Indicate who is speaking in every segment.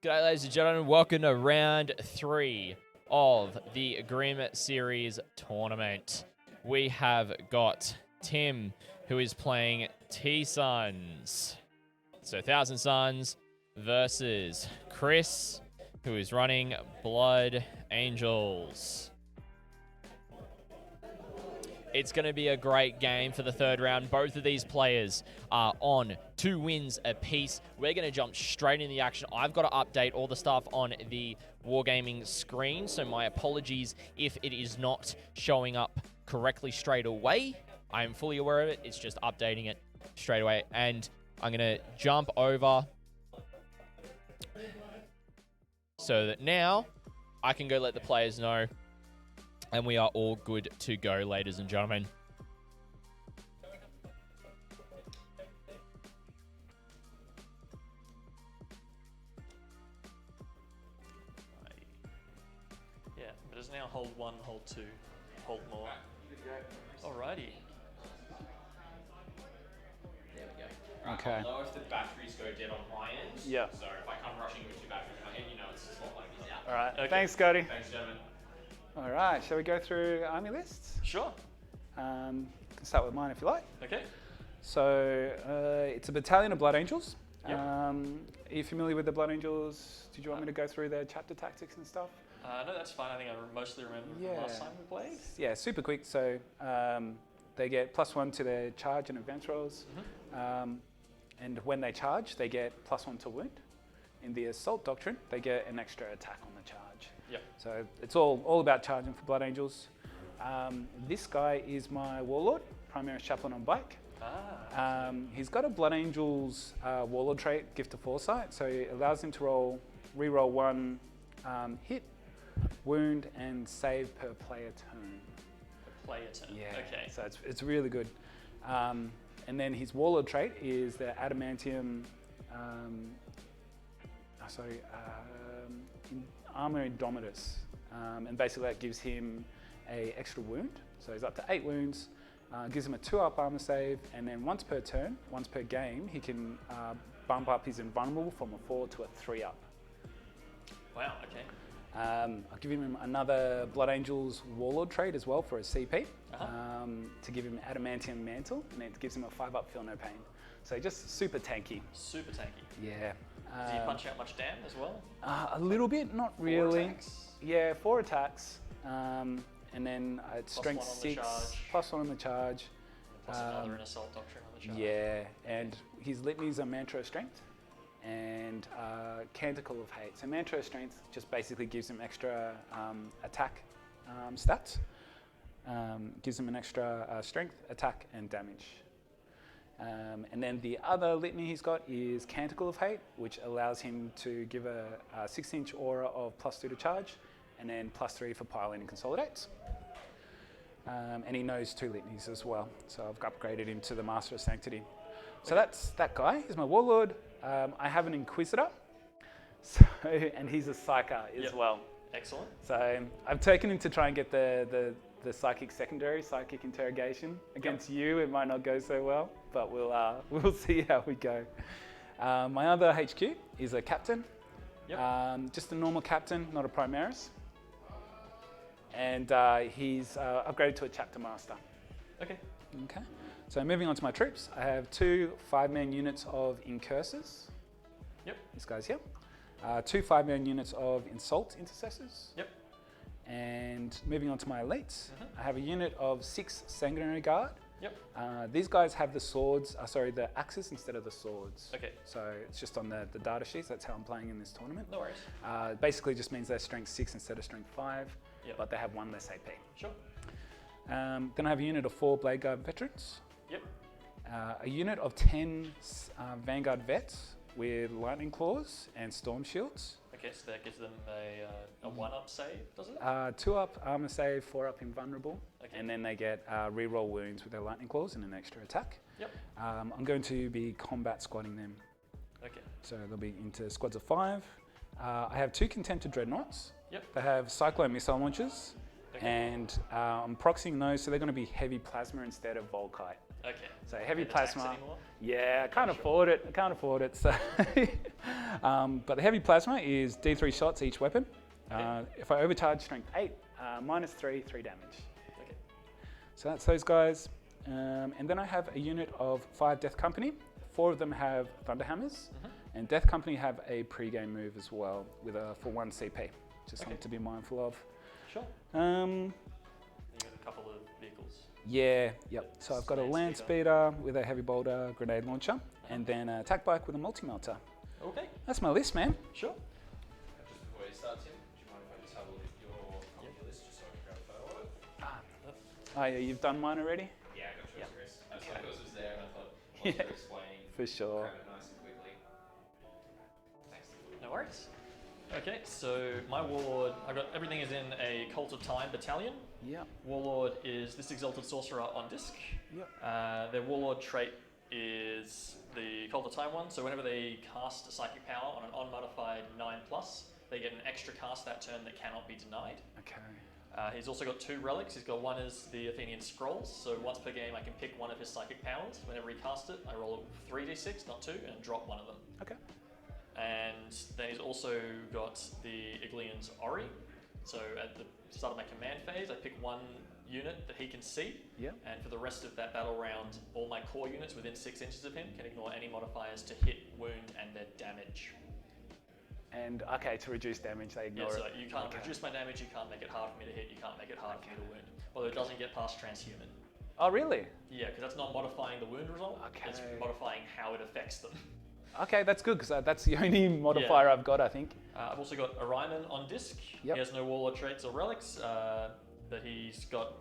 Speaker 1: G'day ladies and gentlemen, welcome to round 3 of the Agreement Series tournament. We have got Tim, who is playing T-Suns. So 1,000 Suns versus Chris, who is running Blood Angels. It's going to be a great game for the third round. Both of these players are on 2 wins apiece. We're going to jump straight in the action. I've got to update all the stuff on the Wargaming screen, so my apologies if it is not showing up correctly straight away. I am fully aware of it. It's just updating it straight away. And I'm going to jump over so that now I can go let the players know. And we are all good to go, ladies and gentlemen.
Speaker 2: Yeah, but it's now hold 1, hold 2, hold more. Alrighty.
Speaker 1: There we go.
Speaker 3: Okay.
Speaker 1: I'll know if the batteries go dead on my end.
Speaker 3: Yeah.
Speaker 1: So if I come rushing with 2 batteries on my end, you know it's the spotlight is out.
Speaker 3: All right.
Speaker 2: Okay.
Speaker 3: Thanks, Scotty.
Speaker 1: Thanks, gentlemen.
Speaker 3: All right. Shall we go through army lists?
Speaker 2: Sure.
Speaker 3: Can start with mine if you like.
Speaker 2: Okay.
Speaker 3: So it's a battalion of Blood Angels.
Speaker 2: Yep.
Speaker 3: Are you familiar with the Blood Angels? Did you want me to go through their chapter tactics and stuff?
Speaker 2: No, that's fine. I think I mostly remember from last time we played.
Speaker 3: Yeah, super quick. So they get +1 to their charge and advance rolls. And when they charge, they get +1 to wound. In the Assault Doctrine, they get an extra attack on the charge.
Speaker 2: Yep.
Speaker 3: So it's all about charging for Blood Angels. This guy is my Warlord, Primaris Chaplain on bike. He's got a Blood Angels Warlord trait, Gift of Forsight, so it allows him to re-roll 1 hit, wound, and save per player turn.
Speaker 2: Per player turn.
Speaker 3: Yeah.
Speaker 2: Okay.
Speaker 3: So it's really good. And then his Warlord trait is the Adamantium. Armour Indomitus, and basically that gives him a extra wound, so he's up to 8 wounds, gives him a 2-up armor save, and then once per turn, once per game, he can bump up his invulnerable from a 4 to a 3-up.
Speaker 2: Wow, okay.
Speaker 3: I'll give him another Blood Angels Warlord trait as well for a CP, to give him Adamantium Mantle, and it gives him a 5-up Feel No Pain. So just super tanky.
Speaker 2: Super tanky.
Speaker 3: Yeah.
Speaker 2: Does he punch out much damn as well?
Speaker 3: A little bit, not really.
Speaker 2: 4 attacks?
Speaker 3: Yeah, 4 attacks. And then it's strength 6, +1 on the charge.
Speaker 2: Plus another in Assault Doctrine on the charge.
Speaker 3: Yeah, and his litanies are Mantra of Strength and Canticle of Hate. So Mantra of Strength just basically gives him extra attack stats. Gives him an extra strength, attack, and damage. And then the other litany he's got is Canticle of Hate, which allows him to give a 6-inch aura of +2 to charge, and then +3 for piling and consolidates. And he knows 2 litanies as well, so I've upgraded him to the Master of Sanctity. So that's that guy. He's my Warlord. I have an Inquisitor, and he's a Psyker as well.
Speaker 2: Excellent.
Speaker 3: So I've taken him to try and get the psychic secondary, psychic interrogation. Against you, it might not go so well, but we'll see how we go. My other HQ is a captain.
Speaker 2: Yep.
Speaker 3: Just a normal captain, not a Primaris. And he's upgraded to a chapter master.
Speaker 2: Okay.
Speaker 3: Okay. So moving on to my troops, I have 2 5-man units of Incursors.
Speaker 2: Yep.
Speaker 3: This guy's here. 2 5-man units of Assault Intercessors.
Speaker 2: Yep.
Speaker 3: And moving on to my elites, I have a unit of 6 Sanguinary Guard.
Speaker 2: Yep.
Speaker 3: These guys have the swords, the axes instead of the swords.
Speaker 2: Okay.
Speaker 3: So it's just on the data sheets, that's how I'm playing in this tournament.
Speaker 2: No worries.
Speaker 3: Basically just means they're strength 6 instead of strength 5,
Speaker 2: Yep.
Speaker 3: but they have 1 less AP.
Speaker 2: Sure.
Speaker 3: Then I have a unit of 4 Bladeguard Veterans.
Speaker 2: Yep.
Speaker 3: A unit of 10 Vanguard Vets with Lightning Claws and Storm Shields.
Speaker 2: Okay, so that gives them a 1-up save, does it?
Speaker 3: 2-up armor save, 4-up invulnerable,
Speaker 2: Okay.
Speaker 3: and then they get reroll wounds with their lightning claws and an extra attack.
Speaker 2: Yep.
Speaker 3: I'm going to be combat squadding them.
Speaker 2: Okay.
Speaker 3: So they'll be into squads of 5. I have 2 Contempted Dreadnoughts.
Speaker 2: Yep.
Speaker 3: They have Cyclone missile launchers,
Speaker 2: Okay.
Speaker 3: and I'm proxying those, so they're going to be heavy plasma instead of Volkite.
Speaker 2: Okay.
Speaker 3: So heavy
Speaker 2: Can't attack
Speaker 3: plasma.
Speaker 2: anymore?
Speaker 3: Yeah, I can't
Speaker 2: sure.
Speaker 3: afford it. I can't afford it. So, but the heavy plasma is D3 shots each weapon.
Speaker 2: Okay.
Speaker 3: If I overcharge strength 8, -3, 3 damage.
Speaker 2: Okay.
Speaker 3: So that's those guys. And then I have a unit of 5 Death Company. 4 of them have Thunderhammers. And Death Company have a pre-game move as well with a for 1 CP. Just something to be mindful of.
Speaker 2: Sure.
Speaker 3: Um,
Speaker 2: You got a couple of vehicles.
Speaker 3: Yeah, yep. So I've got a land speeder with a heavy bolter, grenade launcher, and then a attack bike with a multi-melter.
Speaker 2: Okay.
Speaker 3: That's my list, man.
Speaker 2: Sure.
Speaker 4: Just before you start, Tim, do you mind if I just have a look at your list just so I can grab a photo of it?
Speaker 3: Oh yeah, you've done mine already?
Speaker 4: Yeah, I got yours, Chris. I saw
Speaker 3: Okay.
Speaker 4: yours was there and I thought, whilst
Speaker 3: Yeah.
Speaker 4: you're explaining,
Speaker 3: For sure.
Speaker 4: grab it nice and quickly. Thanks.
Speaker 2: No worries. Okay, so my Warlord, everything is in a Cult of Time battalion.
Speaker 3: Yep.
Speaker 2: Warlord is this Exalted Sorcerer on disc.
Speaker 3: Yep.
Speaker 2: Their Warlord trait is the Cult of Time one, so whenever they cast a Psychic Power on an unmodified 9+, they get an extra cast that turn that cannot be denied.
Speaker 3: Okay.
Speaker 2: He's also got 2 relics. He's got one is the Athenian Scrolls, so once per game I can pick one of his Psychic Powers. Whenever he casts it, I roll 3d6, not 2, and drop one of them.
Speaker 3: Okay.
Speaker 2: And then he's also got the Iglian's Ori. So at the start of my command phase, I pick one unit that he can see.
Speaker 3: Yep.
Speaker 2: And for the rest of that battle round, all my core units within 6 inches of him can ignore any modifiers to hit, wound, and their damage.
Speaker 3: And okay, to reduce damage, they ignore
Speaker 2: Yeah, so
Speaker 3: it.
Speaker 2: you can't reduce my damage, you can't make it hard for me to hit, you can't make it hard for me to wound. Although it doesn't get past transhuman.
Speaker 3: Oh, really?
Speaker 2: Yeah, because that's not modifying the wound result, it's
Speaker 3: Okay.
Speaker 2: modifying how it affects them.
Speaker 3: Okay, that's good because that's the only modifier I've got, I think.
Speaker 2: I've also got Orion on disc.
Speaker 3: Yep.
Speaker 2: He has no Warlord traits or relics, but he's got,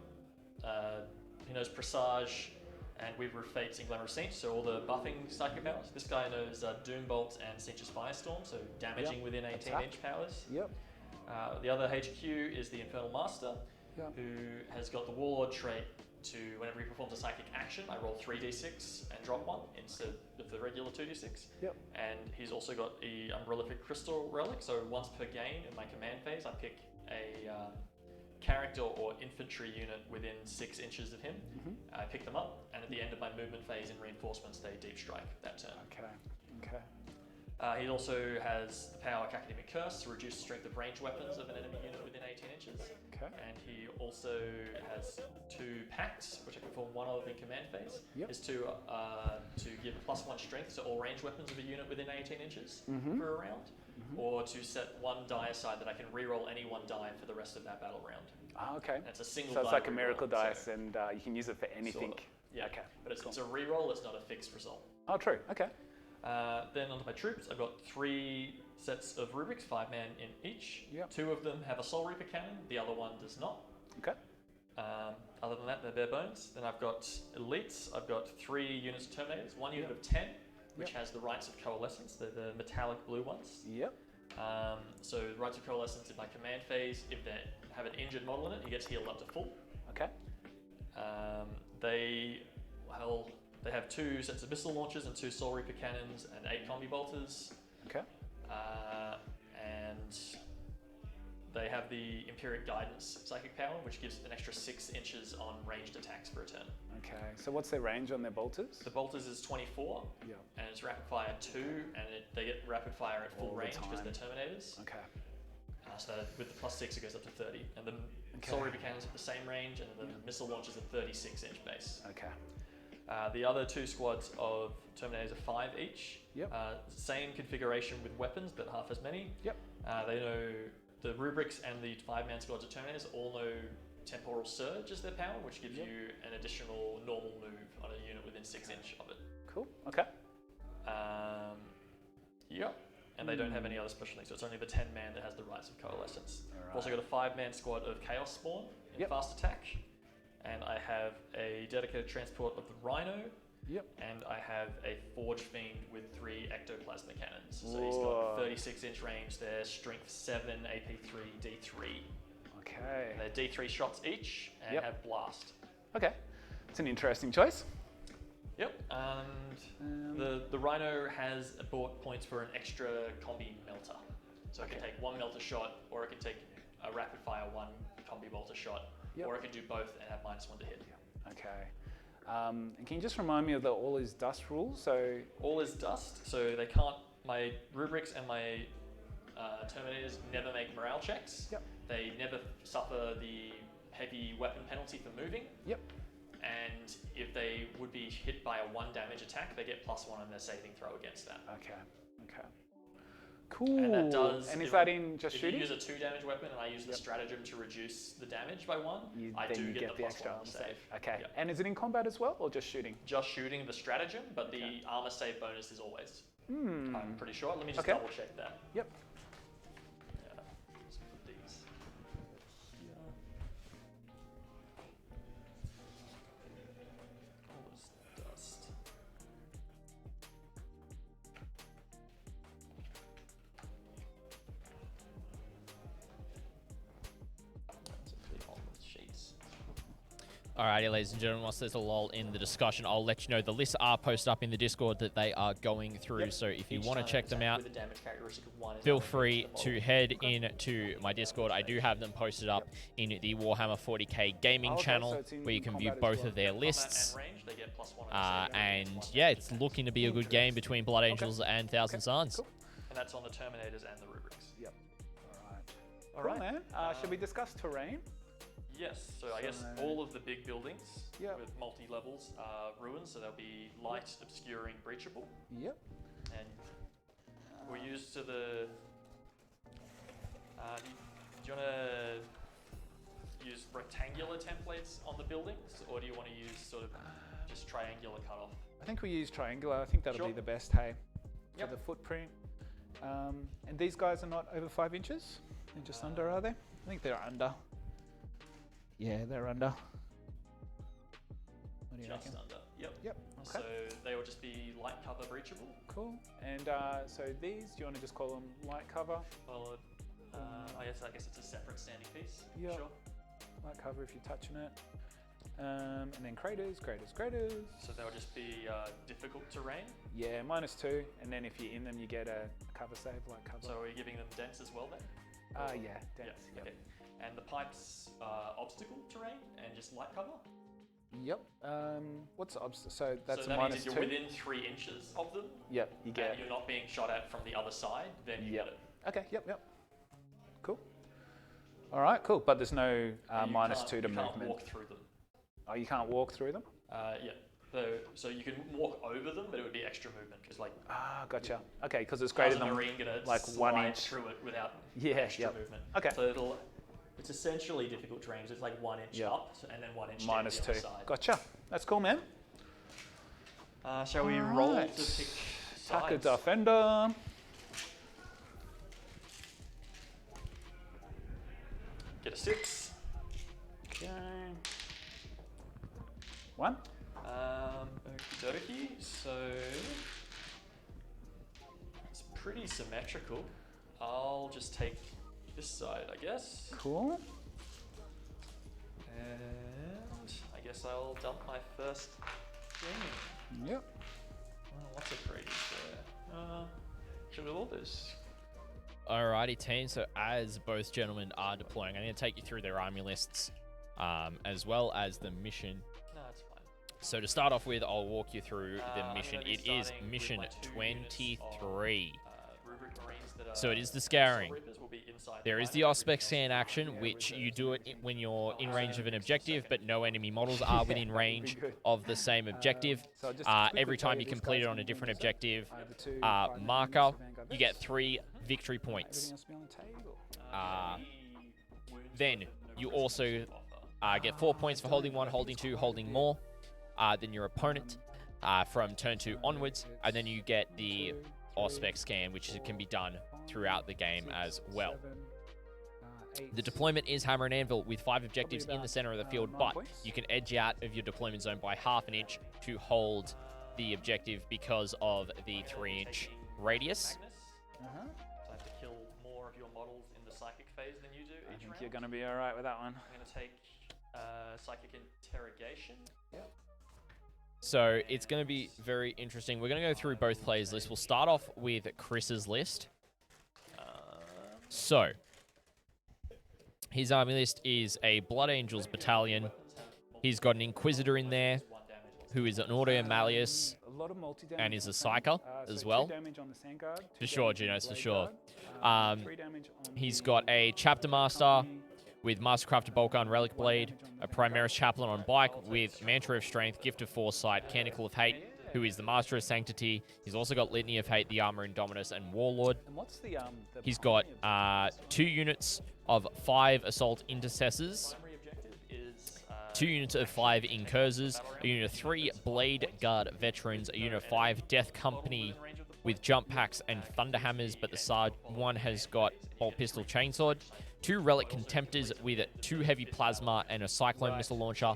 Speaker 2: he knows Presage and Weaver of Fates and Glamour of Saints, so all the buffing psychic powers. This guy knows Doombolt and Cinch's Firestorm, so damaging within 18-inch powers.
Speaker 3: Yep.
Speaker 2: The other HQ is the Infernal Master,
Speaker 3: Yep.
Speaker 2: who has got the Warlord trait to, whenever he performs a psychic action, I roll 3d6 and drop 1 instead of the regular 2d6.
Speaker 3: Yep.
Speaker 2: And he's also got a Unprolific Crystal Relic, so once per game in my command phase, I pick a character or infantry unit within 6 inches of him. I pick them up, and at the end of my movement phase in reinforcements, they deep strike that turn.
Speaker 3: Okay. Okay.
Speaker 2: He also has the power Academic Curse to reduce the strength of ranged weapons of an enemy unit within 18 inches.
Speaker 3: Okay.
Speaker 2: And he also has 2 pacts, which I can perform one of in command phase.
Speaker 3: Yep.
Speaker 2: Is to give +1 strength to all ranged weapons of a unit within 18 inches for a round, or to set 1 die aside that I can reroll any 1 die for the rest of that battle round.
Speaker 3: Ah, okay.
Speaker 2: And it's a single
Speaker 3: So it's
Speaker 2: die
Speaker 3: like a
Speaker 2: reroll,
Speaker 3: miracle
Speaker 2: so-
Speaker 3: dice, and you can use it for anything.
Speaker 2: Sort of, yeah.
Speaker 3: Okay.
Speaker 2: But it's,
Speaker 3: cool.
Speaker 2: it's a reroll, it's not a fixed result.
Speaker 3: Oh, true. Okay.
Speaker 2: Then onto my troops, I've got 3 sets of rubrics, 5-man in each.
Speaker 3: Yep.
Speaker 2: 2 of them have a Soul Reaper cannon, the other one does not.
Speaker 3: Okay.
Speaker 2: Other than that, they're bare bones. Then I've got elites. I've got 3 units of Terminators, 1 unit of 10, which has the Rites of Coalescence. They're the metallic blue ones.
Speaker 3: Yep.
Speaker 2: So Rites of Coalescence in my command phase, if they have an injured model in it, he gets healed up to full.
Speaker 3: Okay.
Speaker 2: They have 2 sets of missile launchers and 2 Soul Reaper cannons and 8 combi bolters.
Speaker 3: Okay.
Speaker 2: And they have the Imperium Guidance psychic power, which gives an extra 6 inches on ranged attacks for a turn.
Speaker 3: Okay. So what's their range on their bolters?
Speaker 2: The bolters is 24,
Speaker 3: Yeah.
Speaker 2: and it's rapid fire 2, and they get rapid fire at full
Speaker 3: All the
Speaker 2: range because
Speaker 3: time.
Speaker 2: they're Terminators.
Speaker 3: Okay.
Speaker 2: So with the +6, it goes up to 30, and the
Speaker 3: Okay.
Speaker 2: Soul Reaper cannons have the same range, and the missile launchers are 36-inch base.
Speaker 3: Okay.
Speaker 2: The other 2 squads of Terminators are 5 each.
Speaker 3: Yep.
Speaker 2: Same configuration with weapons, but half as many.
Speaker 3: Yep.
Speaker 2: They know the rubrics and the 5-man squads of Terminators all know Temporal Surge as their power, which gives you an additional normal move on a unit within 6 inch of it.
Speaker 3: Cool. Okay.
Speaker 2: Yep. And they don't have any other special things, so it's only the 10-man that has the Rites of Coalescence.
Speaker 3: Alright.
Speaker 2: I've also got a 5-man squad of Chaos Spawn in
Speaker 3: Yep.
Speaker 2: fast attack, and I have a dedicated transport of the Rhino,
Speaker 3: Yep.
Speaker 2: and I have a Forge Fiend with 3 ectoplasma cannons. So he's
Speaker 3: Whoa.
Speaker 2: got 36-inch range there, strength 7, AP3, D3.
Speaker 3: Okay.
Speaker 2: And they're D3 shots each, and
Speaker 3: Yep.
Speaker 2: have blast.
Speaker 3: Okay. It's an interesting choice.
Speaker 2: Yep, and the Rhino has bought points for an extra combi melter. So it can take 1 melter shot, or it can take a rapid fire 1 combi bolter shot,
Speaker 3: Yep.
Speaker 2: or it can do both and have -1 to hit.
Speaker 3: Okay. And can you just remind me of the all is dust rule? So
Speaker 2: All is dust, so they can't. My rubrics and my Terminators never make morale checks.
Speaker 3: Yep.
Speaker 2: They never suffer the heavy weapon penalty for moving.
Speaker 3: Yep.
Speaker 2: And if they would be hit by a 1 damage attack, they get +1 on their saving throw against that.
Speaker 3: Okay. Okay. Cool.
Speaker 2: And that does.
Speaker 3: And is that in just
Speaker 2: if
Speaker 3: shooting?
Speaker 2: you use a 2 damage weapon and I use the stratagem to reduce the damage by 1, I
Speaker 3: then
Speaker 2: do
Speaker 3: you
Speaker 2: get the
Speaker 3: extra
Speaker 2: +1
Speaker 3: armor
Speaker 2: on the
Speaker 3: save.
Speaker 2: save.
Speaker 3: Okay.
Speaker 2: Yep.
Speaker 3: And is it in combat as well, or just shooting?
Speaker 2: Just shooting the stratagem, but
Speaker 3: Okay.
Speaker 2: the armor save bonus is always.
Speaker 3: Hmm.
Speaker 2: I'm pretty sure. Let me just
Speaker 3: Okay.
Speaker 2: double check that.
Speaker 3: Yep.
Speaker 2: Yeah. Let's put these here. All this dust. That's a big one with sheets.
Speaker 1: Alrighty, ladies and gentlemen, whilst there's a lull in the discussion, I'll let you know the lists are posted up in the Discord that they are going through.
Speaker 2: Yep.
Speaker 1: So if you
Speaker 2: Each
Speaker 1: want to
Speaker 2: time
Speaker 1: check them
Speaker 2: attack
Speaker 1: out,
Speaker 2: with a damage characteristic of 1 is
Speaker 1: feel
Speaker 2: allocated
Speaker 1: free
Speaker 2: the
Speaker 1: to
Speaker 2: model.
Speaker 1: head into my Discord. I do have them posted up in the Warhammer 40k gaming
Speaker 3: Okay,
Speaker 1: channel,
Speaker 3: so it's in
Speaker 1: where you can view
Speaker 3: combat as
Speaker 1: both
Speaker 3: well.
Speaker 1: of their
Speaker 2: Combat
Speaker 1: lists.
Speaker 2: and range, they get +1 on the saving throw.
Speaker 1: And yeah, it's looking to be a good game between Blood Angels and Thousand Suns.
Speaker 3: Cool.
Speaker 2: And that's on the Terminators and the rubrics.
Speaker 3: Yep. All right.
Speaker 2: All
Speaker 3: Cool,
Speaker 2: right.
Speaker 3: man. Should we discuss terrain?
Speaker 2: Yes, so I guess
Speaker 3: So-
Speaker 2: all of the big buildings
Speaker 3: Yep.
Speaker 2: with multi-levels are ruins, so they'll be light, obscuring, breachable.
Speaker 3: Yep.
Speaker 2: And we're used to the... do you want to use rectangular templates on the buildings, or do you want to use sort of just triangular cutoff?
Speaker 3: I think we use triangular. I think that'll
Speaker 2: Sure.
Speaker 3: be the best, hey, for
Speaker 2: Yep.
Speaker 3: the footprint. And these guys are not over 5 inches? They're just under, are they? I think they're under. Yeah, they're under. What do you
Speaker 2: Just
Speaker 3: reckon?
Speaker 2: under. Yep.
Speaker 3: Yep.
Speaker 2: So
Speaker 3: Okay.
Speaker 2: they will just be light cover breachable.
Speaker 3: Cool. And so these, do you want to just call them light cover?
Speaker 2: Well, I guess it's a separate standing piece.
Speaker 3: Yeah.
Speaker 2: Sure.
Speaker 3: Light cover if you're touching it. And then craters, craters, craters.
Speaker 2: So they'll just be difficult terrain.
Speaker 3: Yeah, -2. And then if you're in them, you get a cover save, light cover.
Speaker 2: So are we giving them dense as well then?
Speaker 3: Yeah, dense.
Speaker 2: Yeah. Okay. And the pipes obstacle terrain and just light cover.
Speaker 3: Yep. What's the so that's
Speaker 2: so
Speaker 3: a
Speaker 2: that means if
Speaker 3: -2.
Speaker 2: you're within 3 inches of them,
Speaker 3: Yep, you get
Speaker 2: and
Speaker 3: it.
Speaker 2: you're not being shot at from the other side, then you
Speaker 3: Yep.
Speaker 2: get it.
Speaker 3: Okay, yep. Cool. All right, cool. But there's no
Speaker 2: You
Speaker 3: -2 to
Speaker 2: you
Speaker 3: movement.
Speaker 2: can't walk through them.
Speaker 3: Oh, you can't walk through them?
Speaker 2: Yeah. So you can walk over them, but it would be extra movement because like
Speaker 3: Gotcha. Okay, because it's
Speaker 2: how's
Speaker 3: greater
Speaker 2: a
Speaker 3: than
Speaker 2: marine gonna
Speaker 3: like
Speaker 2: slide
Speaker 3: 1 inch.
Speaker 2: through it without
Speaker 3: Yeah,
Speaker 2: extra
Speaker 3: yep.
Speaker 2: movement.
Speaker 3: Okay.
Speaker 2: So it's essentially difficult terrain. So it's like 1 inch
Speaker 3: Yep.
Speaker 2: up and then 1 inch down the
Speaker 3: -2.
Speaker 2: other side.
Speaker 3: Gotcha. That's cool, man.
Speaker 2: Shall we
Speaker 3: All
Speaker 2: roll
Speaker 3: right.
Speaker 2: to pick
Speaker 3: Tucker
Speaker 2: sides?
Speaker 3: Defender.
Speaker 2: Get a 6.
Speaker 3: Okay. 1.
Speaker 2: Okie dokie. So it's pretty symmetrical. I'll just take this side, I guess.
Speaker 3: Cool.
Speaker 2: And I guess I'll dump my first game.
Speaker 3: Yep.
Speaker 2: Oh, lots of pretties there. Should have all this.
Speaker 1: Alrighty, team. So as both gentlemen are deploying, I'm going to take you through their army lists, as well as the mission.
Speaker 2: No, it's fine.
Speaker 1: So to start off with, I'll walk you through the
Speaker 2: I'm
Speaker 1: mission.
Speaker 2: gonna be
Speaker 1: It is
Speaker 2: starting with
Speaker 1: mission
Speaker 2: my 2 units of,
Speaker 1: 23.
Speaker 2: Rubric Marines that are
Speaker 1: So it is the scouring.
Speaker 2: Assault Reapers will be inside
Speaker 1: There is the
Speaker 2: line.
Speaker 1: Auspex scan action, which you do it when you're in range of an objective, but no enemy models are within range of the same objective.
Speaker 3: So just
Speaker 1: Every
Speaker 3: quickly tell
Speaker 1: time
Speaker 3: you
Speaker 1: you
Speaker 3: these
Speaker 1: complete it
Speaker 3: guys
Speaker 1: on a
Speaker 3: can
Speaker 1: different
Speaker 3: use it.
Speaker 1: objective
Speaker 3: The 2
Speaker 1: marker,
Speaker 3: Vanguard
Speaker 1: you get
Speaker 3: vets.
Speaker 1: 3 victory points.
Speaker 3: Everything else will be on the table.
Speaker 1: Then you also get 4 points for holding 1, holding 2, holding more than your opponent from turn 2 onwards, and then you get the Auspex scan, which can be done throughout the game as well. The deployment is hammer and anvil with 5 objectives in the center of the field,
Speaker 3: 9
Speaker 1: but
Speaker 3: points.
Speaker 1: you can edge out of your deployment zone by half an inch to hold the objective because of the 3-inch radius.
Speaker 2: So I have to kill more of your models in the psychic phase than you do
Speaker 3: I
Speaker 2: each
Speaker 3: think
Speaker 2: round.
Speaker 3: you're going to be all right with that one.
Speaker 2: I'm going to take psychic interrogation.
Speaker 1: So it's going to be very interesting. We're going to go through both players' lists. We'll start off with Chris's list. So his army list is a Blood Angels Battalion. He's got an Inquisitor in there. who is an Ordo Malleus
Speaker 3: A lot of multi-damage
Speaker 1: and is a
Speaker 3: on Sand-
Speaker 1: Psyker as
Speaker 3: so
Speaker 1: well.
Speaker 3: 2 damage on the Sand Guard,
Speaker 1: For
Speaker 3: 2
Speaker 1: sure,
Speaker 3: damage on
Speaker 1: Junos,
Speaker 3: the
Speaker 1: for sure.
Speaker 3: Bladeguard, 3 damage on
Speaker 1: He's
Speaker 3: the
Speaker 1: got a Chapter Master
Speaker 3: Company,
Speaker 1: with Mastercrafted Boltgun, Relic
Speaker 3: 1
Speaker 1: Blade,
Speaker 3: damage on
Speaker 1: a
Speaker 3: the Vanguard.
Speaker 1: Primaris Chaplain on bike with Mantra of Strength, Gift of Forsight, Canticle of Hate, who is the Master of Sanctity. He's also got Litany of Hate, the Armour, Indomitus, and Warlord.
Speaker 3: And what's the
Speaker 1: He's got
Speaker 3: primary objective?
Speaker 1: 2 units of 5 Assault Intercessors,
Speaker 2: Primary objective is
Speaker 1: 2 units of 5 Incursors, a unit of 3 Bladeguard Veterans, a unit of 5 Death Company with jump packs and thunder hammers, but the Sard one has got bolt pistol chainsword, 2 Relic Contemptors with 2 heavy plasma and a cyclone missile launcher.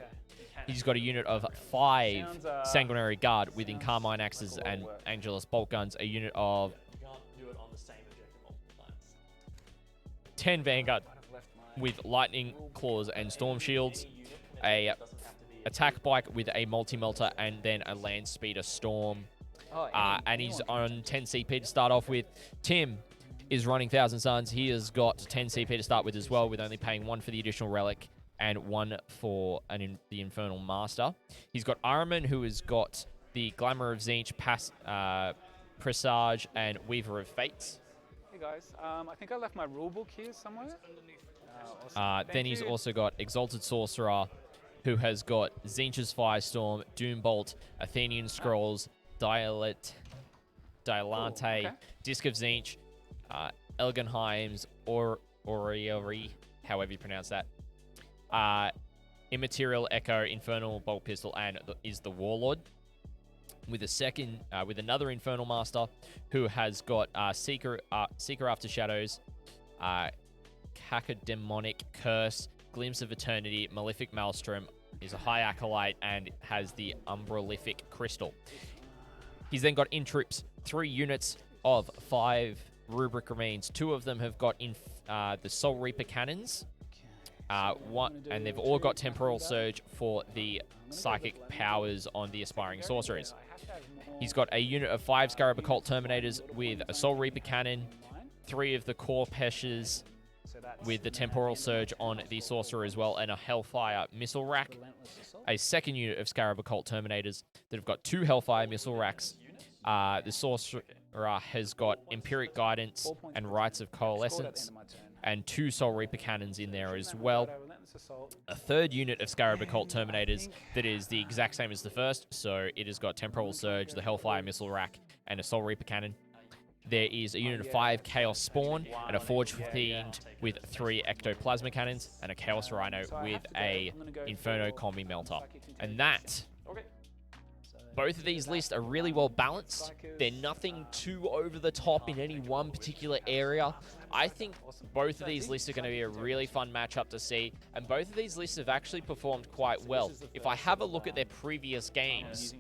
Speaker 1: He's got a unit of 5 Sanguinary Guard with Incarmine axes and Angelus bolt guns, a unit of
Speaker 2: you can't do it on the same objective multiple times.
Speaker 1: 10 Vanguard
Speaker 3: I've left my
Speaker 1: with lightning claws and storm shields, a attack bike with a multi-melter, and then a land speeder storm. And he's on 10 CP to start off with. Tim is running Thousand Suns. He has got 10 CP to start with as well, with only paying 1 for the additional relic and 1 for the Infernal Master. He's got Armour, who has got the Glamour of Tzeentch, Presage, and Weaver of Fates.
Speaker 3: Hey guys, I think I left my rulebook here somewhere. Awesome.
Speaker 1: Then
Speaker 3: Thank
Speaker 1: he's
Speaker 3: you.
Speaker 1: also got Exalted Sorcerer, who has got Tzeentch's Firestorm, Doombolt, Athenian Scrolls, Dilate,
Speaker 3: okay.
Speaker 1: Disc of Tzeentch, Elgenheim's Oriori, however you pronounce that, Immaterial Echo, Infernal Bolt Pistol, and is the Warlord. With a second, with another Infernal Master, who has got Seeker After Shadows, Cacodemonic Curse, Glimpse of Eternity, Malefic Maelstrom, is a High Acolyte, and has the Umbralific Crystal. He's then got in troops 3 units of 5 Rubric Remains. 2 of them have got the Soul Reaper cannons. And they've all got Temporal Surge for the psychic powers on the Aspiring Sorcerers. He's got a unit of 5 Scarab Occult Terminators with a Soul Reaper cannon, 3 of the Core Peshes with the Temporal Surge on the Sorcerer as well, and a Hellfire Missile Rack. A second unit of Scarab Occult Terminators that have got 2 Hellfire Missile Racks. The Sorcerer has got Empiric Guidance and Rites of Coalescence, and 2 Soul Reaper cannons in there as well. A third unit of Scarab Occult Terminators that is the exact same as the first, so it has got Temporal Surge, the Hellfire Missile Rack, and a Soul Reaper cannon. There is a unit of 5 Chaos Spawn and a Forge Fiend with 3 Ectoplasma Cannons and a Chaos Rhino with a Inferno Combi Melter. And that, both of these lists are really well balanced. They're nothing too over the top in any one particular area. I think both of these lists are going to be a really fun matchup to see, and both of these lists have actually performed quite well. If I have a look at their previous games,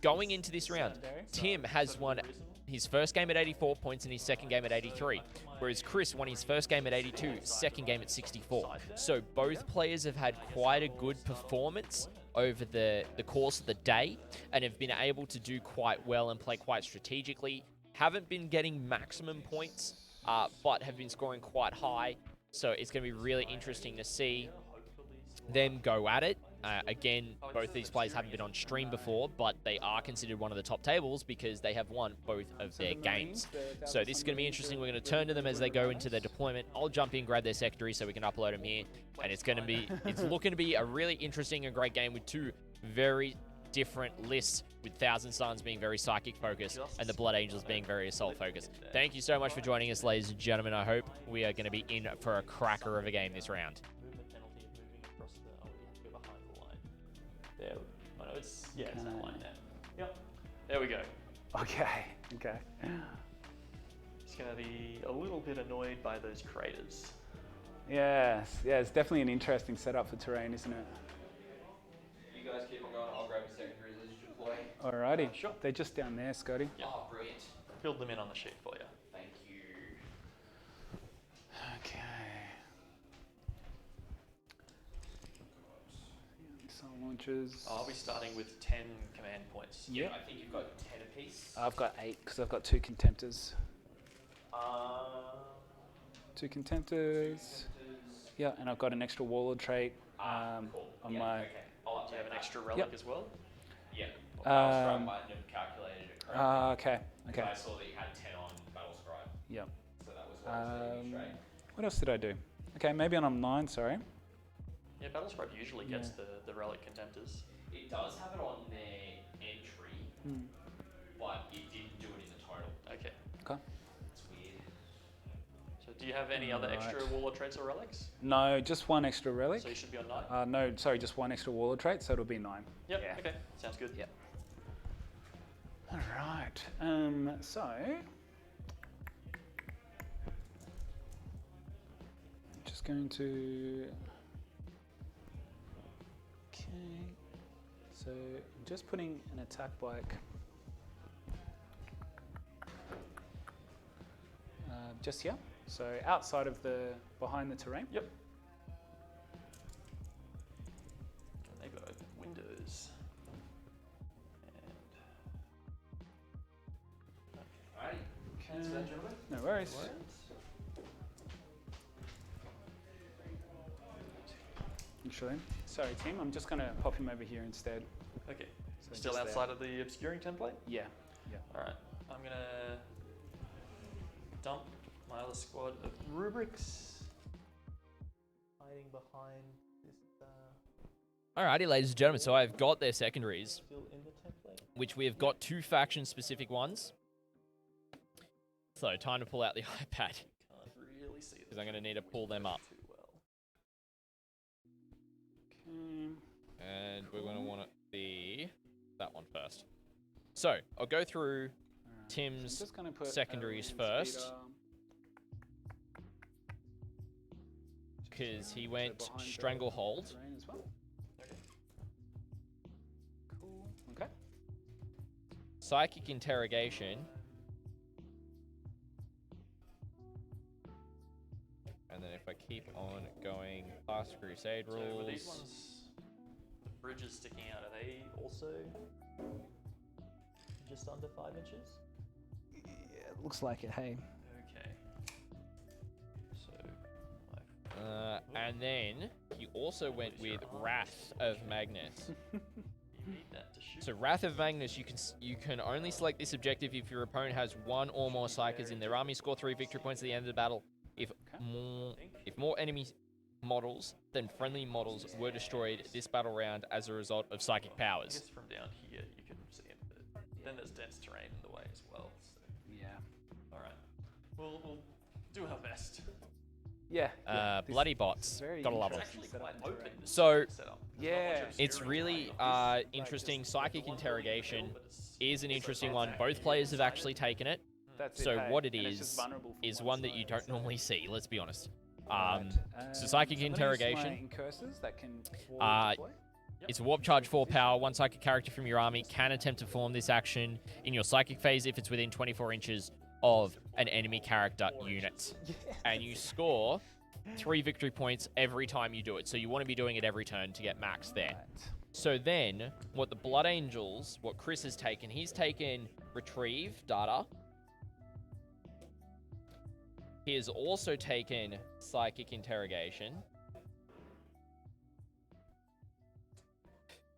Speaker 1: going into this round, Tim has won his first game at 84 points and his second game at 83, whereas Chris won his first game at 82, second game at 64. So both players have had quite a good performance over the course of the day and have been able to do quite well and play quite strategically. Haven't been getting maximum points, but have been scoring quite high. So it's going to be really interesting to see them go at it. Again, both these players haven't been on stream before, but they are considered one of the top tables because they have won both of their games. So this is going to be interesting. We're going to turn to them as they go into their deployment. I'll jump in, grab their secondary so we can upload them here. And it's looking to be a really interesting and great game with 2 very different lists, with Thousand Suns being very psychic focused and the Blood Angels being very assault focused. Thank you so much for joining us, ladies and gentlemen. I hope we are going to be in for a cracker of a game this round.
Speaker 2: There. Oh no, it's that line there. Yep. There we go.
Speaker 3: Okay.
Speaker 2: It's gonna be a little bit annoyed by those craters.
Speaker 3: Yes. Yeah, it's definitely an interesting setup for terrain, isn't it?
Speaker 4: You guys keep on going. I'll grab your secondaries as you deploy.
Speaker 3: Alrighty.
Speaker 2: Sure.
Speaker 3: They're just down there, Scotty.
Speaker 2: Yep.
Speaker 4: Oh, brilliant.
Speaker 2: Build them in on the sheet for you.
Speaker 4: Thank you.
Speaker 3: Okay. Some launches.
Speaker 2: I'll be starting with 10 command points.
Speaker 3: Yep.
Speaker 4: I think you've got 10 apiece.
Speaker 3: I've got 8 because I've got 2 Contemptors. 2 Contemptors. Yeah, and I've got an extra Warlord trait on my...
Speaker 2: Do you have an extra relic as well?
Speaker 4: Yeah. Battle Scribe
Speaker 3: Um,
Speaker 4: might have calculated it correctly.
Speaker 3: Okay. Okay.
Speaker 4: I saw that you had 10 on Battle Scribe,
Speaker 3: Yep.
Speaker 4: so that was what I was leading straight.
Speaker 3: What else did I do? Okay, maybe I'm 9. Sorry.
Speaker 2: Yeah, Battlescribe usually gets the Relic Contemptors.
Speaker 4: It does have it on their entry, but it didn't do it in the total.
Speaker 2: Okay.
Speaker 3: Okay.
Speaker 4: It's weird.
Speaker 2: So do you have any other extra Warlord traits or relics?
Speaker 3: No, just one extra relic.
Speaker 2: So you should be on 9?
Speaker 3: No, sorry, just one extra Warlord trait, so it'll be 9.
Speaker 2: Yep,
Speaker 3: Yeah.
Speaker 2: okay. Sounds good.
Speaker 3: Yep. All right. So just going to. Okay. So I'm just putting an attack bike. Just here. So outside of behind the terrain.
Speaker 2: Yep. And they've got open windows.
Speaker 4: Alrighty. Thanks for that, gentlemen.
Speaker 3: No worries. Actually, sorry, team. I'm just going to pop him over here instead.
Speaker 2: Okay.
Speaker 3: So
Speaker 2: Still
Speaker 3: just
Speaker 2: outside of the obscuring template?
Speaker 3: Yeah. Yeah.
Speaker 2: Alright. I'm going to dump my other squad of rubrics. Hiding behind this.
Speaker 1: Alrighty, ladies and gentlemen, so I've got their secondaries,
Speaker 2: Still in the template.
Speaker 1: which we have got 2 faction-specific ones. So, time to pull out the iPad,
Speaker 2: Can't really see
Speaker 1: because I'm going to need to pull them up.
Speaker 2: too well.
Speaker 3: Okay.
Speaker 1: And we're going to want that one first. So, I'll go through Tim's
Speaker 3: just gonna put
Speaker 1: secondaries
Speaker 3: a
Speaker 1: first,
Speaker 3: speeder
Speaker 1: because he
Speaker 3: so
Speaker 1: went
Speaker 3: behind the
Speaker 1: Stranglehold.
Speaker 3: terrain as well.
Speaker 2: Okay.
Speaker 3: Cool. Okay.
Speaker 1: Psychic Interrogation. And then if I keep on going past Crusade
Speaker 2: So
Speaker 1: rules.
Speaker 2: were these ones, the bridges sticking out, are they also just under 5 inches?
Speaker 3: Yeah, it looks like it. Hey.
Speaker 2: Okay. So,
Speaker 1: And then he also went with Wrath of Magnus.
Speaker 2: you need that to shoot.
Speaker 1: So Wrath of Magnus, you can only select this objective if your opponent has 1 or more Psykers in their army. Score 3 victory points at the end of the battle. If more enemy models than friendly models were destroyed this battle round as a result of psychic
Speaker 2: I
Speaker 1: powers.
Speaker 2: guess from down here you can see them, but then there's dense terrain in the way as well. So.
Speaker 3: Yeah.
Speaker 2: Alright. We'll do our best.
Speaker 3: Yeah. yeah. This
Speaker 1: Bloody
Speaker 3: is
Speaker 1: bots.
Speaker 3: very
Speaker 1: Gotta love them.
Speaker 2: It's actually
Speaker 3: Setup
Speaker 2: quite
Speaker 3: and terrain.
Speaker 2: open.
Speaker 1: So,
Speaker 2: Setup.
Speaker 3: Yeah.
Speaker 1: It's really interesting. Psychic Interrogation is an interesting one. Both players have actually taken it.
Speaker 3: That's
Speaker 1: So
Speaker 3: it, hey.
Speaker 1: what it
Speaker 3: And it's just
Speaker 1: is
Speaker 3: vulnerable from
Speaker 1: one that you
Speaker 3: side,
Speaker 1: don't
Speaker 3: so-
Speaker 1: normally see, let's be honest.
Speaker 3: Right,
Speaker 1: So Psychic
Speaker 3: I'm gonna use
Speaker 1: Interrogation.
Speaker 3: my Incursors that can
Speaker 1: Uh,
Speaker 3: deploy.
Speaker 1: It's a warp charge 4 power. 1 psychic character from your army can attempt to perform this action in your psychic phase if it's within 24 inches of an enemy character unit. And you score 3 victory points every time you do it. So you want to be doing it every turn to get max there.
Speaker 3: Right.
Speaker 1: So then, what the Blood Angels, what Chris has taken, he's taken Retrieve Data. He has also taken Psychic Interrogation.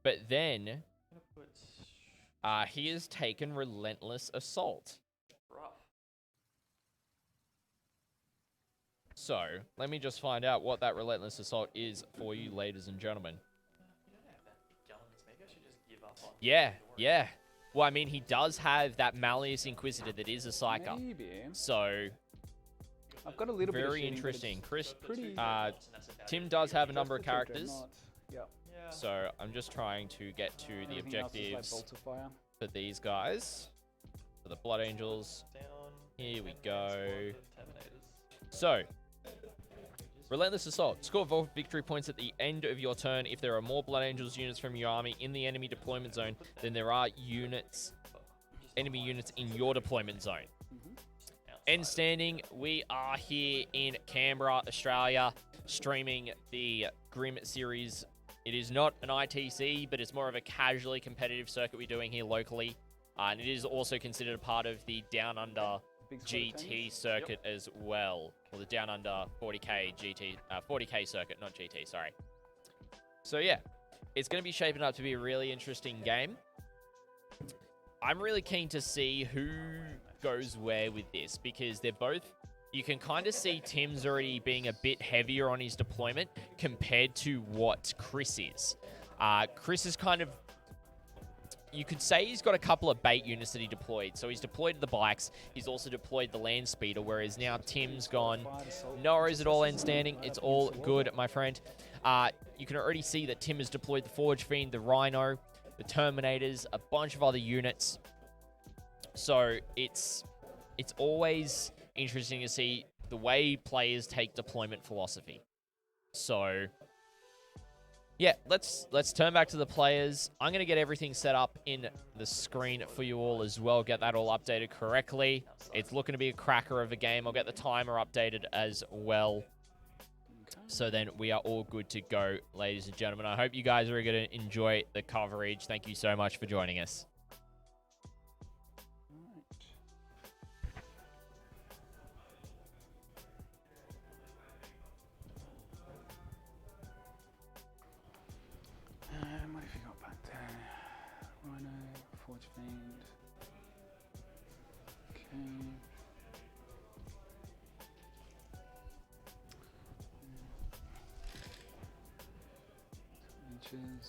Speaker 1: But then, he has taken Relentless Assault.
Speaker 2: Rough.
Speaker 1: So, let me just find out what that Relentless Assault is for you, ladies and gentlemen.
Speaker 2: You don't have that many guns. Maybe I should just give up on.
Speaker 1: Yeah, yeah. Well, I mean, he does have that Malleus Inquisitor that is a Psyker.
Speaker 3: Maybe.
Speaker 1: So,
Speaker 3: I've got a little bit of
Speaker 1: very
Speaker 3: shooting, but
Speaker 1: interesting.
Speaker 3: it's
Speaker 1: Chris,
Speaker 3: pretty.
Speaker 1: Tim does have a number of
Speaker 3: Just the two
Speaker 1: characters.
Speaker 3: dreadnoughts. Yep.
Speaker 2: Yeah.
Speaker 1: So, I'm just trying to get to the
Speaker 3: Everything else is like
Speaker 1: objectives
Speaker 3: bolt of fire.
Speaker 1: for these guys. For the Blood Angels.
Speaker 2: Down.
Speaker 1: Here we
Speaker 2: 10-man
Speaker 1: go.
Speaker 2: squad of Terminators.
Speaker 1: So, Relentless Assault. Score 4 victory points at the end of your turn if there are more Blood Angels units from your army in the enemy deployment zone than there are enemy units in your deployment zone. End standing, we are here in Canberra, Australia, streaming the Grim series. It is not an ITC, but it's more of a casually competitive circuit we're doing here locally. And it is also considered a part of the Down Under
Speaker 3: Big squad of
Speaker 1: GT
Speaker 3: tanks.
Speaker 1: circuit as well. Or the Down Under 40k GT, 40k circuit, not GT, sorry. So yeah, it's going to be shaping up to be a really interesting game. I'm really keen to see who goes where with this, because they're both... You can kind of see Tim's already being a bit heavier on his deployment compared to what Chris is. Chris is kind of... You could say he's got a couple of bait units that he deployed. So he's deployed the bikes. He's also deployed the land speeder, whereas now Tim's gone. No worries at all, end standing. It's all good, my friend. You can already see that Tim has deployed the Forge Fiend, the Rhino, the Terminators, a bunch of other units. So it's always interesting to see the way players take deployment philosophy. So... yeah, let's turn back to the players. I'm going to get everything set up in the screen for you all as well, get that all updated correctly. It's looking to be a cracker of a game. I'll get the timer updated as well. So then we are all good to go, ladies and gentlemen. I hope you guys are going to enjoy the coverage. Thank you so much for joining us.
Speaker 3: What have you got back there? Rhino, Forge Fiend. Okay. Inches.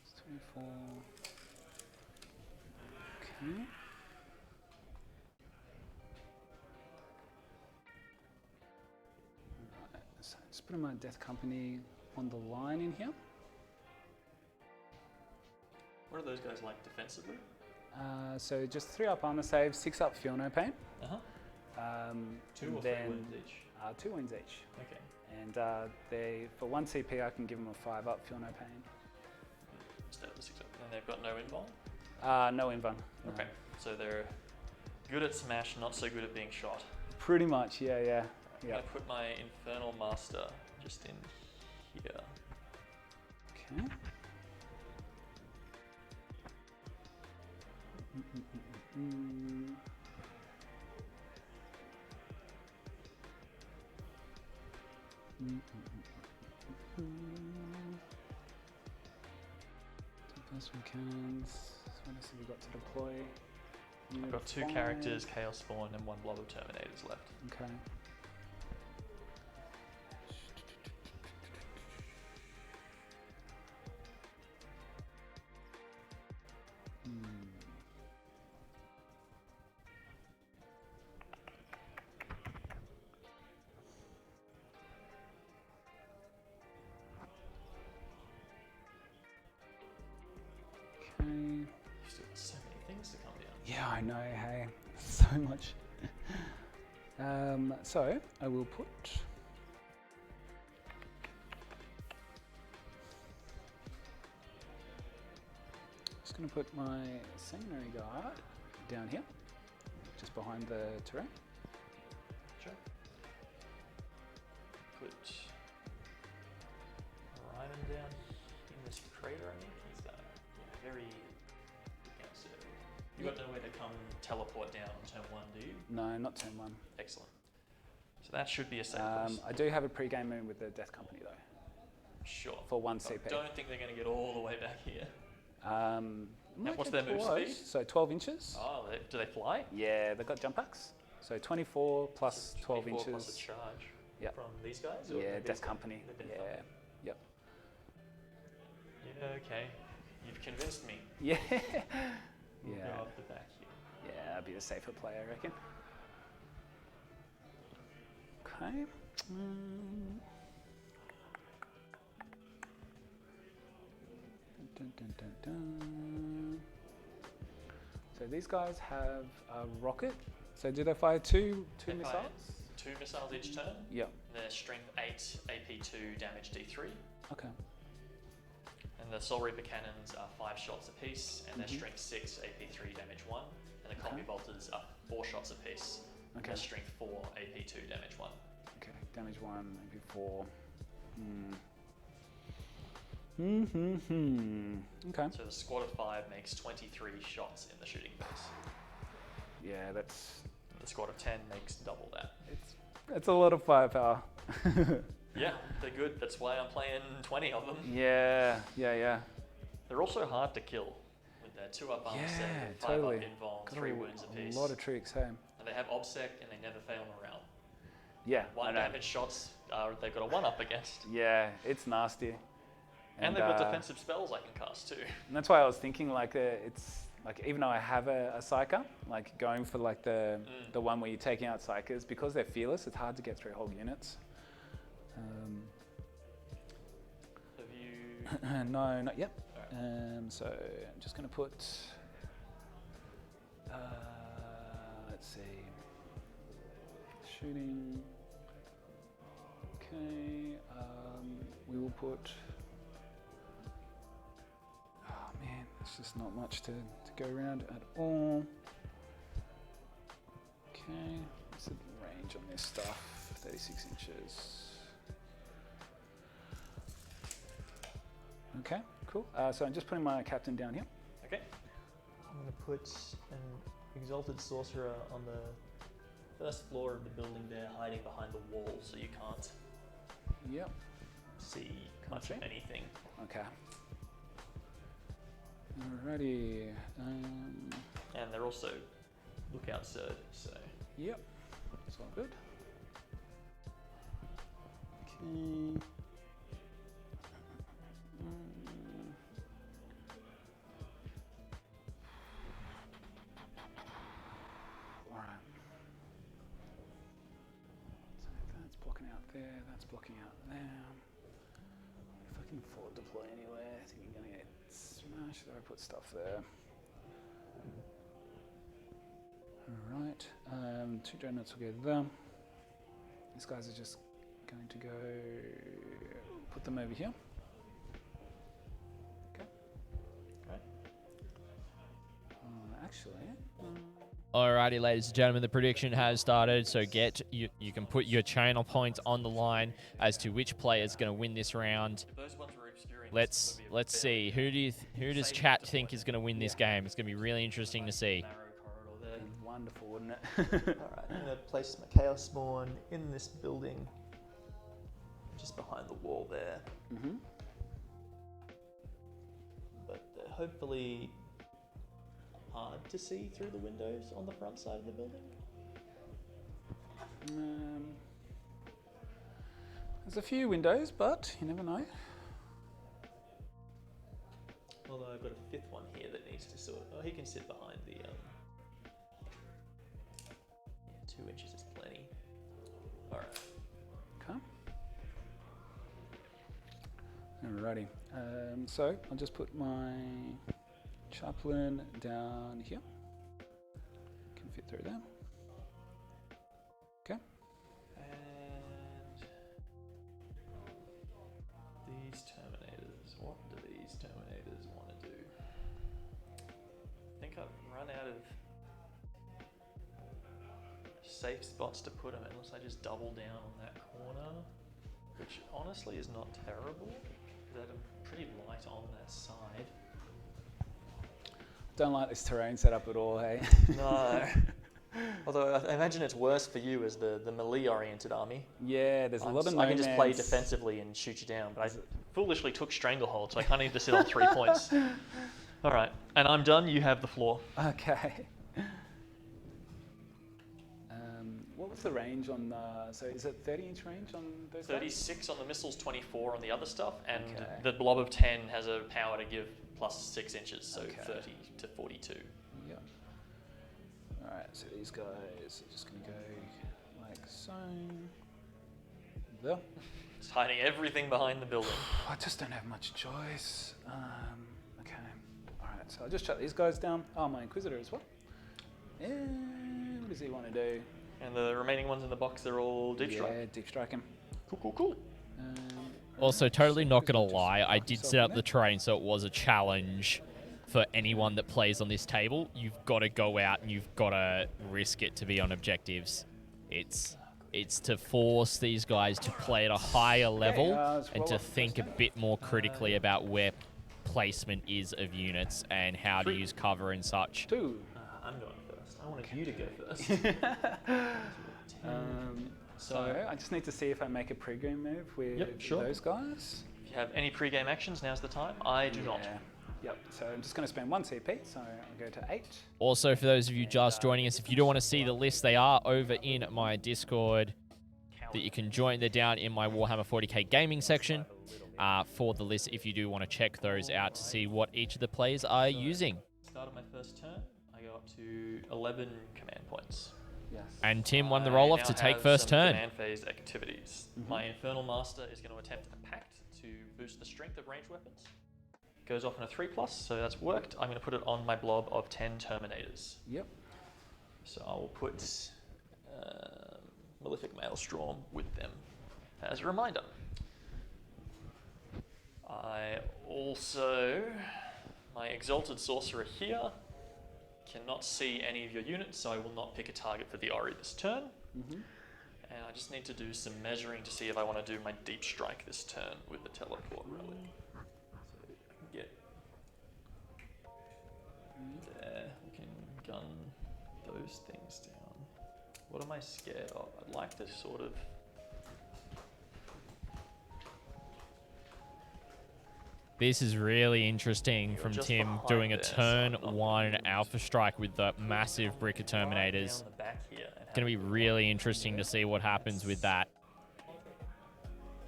Speaker 3: It's 24. Okay. So just putting my Death Company on the line in here.
Speaker 2: What are those guys like defensively?
Speaker 3: So just 3 up armor save, 6 up feel no pain.
Speaker 2: 2 or 3
Speaker 3: then,
Speaker 2: wounds each?
Speaker 3: 2 wounds each.
Speaker 2: Okay.
Speaker 3: And they, for 1 CP, I can give them a 5 up feel no pain.
Speaker 2: Instead of the 6 up. And they've got no invuln?
Speaker 3: No invuln. No.
Speaker 2: Okay. So they're good at smash, not so good at being shot.
Speaker 3: Pretty much, yeah.
Speaker 2: I'm going to put my Infernal Master just in here.
Speaker 3: Okay. Two cannons. What else have we got to deploy?
Speaker 2: I've got 2 characters, Chaos Spawn, and 1 blob of Terminators left.
Speaker 3: Okay.
Speaker 2: Still got so many things to come down.
Speaker 3: Yeah, I know, hey. So much. So, I will put... Just going to put my Sanguinary Guard down here, just behind the terrain.
Speaker 2: Sure. Put Ryman down in this crater, I think. He's very... You got nowhere to come teleport down on turn 1, do you?
Speaker 3: No, not turn 1.
Speaker 2: Excellent. So that should be a safe place.
Speaker 3: I do have a pre-game moon with the Death Company though.
Speaker 2: Sure.
Speaker 3: For 1
Speaker 2: I
Speaker 3: CP.
Speaker 2: don't think they're going to get all the way back here.
Speaker 3: What's
Speaker 2: their move speed?
Speaker 3: So 12 inches.
Speaker 2: Oh, do they fly?
Speaker 3: Yeah, they've got jump packs. So 24 plus 12
Speaker 2: 24
Speaker 3: inches.
Speaker 2: plus a charge.
Speaker 3: Yep.
Speaker 2: From these guys? Or
Speaker 3: Yeah,
Speaker 2: these
Speaker 3: Death
Speaker 2: guys?
Speaker 3: Company.
Speaker 2: The Death
Speaker 3: Yeah.
Speaker 2: Company.
Speaker 3: Yep.
Speaker 2: Yeah, okay. You've convinced me.
Speaker 3: Yeah.
Speaker 2: We'll
Speaker 3: Yeah.
Speaker 2: go up the back here.
Speaker 3: Yeah, I'd be the safer player, I reckon. Okay. Dun, dun, dun, dun. So these guys have a rocket. So do they fire two
Speaker 2: They fire
Speaker 3: missiles?
Speaker 2: 2 missiles each turn.
Speaker 3: Yep.
Speaker 2: They're strength 8, AP2, damage D3.
Speaker 3: Okay.
Speaker 2: And the Soul Reaper cannons are 5 shots apiece, and they're strength 6, AP3, damage 1. And the Combi Bolters are 4 shots apiece, and
Speaker 3: Okay.
Speaker 2: they're strength 4, AP2, damage 1.
Speaker 3: Okay. Damage 1, maybe 4. Okay.
Speaker 2: So the squad of 5 makes 23 shots in the shooting phase.
Speaker 3: Yeah, that's
Speaker 2: The squad of 10 makes double that.
Speaker 3: it's a lot of firepower.
Speaker 2: Yeah, they're good. That's why I'm playing 20 of them.
Speaker 3: Yeah.
Speaker 2: They're also hard to kill with their 2 up armor
Speaker 3: Yeah,
Speaker 2: set, 5
Speaker 3: totally.
Speaker 2: up invuln,
Speaker 3: Got
Speaker 2: 3 wounds apiece.
Speaker 3: A lot of tricks, hey?
Speaker 2: And they have obsec and they never fail morale.
Speaker 3: Yeah, I
Speaker 2: 1
Speaker 3: know.
Speaker 2: damage shots they've got a 1 up against.
Speaker 3: Yeah, it's nasty.
Speaker 2: And they've got defensive spells I can cast too.
Speaker 3: And that's why I was thinking like it's like even though I have a Psyker, like going for like the one where you're taking out Psykers, because they're fearless, it's hard to get through whole units.
Speaker 2: Have you?
Speaker 3: No, not yet.
Speaker 2: Alright.
Speaker 3: So I'm just going to put, let's see, shooting. Okay, we will put. Oh man, it's just not much to go around at all. Okay, what's the range on this stuff? 36 inches. Okay, cool. So I'm just putting my captain down here.
Speaker 2: Okay.
Speaker 5: I'm going to put an Exalted Sorcerer on the first floor of the building there, hiding behind the wall so you can't
Speaker 3: Yep.
Speaker 5: see much of anything.
Speaker 3: Okay. Alrighty.
Speaker 2: And they're also lookout surge, so.
Speaker 3: Yep. It's all good.
Speaker 5: Okay.
Speaker 3: Alright. So that's blocking out there, that's blocking out there. If I can forward deploy anywhere, I think you're going to get smashed. There, I put stuff there. Alright. 2 dreadnoughts will go there. These guys are just going to go put them over here. Okay.
Speaker 2: Okay.
Speaker 3: Actually.
Speaker 1: Alrighty, ladies and gentlemen, the prediction has started. So you can put your channel points on the line as to which player is going to win this round.
Speaker 2: Those ones were experienced.
Speaker 1: Let's see who does chat think is going to win this game. It's going to be really interesting to see.
Speaker 2: Narrow corridor there.
Speaker 3: Wonderful, wouldn't it?
Speaker 5: Alright, I'm going to place my Chaos Spawn in this building, just behind the wall there.
Speaker 3: Mm-hmm.
Speaker 5: But they're hopefully hard to see through the windows on the front side of the building.
Speaker 3: There's a few windows, but you never know.
Speaker 5: Although I've got a 5th one here that needs to sort. Oh, he can sit behind the. 2 inches is plenty. All right.
Speaker 3: Okay. Alrighty. So I'll just put my Chaplain down here. Can fit through there. Okay.
Speaker 2: And these Terminators, what do these Terminators want to do? I think I've run out of safe spots to put them unless I just double down on that corner, which honestly is not terrible, because I'm pretty light on that side.
Speaker 3: Don't like this terrain setup at all, hey?
Speaker 2: No. Although I imagine it's worse for you as the melee-oriented army.
Speaker 3: Yeah, there's a lot of
Speaker 2: I can just play
Speaker 3: no-mans.
Speaker 2: defensively and shoot you down, but I foolishly took Stranglehold, so I kind of need to sit on 3 points. All right, and I'm done. You have the floor.
Speaker 3: Okay. What was the range on the... So is it 30-inch range on those guys?
Speaker 2: 36 on the missiles, 24 on the other stuff, and
Speaker 3: Okay.
Speaker 2: the blob of 10 has a power to give plus 6 inches, so
Speaker 3: Okay.
Speaker 2: 30 to 42.
Speaker 3: Yep. Alright, so these guys are just going to go like so. There.
Speaker 2: Just hiding everything behind the building.
Speaker 3: I just don't have much choice. Okay. Alright, so I'll just shut these guys down. Oh, my Inquisitor as well. And what does he want to do?
Speaker 2: And the remaining ones in the box, they're all deep strike.
Speaker 3: Yeah, deep strike him.
Speaker 2: Cool.
Speaker 1: Also, totally not going to lie, I did
Speaker 3: Just
Speaker 1: set up
Speaker 3: there.
Speaker 1: the terrain so it was a challenge for anyone that plays on this table. You've got to go out and you've got to risk it to be on objectives. It's to force these guys to play at a higher level and to think a bit more critically about where placement is of units and how to use cover and such.
Speaker 3: 2.
Speaker 5: I'm going first. I wanted you to go first.
Speaker 3: So I just need to see if I make a pre-game move with
Speaker 2: Yep, sure.
Speaker 3: those guys.
Speaker 2: If you have any pre-game actions, now's the time. I do not.
Speaker 3: Yeah. Yep, so I'm just going to spend 1 CP, so I'll go to 8.
Speaker 1: Also, for those of you just joining us, if you don't want to see the list, they are over in my Discord that you can join. They're down in my Warhammer 40k gaming section for the list if you do want to check those out to see what each of the players are using.
Speaker 2: Start of my first turn, I go up to 11 command points.
Speaker 3: Yes.
Speaker 1: And Tim won the roll-off to take first turn.
Speaker 2: Command phase activities. My Infernal Master is going to attempt a pact to boost the strength of ranged weapons. Goes off on a 3+, so that's worked. I'm going to put it on my blob of 10 Terminators.
Speaker 3: Yep.
Speaker 2: So I will put Malefic Maelstrom with them as a reminder. I also, my Exalted Sorcerer here cannot see any of your units, so I will not pick a target for the Ori this turn. And I just need to do some measuring to see if I want to do my Deep Strike this turn with the Teleport Relic. Get there, we can gun those things down. What am I scared of? I'd like to sort of...
Speaker 1: This is really interesting from
Speaker 2: just
Speaker 1: Tim
Speaker 2: behind
Speaker 1: doing a
Speaker 2: there, so
Speaker 1: turn
Speaker 2: I'm not
Speaker 1: 1
Speaker 2: moving.
Speaker 1: Alpha Strike with the massive brick of Terminators.
Speaker 2: Down the back here and
Speaker 1: Going to be
Speaker 2: have
Speaker 1: really interesting to see what happens with that.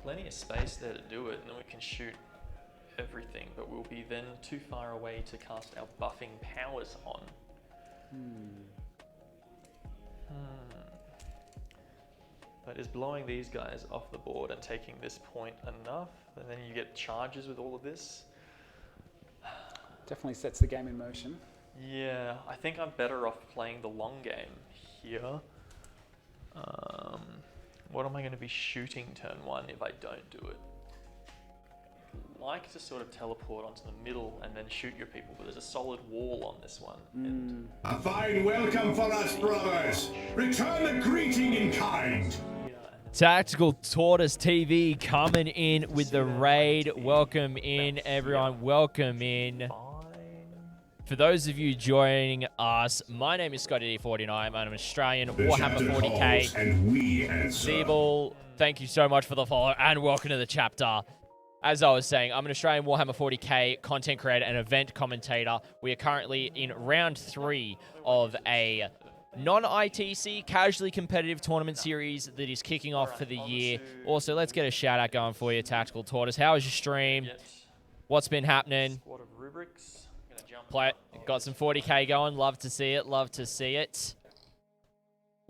Speaker 2: plenty of space there to do it, and then we can shoot everything, but we'll be then too far away to cast our buffing powers on. But is blowing these guys off the board and taking this point enough? And then you get charges with all of this?
Speaker 3: Definitely sets the game in motion.
Speaker 2: Yeah, I think I'm better off playing the long game here. What am I going to be shooting turn 1 if I don't do it? I'd like to sort of teleport onto the middle and then shoot your people, but there's a solid wall on this one. And
Speaker 6: A fine welcome for us, brothers. Return the greeting in kind.
Speaker 1: Tactical Tortoise TV coming in with the raid. Welcome in, everyone. Welcome in. For those of you joining us, my name is Scotty49. I'm an Australian Warhammer 40k.
Speaker 6: And we answer.
Speaker 1: Zeeble, thank you so much for the follow and welcome to the chapter. As I was saying, I'm an Australian Warhammer 40k content creator and event commentator. We are currently in round 3 of a non-ITC casually competitive tournament series that is kicking off for the year. Also, let's get a shout out going for you, Tactical Tortoise. How was your stream? What's been happening?
Speaker 2: Squad of rubrics. I'm gonna jump
Speaker 1: Play it. Got some 40k going. Love to see it. Love to see it.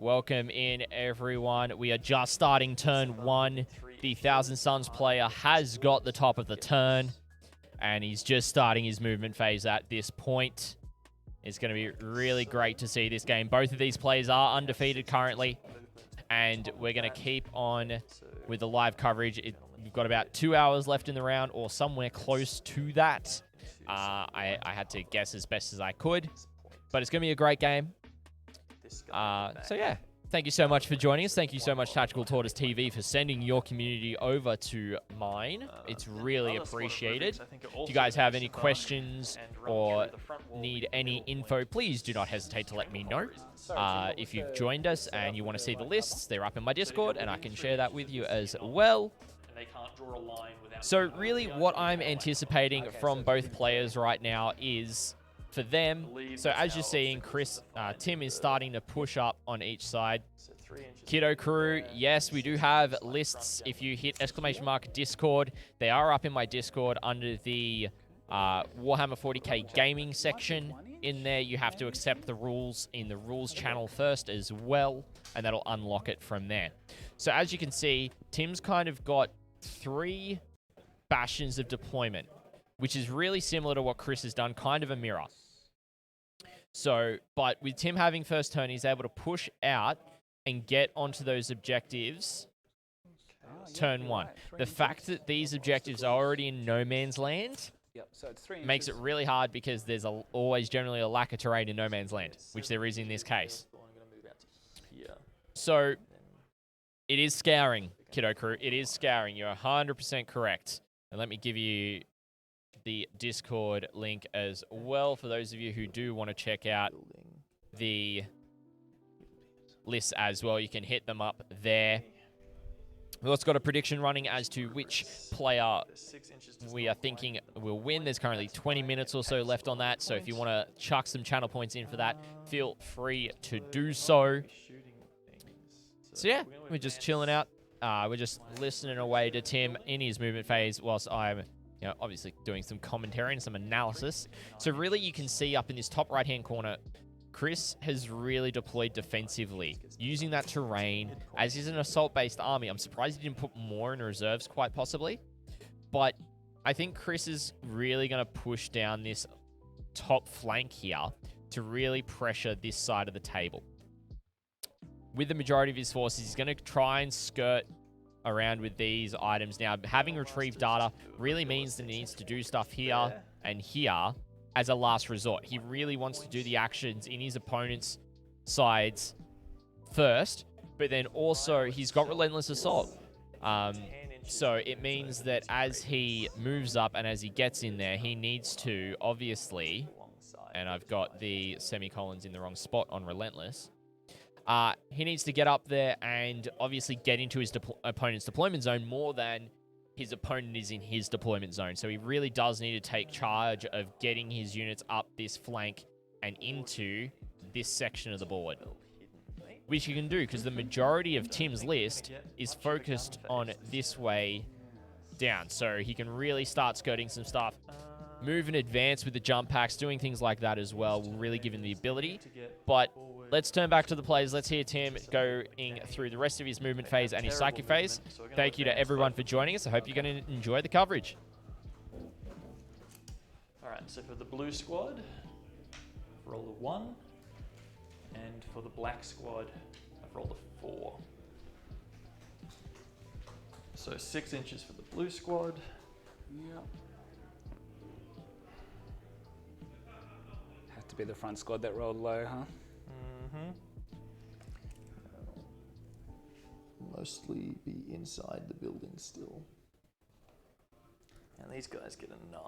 Speaker 1: Welcome in, everyone. We are just starting turn 1. The Thousand Suns player has got the top of the turn, and he's just starting his movement phase at this point. It's going to be really great to see this game. Both of these players are undefeated currently, and we're going to keep on with the live coverage. We've got about 2 hours left in the round, or somewhere close to that. I had to guess as best as I could, but it's going to be a great game. So yeah, thank you so much for joining us. Thank you so much, Tactical Tortoise TV, for sending your community over to mine. It's really appreciated. If you guys have any questions or need any info, please do not hesitate to let me know. If you've joined us and you want to see the lists, they're up in my Discord, and I can share that with you as well. So really what I'm anticipating from both players right now is for them, so as you're seeing, Tim is starting to push up on each side. Kiddo Crew, yes, we do have lists. If you hit ! Discord, they are up in my Discord under the Warhammer 40k gaming section. In there, you have to accept the rules in the rules channel first as well, and that'll unlock it from there. So as you can see, Tim's kind of got 3 bastions of deployment, which is really similar to what Chris has done, kind of a mirror. So, but with Tim having first turn, he's able to push out and get onto those objectives turn 1. The fact that these objectives are already in no man's land
Speaker 3: So it's 3
Speaker 1: makes it really hard because there's always generally a lack of terrain in no man's land, which there is in this case. So, it is scouring, Kiddo Crew. It is scouring. You're 100% correct. And let me give you the Discord link as well for those of you who do want to check out the lists as well. You can hit them up there. We've also got a prediction running as to which player
Speaker 2: There's 6 inches to
Speaker 1: we are thinking will win. There's currently 20 minutes or so left on that, so if you want to chuck some channel points in for that, feel free to do so. So yeah, we're just chilling out. We're just listening away to Tim in his movement phase whilst I'm, obviously doing some commentary and some analysis. So really you can see up in this top right-hand corner, Chris has really deployed defensively, using that terrain, as is an assault-based army. I'm surprised he didn't put more in reserves, quite possibly. But I think Chris is really going to push down this top flank here to really pressure this side of the table. With the majority of his forces, he's going to try and skirt around with these items. Now, having retrieved data really means that he needs to do stuff here and here as a last resort. He really wants to do the actions in his opponent's sides first, but then also he's got Relentless Assault. So it means that as he moves up and as he gets in there, he needs to, obviously, and I've got the semicolons in the wrong spot on Relentless, he needs to get up there and obviously get into his opponent's deployment zone more than his opponent is in his deployment zone. So he really does need to take charge of getting his units up this flank and into this section of the board, which he can do because the majority of Tim's list is focused on this way down. So he can really start skirting some stuff, move and advance with the jump packs, doing things like that as well will really give him the ability. But let's turn back to the plays. Let's hear Tim going through the rest of his movement phase and his psychic phase. Thank you to everyone for joining us. I hope you're going to enjoy the coverage.
Speaker 2: All right, so for the blue squad, roll a 1, and for the black squad, I've rolled a 4. So 6 inches for the blue squad.
Speaker 3: Yep. Had to be the front squad that rolled low, huh?
Speaker 5: Mostly be inside the building still.
Speaker 2: And these guys get a 9,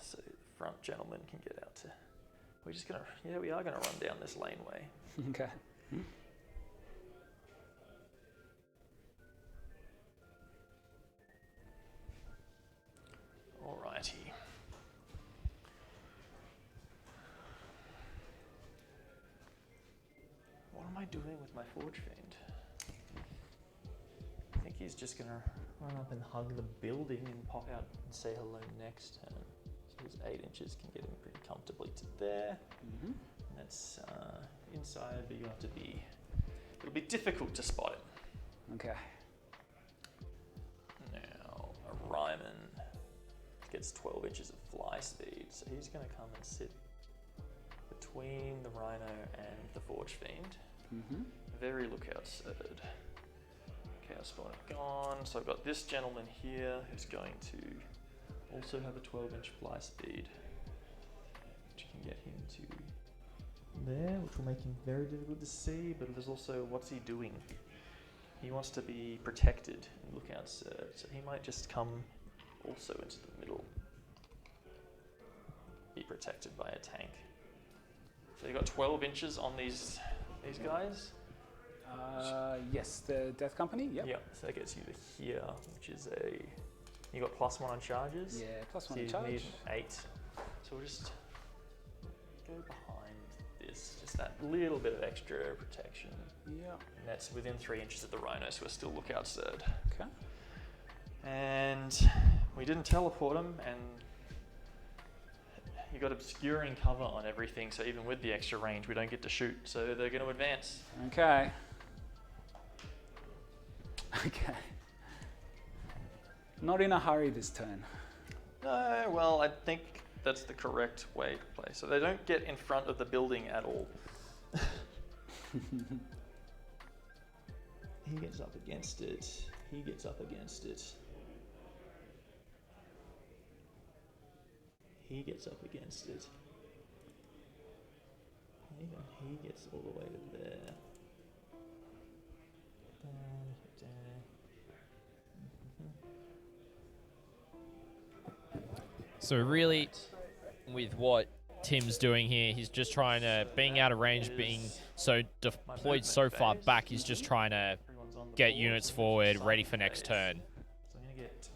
Speaker 2: so the front gentleman can get out to... We're just gonna, we are gonna run down this laneway.
Speaker 3: Okay.
Speaker 2: Alrighty. What am I doing with my Forge Fiend? I think he's just gonna
Speaker 5: Run up and hug the building and pop out and say hello next turn. So his 8 inches can get him pretty comfortably to there.
Speaker 3: Mm-hmm.
Speaker 5: And that's inside, but you have to be...
Speaker 2: It'll be difficult to spot it.
Speaker 3: Okay.
Speaker 2: Now, a Ryman gets 12 inches of fly speed, so he's going to come and sit between the Rhino and the Forge Fiend.
Speaker 3: Mm-hmm.
Speaker 2: Very lookout third. Chaos Spawner gone, so I've got this gentleman here who's going to also have a 12-inch fly speed, which can get him to there, which will make him very difficult to see, but there's also, what's he doing? He wants to be protected and lookout third, so he might just come also into the middle, be protected by a tank. So you've got 12 inches on these guys.
Speaker 3: Yes, the Death Company, yep.
Speaker 2: Yeah, so that gets you to here, which is you got +1 on charges.
Speaker 3: Yeah, +1
Speaker 2: so
Speaker 3: on
Speaker 2: you
Speaker 3: charge.
Speaker 2: need 8. So we'll just go behind this, just that little bit of extra protection.
Speaker 3: Yeah.
Speaker 2: And that's within 3 inches of the Rhino, so we're still lookout third.
Speaker 3: Okay.
Speaker 2: And we didn't teleport him, and you got obscuring cover on everything, so even with the extra range, we don't get to shoot, so they're going to advance.
Speaker 3: Okay. Okay. Not in a hurry this turn.
Speaker 2: No, well, I think that's the correct way to play. So they don't get in front of the building at all.
Speaker 5: He gets up against it. He gets up against it. He gets up against it. Even he gets all the way to there.
Speaker 1: So really, with what Tim's doing here, he's just trying to, being out of range, being so deployed so far back, he's just trying to
Speaker 5: on the
Speaker 1: get
Speaker 5: board,
Speaker 1: units
Speaker 5: so
Speaker 1: forward,
Speaker 5: Psyker
Speaker 1: ready for next
Speaker 5: phase.
Speaker 1: turn.
Speaker 5: So I'm going to get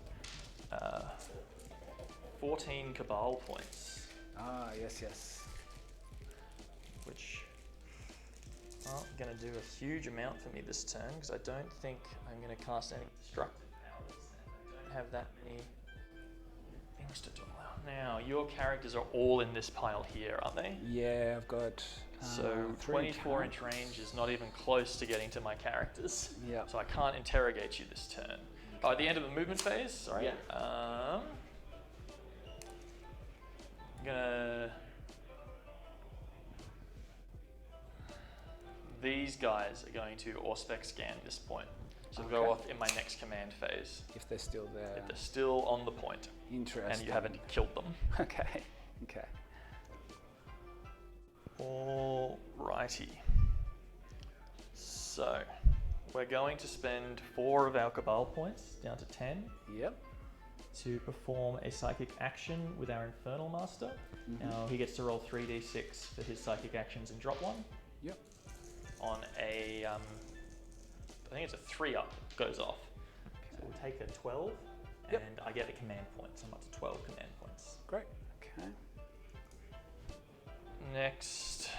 Speaker 5: 14 Cabal points,
Speaker 3: Ah, yes.
Speaker 5: which aren't going to do a huge amount for me this turn because I don't think I'm going to cast any destructive powers and I don't have that many things to do. Now, your characters are all in this pile here, aren't they?
Speaker 3: Yeah, I've got.
Speaker 5: So 24-inch range is not even close to getting to my characters.
Speaker 3: Yeah.
Speaker 5: So I can't interrogate you this turn. Oh, at the end of the movement phase, sorry.
Speaker 3: Yeah.
Speaker 5: I'm gonna. These guys are going to Auspex scan this point. So they'll go off in my next command phase.
Speaker 3: If they're still there.
Speaker 5: If they're still on the point.
Speaker 3: Interesting.
Speaker 5: And you haven't killed them.
Speaker 3: Okay.
Speaker 5: Alrighty. So, we're going to spend 4 of our Cabal points, down to 10,
Speaker 3: Yep.
Speaker 5: to perform a psychic action with our Infernal Master. Now, he gets to roll 3d6 for his psychic actions and drop 1.
Speaker 3: Yep.
Speaker 5: On a, I think it's a 3-up, goes off. So we'll take a 12, and I get a command point, so I'm up to 12 command points.
Speaker 3: Great. Okay.
Speaker 5: Next.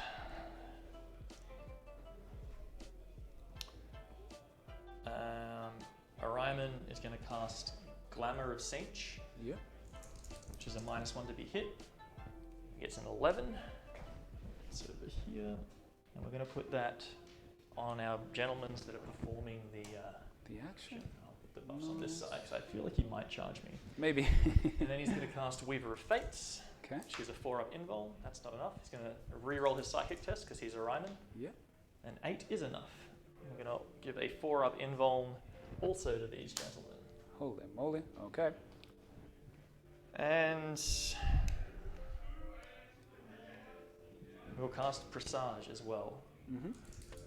Speaker 5: Orion is going to cast Glamour of Siege,
Speaker 3: Yep.
Speaker 5: which is a -1 to be hit. He gets an 11. It's over here. And we're going to put that on our gentlemen that are performing the
Speaker 3: action.
Speaker 5: I'll put the buffs on this side because I feel like he might charge me.
Speaker 3: Maybe.
Speaker 5: And then he's going to cast Weaver of Fates,
Speaker 3: Okay.
Speaker 5: which is a 4-up invul. That's not enough. He's going to re-roll his psychic test because he's a Ryman.
Speaker 3: Yep.
Speaker 5: And 8 is enough. I'm going to give a 4-up invuln also to these gentlemen.
Speaker 3: Holy moly. Okay.
Speaker 5: And we'll cast Presage as well,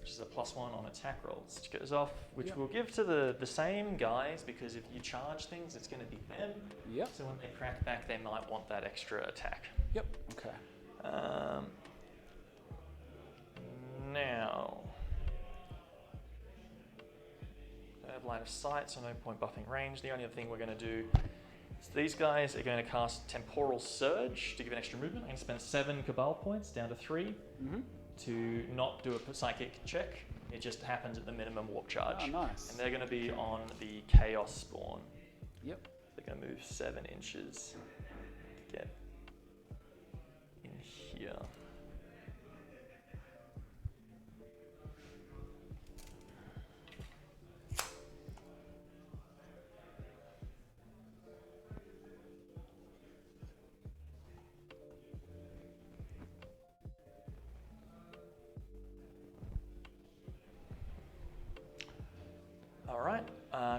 Speaker 5: which is a +1 on attack rolls, which goes off, which we'll give to the same guys because if you charge things, it's going to be them.
Speaker 3: Yep.
Speaker 5: So when they crack back, they might want that extra attack.
Speaker 3: Yep. Okay.
Speaker 5: Now, I have line of sight, so no point buffing range. The only other thing we're going to do is these guys are going to cast Temporal Surge to give an extra movement. I can spend 7 Cabal points down to 3 to not do a psychic check. It just happens at the minimum warp charge.
Speaker 3: Oh, nice.
Speaker 5: And they're going to be on the Chaos spawn.
Speaker 3: Yep.
Speaker 5: They're going to move 7 inches to get in here. All right,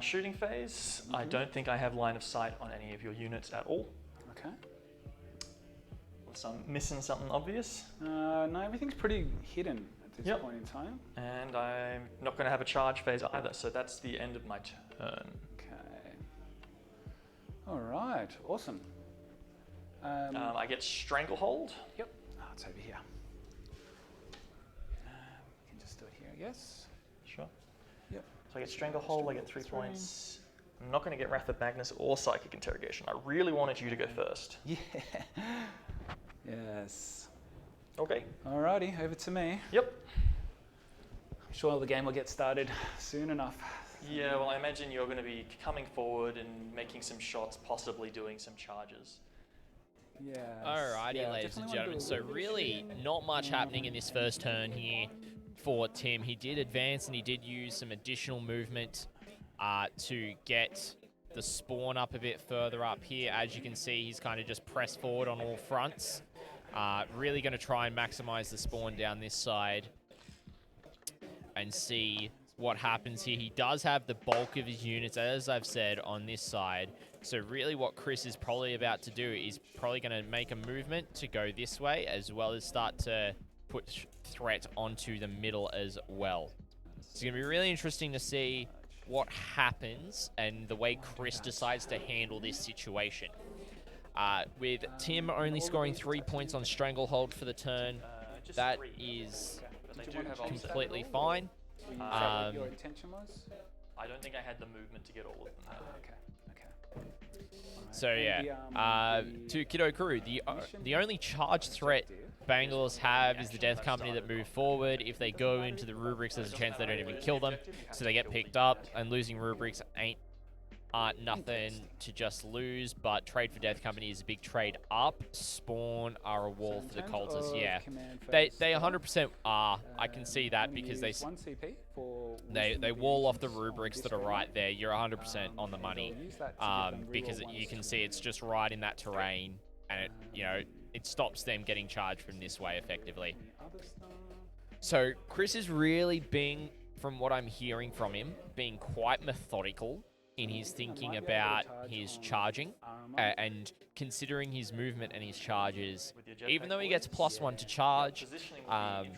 Speaker 5: shooting phase. I don't think I have line of sight on any of your units at all.
Speaker 3: Okay.
Speaker 5: Unless I'm missing something obvious.
Speaker 3: No, everything's pretty hidden at this
Speaker 5: Yep.
Speaker 3: point in time.
Speaker 5: And I'm not going to have a charge phase either, so that's the end of my turn.
Speaker 3: Okay. All right. Awesome.
Speaker 5: I get Stranglehold.
Speaker 3: Yep. Oh, it's over here. We can just do it here, I guess.
Speaker 5: Sure.
Speaker 3: Yep.
Speaker 5: So I get Stranglehold, I get 3 points. I'm not going to get Wrath of Magnus or Psychic Interrogation. I really wanted you to go first.
Speaker 3: Yeah. Yes.
Speaker 5: Okay.
Speaker 3: Alrighty, over to me.
Speaker 5: Yep.
Speaker 3: I'm sure the game will get started soon enough.
Speaker 5: Yeah, well, I imagine you're going to be coming forward and making some shots, possibly doing some charges.
Speaker 3: Yeah.
Speaker 1: Alrighty, ladies and gentlemen. So really not much happening in this first turn here for Tim. He did advance and he did use some additional movement to get the spawn up a bit further up here. As you can see, he's kind of just pressed forward on all fronts. Really going to try and maximize the spawn down this side and see what happens here. He does have the bulk of his units, as I've said, on this side. So really what Chris is probably about to do is probably going to make a movement to go this way, as well as start to put threat onto the middle as well. It's going to be really interesting to see what happens and the way Chris decides to handle this situation. With Tim only scoring 3 points on Stranglehold for the turn, that is completely fine.
Speaker 3: Is that what your intention was?
Speaker 5: I don't think I had the movement to get all of them.
Speaker 3: Okay.
Speaker 1: So yeah, to Kiddo Crew, the only charge threat Bangals have is the Death Company that move forward. If they go into the rubrics, there's a chance they don't even kill them, so they get picked up. And losing rubrics aren't nothing to just lose, but trade for Death Company is a big trade up. Spawn are a wall for the cultists. Yeah, they 100% are. I can see that because they wall off the rubrics that are right there. You're 100% on the money because you can see it's just right in that terrain, and it stops them getting charged from this way effectively. So Chris is really being, from what I'm hearing from him, being quite methodical in his thinking about his charging and considering his movement and his charges. Even though he gets +1 to charge, and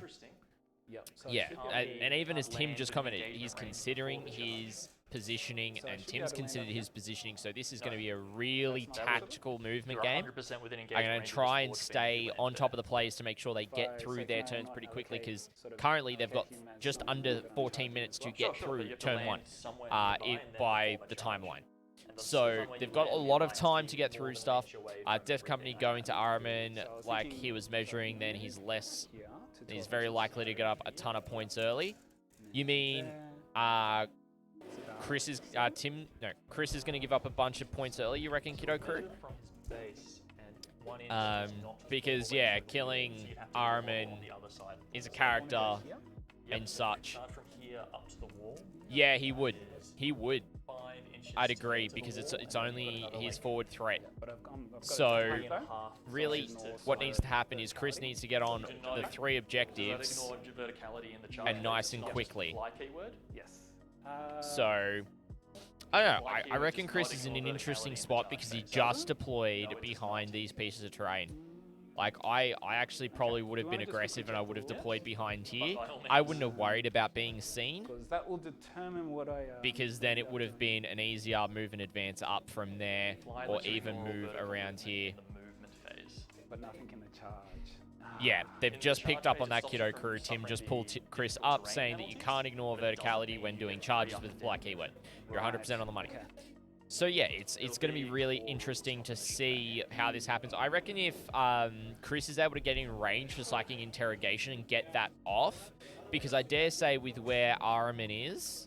Speaker 1: even as Tim just commented, he's considering his positioning, and Tim's considered his positioning, so this is going to be a really tactical movement game. I'm going to try and stay on top of the players to make sure they get through their turns pretty quickly, because currently they've got just under 14 minutes to get through turn 1 by the timeline. So they've got a lot of time to get through stuff. Death Company going to Araman like he was measuring, then he's very likely to get up a ton of points early. You mean Chris is Chris is going to give up a bunch of points early, you reckon, Kiddo Crew? Because killing Araman is a character and such. Yeah, he would. I'd agree, because it's only his forward threat. So really what needs to happen is Chris needs to get on the 3 objectives and nice and quickly. So I don't know. I reckon Chris is in an interesting spot because he just deployed behind these pieces of terrain. Like, I actually probably would have been aggressive and I would have deployed behind here. I wouldn't have worried about being seen,
Speaker 3: that will determine what
Speaker 1: because then it would have been an easier move and advance up from there, or even move around here.
Speaker 3: But nothing in the charge.
Speaker 1: Yeah, they've just picked up on that, Kiddo Crew. Tim just pulled Chris up, saying that you can't ignore verticality when doing charges with fly keyword. You're 100% on the money. So yeah, it's going to be really interesting to see how this happens. I reckon if Chris is able to get in range for Psychic Interrogation and get that off, because I dare say with where Araman is,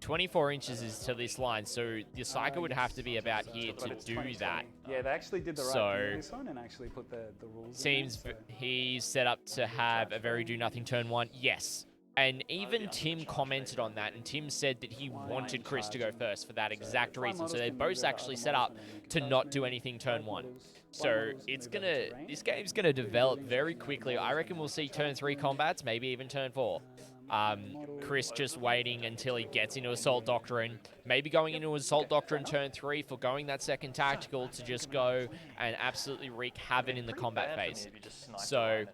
Speaker 1: 24 inches is to this line, so the Psyker would have to be about here to do that.
Speaker 3: Yeah, they actually did the right thing with this one and actually put the rules
Speaker 1: Seems
Speaker 3: in there,
Speaker 1: he's set up to have a very do-nothing turn 1. Yes. And even Tim commented on that, and Tim said that he wanted Chris to go first for that exact reason. So they're both actually set up to not do anything turn 1. So this game's gonna develop very quickly. I reckon we'll see turn 3 combats, maybe even turn 4. Chris just waiting until he gets into Assault Doctrine, maybe going into Assault Doctrine turn 3, forgoing that second tactical to just go and absolutely wreak havoc in the combat phase. So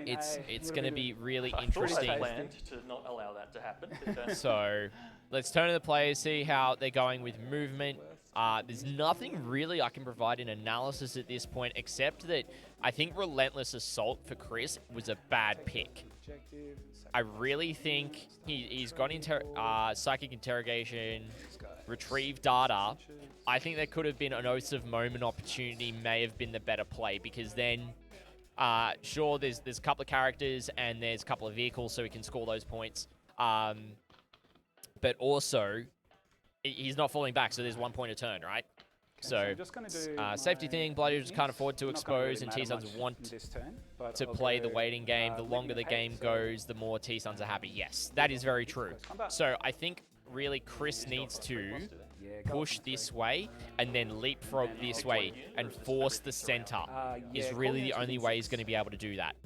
Speaker 1: it's going to be really interesting.
Speaker 5: I planned to not allow that to happen.
Speaker 1: So let's turn to the players, see how they're going with movement. There's nothing really I can provide in analysis at this point, except that I think Relentless Assault for Chris was a bad pick. I really think he's got Psychic Interrogation, Retrieve Data. I think there could have been an Oaths of Moment opportunity, may have been the better play, because then, sure, there's a couple of characters and there's a couple of vehicles, so he can score those points. But also, he's not falling back, so there's 1 point a turn, right? So, safety thing, Bloody can't afford to expose, and T-Suns want to play the waiting game. The longer the game goes, the more T-Suns are happy. Yes, that is very true. So I think really Chris needs to push this way and then leapfrog this way and force the center is really the only way he's going to be able to do that.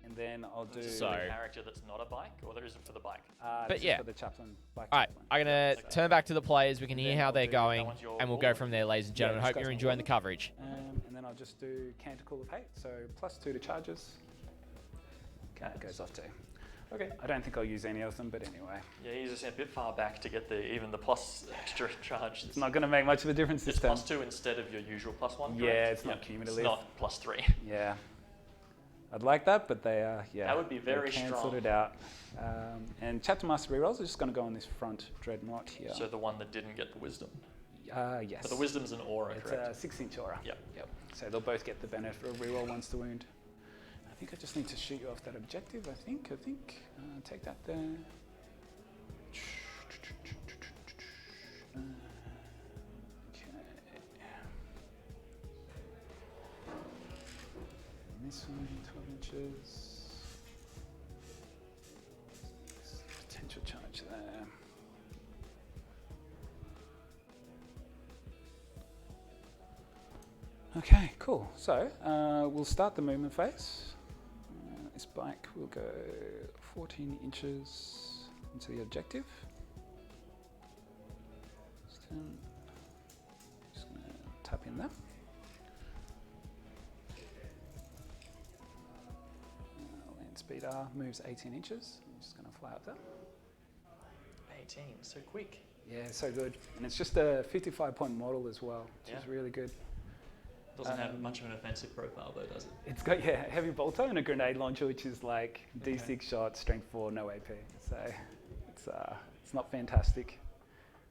Speaker 3: And then I'll do
Speaker 5: a character that's not a bike, or there isn't for the bike.
Speaker 1: But yeah,
Speaker 3: for the Chaplain,
Speaker 1: all right, I'm going to turn back to the players. We can hear how they're going, and we'll go from there, ladies and gentlemen. Hope you're enjoying the coverage.
Speaker 3: And then I'll just do Canticle of Hate, so +2 to charges. Okay, it goes off too. Okay, I don't think I'll use any of them, but anyway.
Speaker 5: Yeah, he's just a bit far back to get even the plus extra charge.
Speaker 3: It's not going to make much of a difference this time.
Speaker 5: It's +2 instead of your usual +1.
Speaker 3: Yeah, it's not cumulative.
Speaker 5: It's not +3.
Speaker 3: Yeah. I'd like that, but they
Speaker 5: That would be very
Speaker 3: they cancelled
Speaker 5: strong.
Speaker 3: it out. And Chapter Master rerolls are just going to go on this front dreadnought here.
Speaker 5: So the one that didn't get the wisdom.
Speaker 3: Yes.
Speaker 5: But the wisdom's an aura,
Speaker 3: It's
Speaker 5: correct?
Speaker 3: a 6-inch aura.
Speaker 5: Yep.
Speaker 3: So they'll both get the benefit of reroll once the wound. I think I just need to shoot you off that objective. I think. Take that there. Okay. And this one, 12 inches. Potential charge there. Okay, cool. So we'll start the movement phase. This bike will go 14 inches into the objective. Just going to tap in there. Land speed R moves 18 inches. I'm just going to fly up there.
Speaker 5: 18, so quick.
Speaker 3: Yeah, so good. And it's just a 55-point model as well, which is really good.
Speaker 5: Doesn't have much of an offensive profile though, does it?
Speaker 3: It's got heavy bolter and a grenade launcher, which is like D6 shot, strength 4, no AP. So it's not fantastic.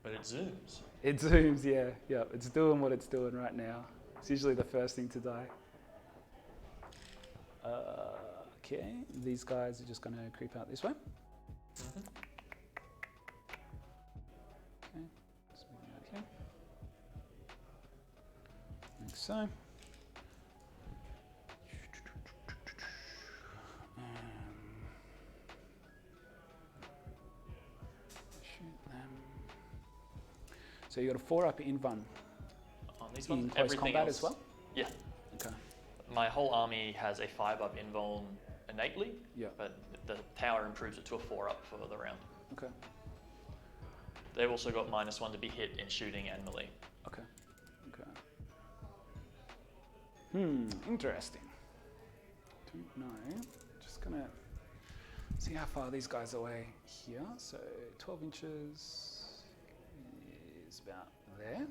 Speaker 5: But it zooms.
Speaker 3: It zooms, yeah. It's doing what it's doing right now. It's usually the first thing to die. Okay, these guys are just going to creep out this way.
Speaker 5: Mm-hmm.
Speaker 3: Okay, let's move out here. Like so. Shoot them. So you got a 4-up invuln
Speaker 5: On these
Speaker 3: in
Speaker 5: ones,
Speaker 3: close
Speaker 5: everything
Speaker 3: combat
Speaker 5: else.
Speaker 3: as well?
Speaker 5: Yeah.
Speaker 3: Okay.
Speaker 5: My whole army has a 5-up invuln innately,
Speaker 3: Yeah.
Speaker 5: but the tower improves it to a 4-up for the round.
Speaker 3: Okay.
Speaker 5: They've also got -1 to be hit in shooting and melee.
Speaker 3: Okay. Interesting. Don't know. Just gonna see how far these guys are away here. So 12 inches is about there.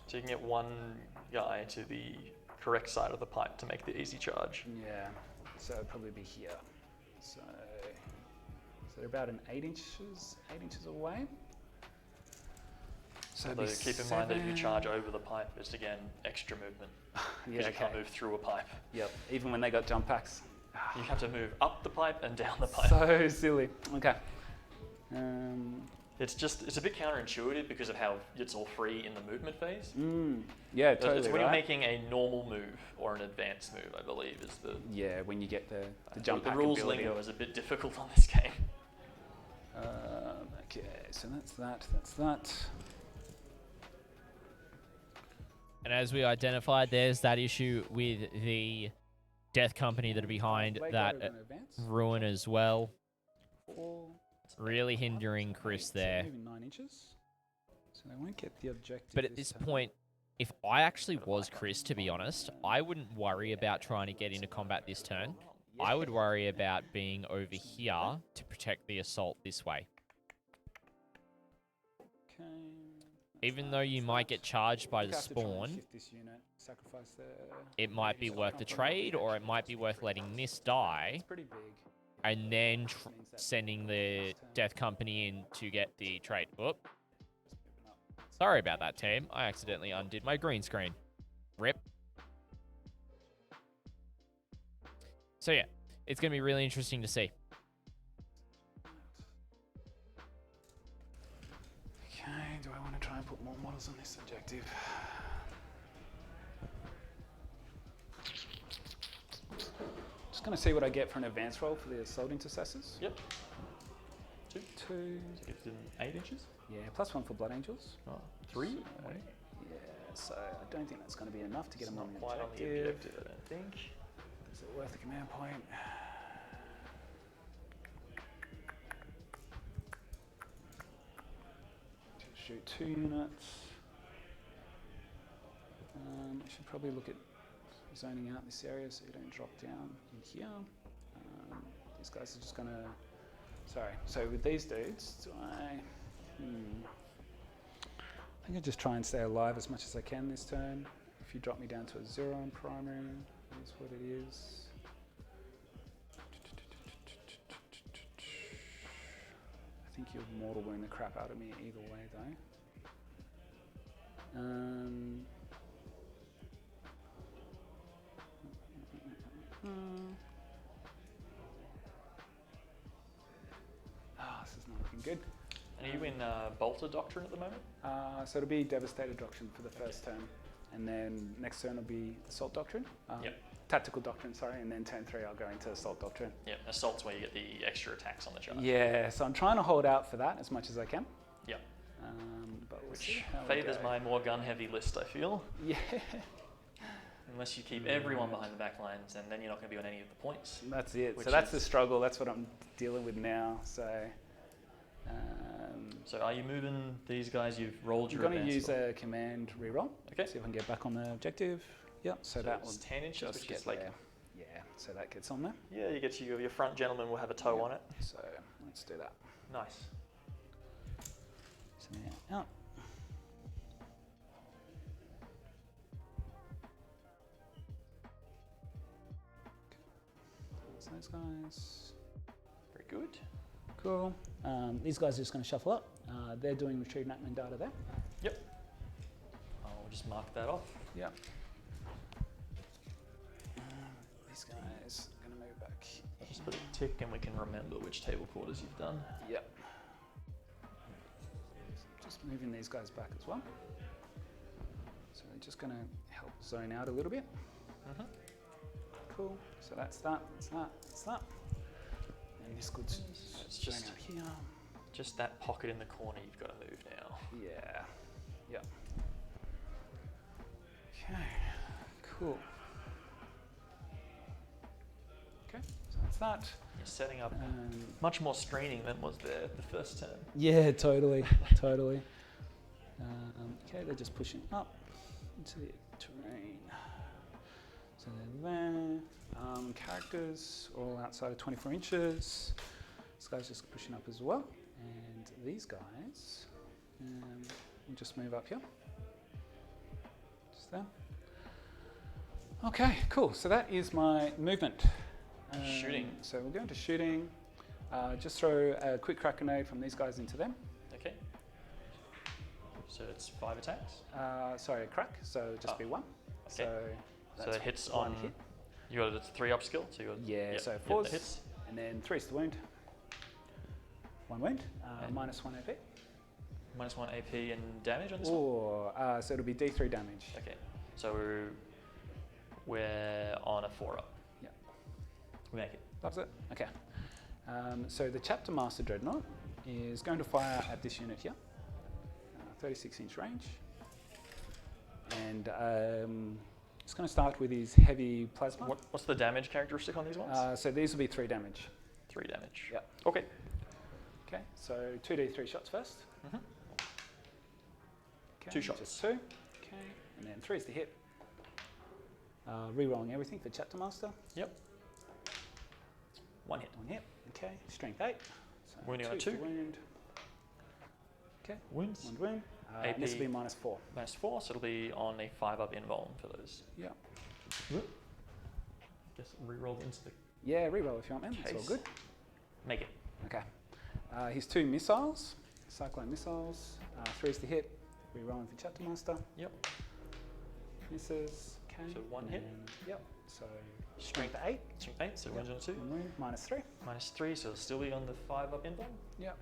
Speaker 5: So you can get one guy to the correct side of the pipe to make the easy charge.
Speaker 3: Yeah. So it'd probably be here. So they're about 8 inches away. So it'd be
Speaker 5: Although keep in mind that if you
Speaker 3: 7.
Speaker 5: charge over the pipe, it's again extra movement. Because you can't move through a pipe.
Speaker 3: Yep. Even when they got jump packs.
Speaker 5: You have to move up the pipe and down the pipe.
Speaker 3: So silly. Okay.
Speaker 5: It's a bit counterintuitive because of how it's all free in the movement phase.
Speaker 3: Yeah, totally.
Speaker 5: It's when
Speaker 3: right?
Speaker 5: you're making a normal move or an advanced move, I believe, is the
Speaker 3: when you get the jump
Speaker 5: the
Speaker 3: pack
Speaker 5: rules
Speaker 3: ability.
Speaker 5: lingo is a bit difficult on this game.
Speaker 3: Okay, so that's that.
Speaker 1: And as we identified, there's that issue with the Death Company that are behind
Speaker 3: Bladeguard
Speaker 1: that
Speaker 3: are gonna advance.
Speaker 1: ruin as well.
Speaker 3: 4,
Speaker 1: Really hindering Chris
Speaker 3: so
Speaker 1: there.
Speaker 3: moving 9 inches. So they won't get the objective.
Speaker 1: But at this
Speaker 3: time.
Speaker 1: point, if I actually was Chris, to be honest, I wouldn't worry about trying to get into combat this turn. I would worry about being over here to protect the assault this way.
Speaker 3: Okay.
Speaker 1: Even though you might get charged by the
Speaker 3: Have to try and
Speaker 1: spawn,
Speaker 3: shift this unit, sacrifice the.
Speaker 1: it might be worth the trade, or it might be worth letting this die,
Speaker 3: It's pretty big.
Speaker 1: and then sending the Death Company in to get the trade. Whoop. Sorry about that, team. I accidentally undid my green screen. Rip. So yeah, it's going to be really interesting to see.
Speaker 3: Okay, do I want to try and put more models on this objective? Just going to see what I get for an advance roll for the Assault Intercessors.
Speaker 5: Yep.
Speaker 3: 2.
Speaker 5: It's in 8 inches.
Speaker 3: Yeah, +1 for Blood Angels.
Speaker 5: 3.
Speaker 3: Yeah, so I don't think that's going to be enough to get them on the
Speaker 5: Quite on the
Speaker 3: objective.
Speaker 5: objective, I don't think.
Speaker 3: Is it worth a command point? Shoot 2 units. I should probably look at zoning out this area so you don't drop down in here. These guys are just going to... Sorry, so with these dudes, do I... I think I'll just try and stay alive as much as I can this turn. If you drop me down to a 0 on primary, that's what it is. I think you'll mortal wound the crap out of me either way, though. This is not looking good.
Speaker 5: And are you in Bolter Doctrine at the moment?
Speaker 3: So it'll be Devastator Doctrine for the first turn, and then next turn will be Assault Doctrine.
Speaker 5: Yep.
Speaker 3: Tactical Doctrine, sorry, and then turn 3 I'll go into Assault Doctrine.
Speaker 5: Yep, Assault's where you get the extra attacks on the chart.
Speaker 3: Yeah, so I'm trying to hold out for that as much as I can.
Speaker 5: Yep.
Speaker 3: But we'll see
Speaker 5: Which
Speaker 3: how we
Speaker 5: favours
Speaker 3: go.
Speaker 5: my more gun-heavy list, I feel.
Speaker 3: Yeah.
Speaker 5: Unless you keep everyone behind the back lines, and then you're not going to be on any of the points.
Speaker 3: That's it.
Speaker 5: Which
Speaker 3: So that's
Speaker 5: is-
Speaker 3: the struggle. That's what I'm dealing with now. So
Speaker 5: So are you moving these guys? You've rolled
Speaker 3: I'm
Speaker 5: your
Speaker 3: going to
Speaker 5: advance
Speaker 3: use
Speaker 5: roll.
Speaker 3: a command reroll.
Speaker 5: Okay.
Speaker 3: See if I can get back on the objective. Yep. So that
Speaker 5: it's
Speaker 3: will
Speaker 5: 10 inches,
Speaker 3: just
Speaker 5: which
Speaker 3: get
Speaker 5: is like...
Speaker 3: there. Yeah. So that gets on there.
Speaker 5: Yeah, you get your front gentleman will have a toe
Speaker 3: Yep.
Speaker 5: on it.
Speaker 3: So let's do that.
Speaker 5: Nice.
Speaker 3: So now out. That's those guys.
Speaker 5: Very good.
Speaker 3: Cool. These guys are just going to shuffle up. They're doing retrieve enactment data there.
Speaker 5: Yep. I'll just mark that off.
Speaker 3: Yep. These guys are going to move back.
Speaker 5: Just put a tick and we can remember which table quarters you've done.
Speaker 3: Yep. Just moving these guys back as well. So they're just going to help zone out a little bit.
Speaker 5: Mm-hmm.
Speaker 3: Cool. So that's that. That's that. That's that. And this could
Speaker 5: It's
Speaker 3: zone
Speaker 5: just
Speaker 3: out here.
Speaker 5: Just that pocket in the corner you've got to move now.
Speaker 3: Yeah. Yep. Okay. Cool. Okay. So that's that.
Speaker 5: You're setting up much more screening than was there the first turn.
Speaker 3: Yeah, totally, totally. Okay, they're just pushing up into the terrain. So they're there. Characters all outside of 24 inches. This guy's just pushing up as well. And these guys will just move up here. Just there. Okay, cool. So that is my movement.
Speaker 5: Shooting.
Speaker 3: So we'll go into shooting. Just throw a quick crack grenade from these guys into them.
Speaker 5: Okay. So it's 5 attacks.
Speaker 3: Sorry, a crack. So just be 1.
Speaker 5: Okay.
Speaker 3: So
Speaker 5: So
Speaker 3: that's
Speaker 5: it hits
Speaker 3: one
Speaker 5: on.
Speaker 3: hit.
Speaker 5: You got a 3 upskill. So you got.
Speaker 3: Yeah.
Speaker 5: Yep,
Speaker 3: So
Speaker 5: yep,
Speaker 3: 4s,
Speaker 5: that hits.
Speaker 3: and then 3's the wound. 1 wound.
Speaker 5: And-
Speaker 3: Minus 1 AP.
Speaker 5: Minus 1 AP and damage on this one.
Speaker 3: Or so it'll be D3 damage.
Speaker 5: Okay. So we're on a 4 up.
Speaker 3: Yeah.
Speaker 5: We make it.
Speaker 3: That's it. Okay. So the Chapter Master Dreadnought is going to fire at this unit here. 36-inch range. And it's going to start with his heavy plasma.
Speaker 5: What's the damage characteristic on these ones?
Speaker 3: So these will be 3 damage.
Speaker 5: 3 damage.
Speaker 3: Yeah.
Speaker 5: Okay.
Speaker 3: Okay, so 2d3 shots first.
Speaker 5: Mhm.
Speaker 3: Okay,
Speaker 5: 2 shots.
Speaker 3: Just 2. Okay, and then 3 is the hit. Rerolling everything for Chapter Master.
Speaker 5: Yep. 1 hit.
Speaker 3: 1 hit. Okay, strength 8. So
Speaker 5: Wounding on a
Speaker 3: 2
Speaker 5: 2.
Speaker 3: for wound. Okay,
Speaker 5: Wounds.
Speaker 3: 1 wound.
Speaker 5: AP.
Speaker 3: This will be minus 4.
Speaker 5: Minus 4, so it'll be on a 5 up invuln for those.
Speaker 3: Yeah.
Speaker 5: Guess reroll into the
Speaker 3: Yeah, reroll if you want, man. It's all
Speaker 5: case.
Speaker 3: good.
Speaker 5: Make it.
Speaker 3: Okay. His 2 missiles, Cyclone missiles. 3 is the hit. Rerolling for Chapter Master.
Speaker 5: Yep.
Speaker 3: Misses. Okay.
Speaker 5: So 1 hit.
Speaker 3: and- Yep. So
Speaker 5: Strength
Speaker 3: 8.
Speaker 5: Strength 8, so wounds on a 2.
Speaker 3: 1 wound. Minus 3.
Speaker 5: Minus 3, so it'll still be on the 5 up invuln.
Speaker 3: Yep.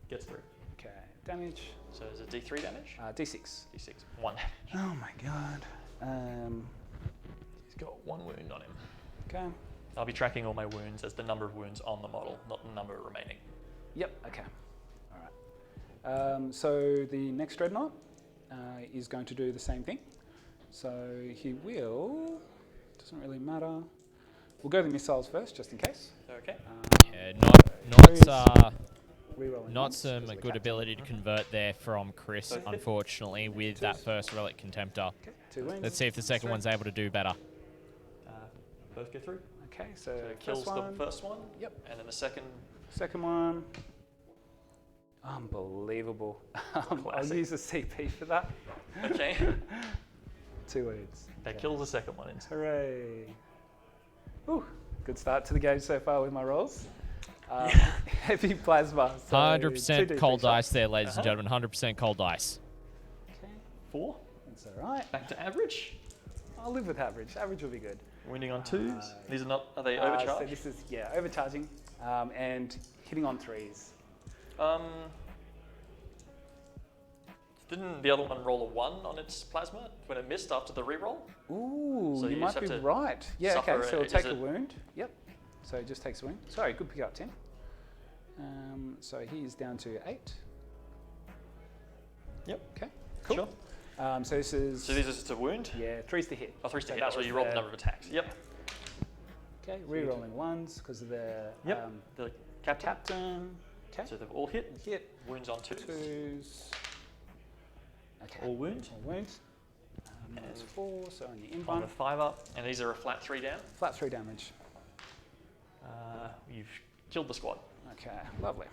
Speaker 5: Gets through.
Speaker 3: Okay. Damage.
Speaker 5: So is it D3 damage?
Speaker 3: D6.
Speaker 5: D6. 1 damage.
Speaker 3: Oh my god.
Speaker 5: He's got 1 wound on him.
Speaker 3: Okay.
Speaker 5: I'll be tracking all my wounds as the number of wounds on the model, not the number remaining.
Speaker 3: Yep. Okay. All right. So the next Dreadnought is going to do the same thing. So he will. Doesn't really matter. We'll go the missiles first, just in case.
Speaker 5: Okay.
Speaker 1: Yeah,
Speaker 3: Threes. Rerolling
Speaker 1: not
Speaker 3: once,
Speaker 1: some
Speaker 3: 'cause we're
Speaker 1: good
Speaker 3: captain.
Speaker 1: ability to convert there from Chris,
Speaker 5: Okay.
Speaker 1: unfortunately, with that first Relic Contemptor.
Speaker 3: Okay. 2 wounds.
Speaker 1: Let's see if the second one's able to do better.
Speaker 5: Both go through.
Speaker 3: Okay. So
Speaker 5: So it kills
Speaker 3: first one.
Speaker 5: the first one.
Speaker 3: Yep.
Speaker 5: And then the second.
Speaker 3: Second one. Unbelievable. I'll
Speaker 5: Classic.
Speaker 3: use a CP for that.
Speaker 5: Okay.
Speaker 3: 2 wounds.
Speaker 5: That kills the second one.
Speaker 3: Hooray. Ooh, good start to the game so far with my rolls. Heavy plasma. So
Speaker 1: 100%
Speaker 3: 2d3
Speaker 1: cold dice
Speaker 3: shots.
Speaker 1: there, ladies and gentlemen. 100% cold dice.
Speaker 3: Okay,
Speaker 5: 4.
Speaker 3: that's all right.
Speaker 5: Back to average.
Speaker 3: I'll live with average. Average will be good.
Speaker 5: Wounding on 2s. These are not. Are they
Speaker 3: So
Speaker 5: overcharged?
Speaker 3: this is, yeah, overcharging and hitting on 3s.
Speaker 5: Didn't the other one roll a 1 on its plasma when it missed after the reroll?
Speaker 3: Ooh,
Speaker 5: So
Speaker 3: you
Speaker 5: you
Speaker 3: might
Speaker 5: just
Speaker 3: be
Speaker 5: have to
Speaker 3: right. Yeah,
Speaker 5: suffer
Speaker 3: okay, so it'll
Speaker 5: is
Speaker 3: take a
Speaker 5: it-
Speaker 3: wound. Yep. So it just takes a wound. Sorry, good pick up, Tim. So he's down to 8.
Speaker 5: Yep.
Speaker 3: Okay, cool.
Speaker 5: Sure.
Speaker 3: So this is,
Speaker 5: So these are just a wound?
Speaker 3: yeah, 3's to hit.
Speaker 5: Oh, 3's to
Speaker 3: So
Speaker 5: hit.
Speaker 3: that
Speaker 5: That's why
Speaker 3: was
Speaker 5: you rolled the
Speaker 3: the-
Speaker 5: number of attacks. Yep.
Speaker 3: Okay, re-rolling 1s because of the
Speaker 5: Yep. The captain.
Speaker 3: captain. Okay,
Speaker 5: So they've all hit.
Speaker 3: hit,
Speaker 5: Wounds on 2s.
Speaker 3: 2s. Okay,
Speaker 5: All wounds.
Speaker 3: all wounds. That's 4, so on your in
Speaker 5: On
Speaker 3: one.
Speaker 5: the 5 up. And these are a flat 3 down.
Speaker 3: Flat 3 damage.
Speaker 5: You've killed the squad.
Speaker 3: Okay, lovely.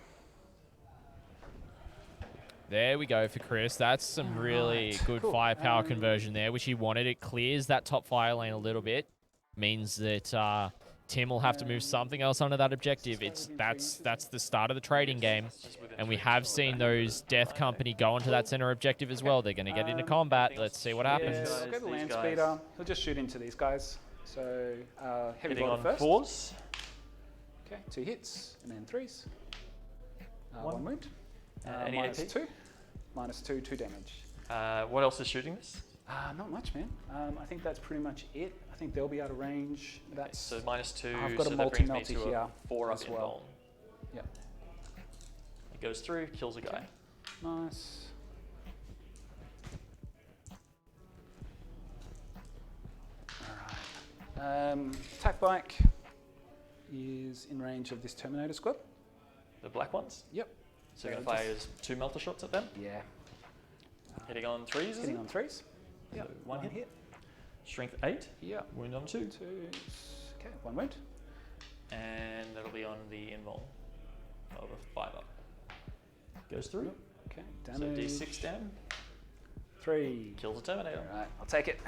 Speaker 1: There we go for Chris. That's some really
Speaker 3: Alright,
Speaker 1: good
Speaker 3: cool.
Speaker 1: firepower conversion there, which he wanted. It clears that top fire lane a little bit. Means that Tim will have to move something else onto that objective. That's the start of the trading game.
Speaker 5: Just within
Speaker 1: And we
Speaker 5: 3
Speaker 1: have
Speaker 5: inches.
Speaker 1: seen those Death Company go onto that center objective as well. They're going to get into combat. Let's see what happens.
Speaker 3: Yeah, I'll go to
Speaker 5: These
Speaker 3: land
Speaker 5: guys.
Speaker 3: speeder. He'll just shoot into these guys. So heavy
Speaker 5: Hitting
Speaker 3: blotter
Speaker 5: on
Speaker 3: first.
Speaker 5: 4s.
Speaker 3: Okay, 2 hits and then 3s.
Speaker 5: One.
Speaker 3: 1 wound.
Speaker 5: Any
Speaker 3: Minus
Speaker 5: AP?
Speaker 3: 2. Minus 2, 2 damage.
Speaker 5: What else is shooting this?
Speaker 3: Not much, man. I think that's pretty much it. I think they'll be out of range. That's
Speaker 5: So minus 2.
Speaker 3: I've got
Speaker 5: so
Speaker 3: a
Speaker 5: that brings me
Speaker 3: multi-melty
Speaker 5: to
Speaker 3: here
Speaker 5: a 4 up
Speaker 3: as
Speaker 5: in
Speaker 3: well.
Speaker 5: bone.
Speaker 3: yeah,
Speaker 5: It goes through, kills a guy.
Speaker 3: nice. All right. Attack bike is in range of this Terminator squad.
Speaker 5: The black ones.
Speaker 3: Yep.
Speaker 5: So you're
Speaker 3: So
Speaker 5: going to fire as 2 melter shots at them.
Speaker 3: Yeah.
Speaker 5: Hitting on 3s. Is
Speaker 3: Hitting
Speaker 5: it?
Speaker 3: on 3s. Yep.
Speaker 5: So one hit.
Speaker 3: hit.
Speaker 5: Strength 8.
Speaker 3: Yep.
Speaker 5: Wound on 2.
Speaker 3: 2s. Okay, 1 wound.
Speaker 5: And that'll be on the invuln of a 5 up. Goes through.
Speaker 3: Okay,
Speaker 5: So
Speaker 3: damage.
Speaker 5: D6 down.
Speaker 3: 3.
Speaker 5: Kills the Terminator.
Speaker 3: All right, I'll take it.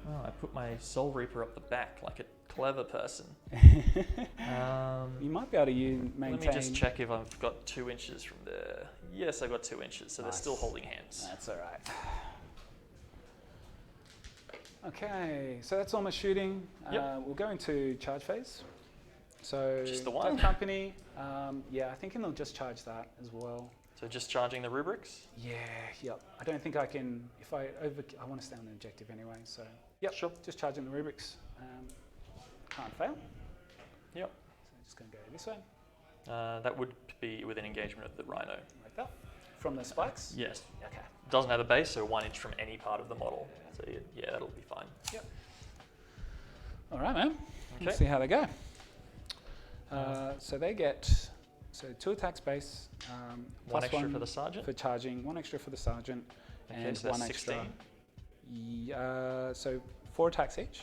Speaker 5: Oh, I put my Soul Reaper up the back like a clever person.
Speaker 3: You might be able to maintain.
Speaker 5: Let me just check if I've got 2 inches from there. Yes, I've got 2 inches, so they're still
Speaker 3: Nice.
Speaker 5: holding hands.
Speaker 3: That's all right. Okay, so that's all my shooting.
Speaker 5: Yep.
Speaker 3: We'll go into charge phase. So
Speaker 5: Just the
Speaker 3: Death
Speaker 5: one?
Speaker 3: Company. Yeah, I think they'll just charge that as well.
Speaker 5: So just charging the rubrics?
Speaker 3: Yeah, yep. I don't think I can. If I want to stay on the objective anyway. So yep,
Speaker 5: Sure.
Speaker 3: just charging the rubrics. Can't fail.
Speaker 5: Yep.
Speaker 3: So just going to go this way,
Speaker 5: That would be within engagement of the Rhino.
Speaker 3: like that, from the spikes.
Speaker 5: Yes.
Speaker 3: Okay.
Speaker 5: Doesn't have a base, so 1 inch from any part of the model. So yeah, that'll be fine.
Speaker 3: Yep. All right, man.
Speaker 5: Okay.
Speaker 3: Let's see how they go. So they get 2 attacks base,
Speaker 5: 1
Speaker 3: plus
Speaker 5: extra
Speaker 3: 1
Speaker 5: for the sergeant.
Speaker 3: for charging, 1 extra for the sergeant,
Speaker 5: Okay,
Speaker 3: and
Speaker 5: so that's
Speaker 3: 1 extra.
Speaker 5: 16.
Speaker 3: So 4 attacks each.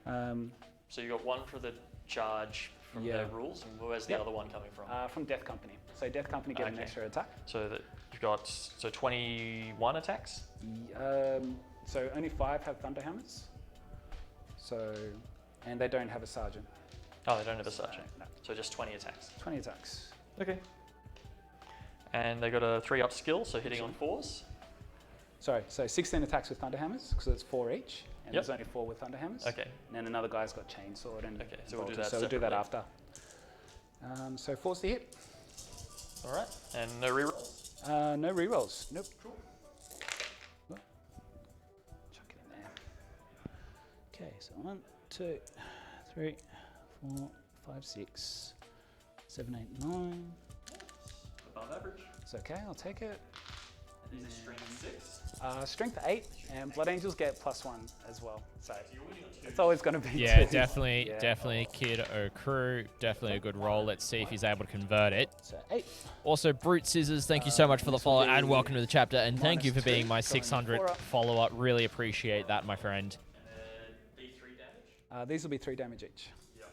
Speaker 5: So you got 1 for the charge from
Speaker 3: Yeah.
Speaker 5: the rules, and where's the
Speaker 3: Yep.
Speaker 5: other one coming from?
Speaker 3: From Death Company. So Death Company get an
Speaker 5: Okay.
Speaker 3: extra attack.
Speaker 5: So that you've got 21 attacks.
Speaker 3: So only 5 have Thunder Hammers. So, and they don't have a sergeant.
Speaker 5: Oh, they don't have a sergeant.
Speaker 3: No.
Speaker 5: So just 20 attacks.
Speaker 3: 20 attacks.
Speaker 5: Okay. And they got a 3 up skill, so hitting on 4s.
Speaker 3: Sorry, so 16 attacks with Thunder Hammers, because it's 4 each, and
Speaker 5: Yep.
Speaker 3: there's only 4 with Thunder Hammers.
Speaker 5: Okay.
Speaker 3: And then another guy's got Chainsword and
Speaker 5: Okay, so we'll do
Speaker 3: Bolter,
Speaker 5: that
Speaker 3: so we'll do that
Speaker 5: separately.
Speaker 3: after. So 4's the hit.
Speaker 5: All right. And no rerolls.
Speaker 3: No rerolls. Nope. Cool. Chuck it in there. Okay, so 1, 2, 3, 4, 5, 6, 7, 8, 9.
Speaker 5: Above average.
Speaker 3: It's okay, I'll take it.
Speaker 5: These are strength 6.
Speaker 3: Strength 8, and Blood Angels get +1 as well. So
Speaker 5: You're winning on 2.
Speaker 3: it's always going to be
Speaker 1: Yeah,
Speaker 3: 2.
Speaker 1: definitely,
Speaker 3: Yeah.
Speaker 1: definitely Kid O Crew. Definitely a good roll. Let's see if he's able to convert it.
Speaker 3: So 8.
Speaker 1: Also, Brute Scissors, thank you so much for the
Speaker 3: this will
Speaker 1: follow
Speaker 3: be
Speaker 1: and welcome to the chapter. And thank you for
Speaker 3: -2,
Speaker 1: being my
Speaker 3: going
Speaker 1: 600
Speaker 3: 4 up.
Speaker 1: follower. Really appreciate that, my friend.
Speaker 5: And D3 damage.
Speaker 3: These will be 3 damage each.
Speaker 5: Yeah.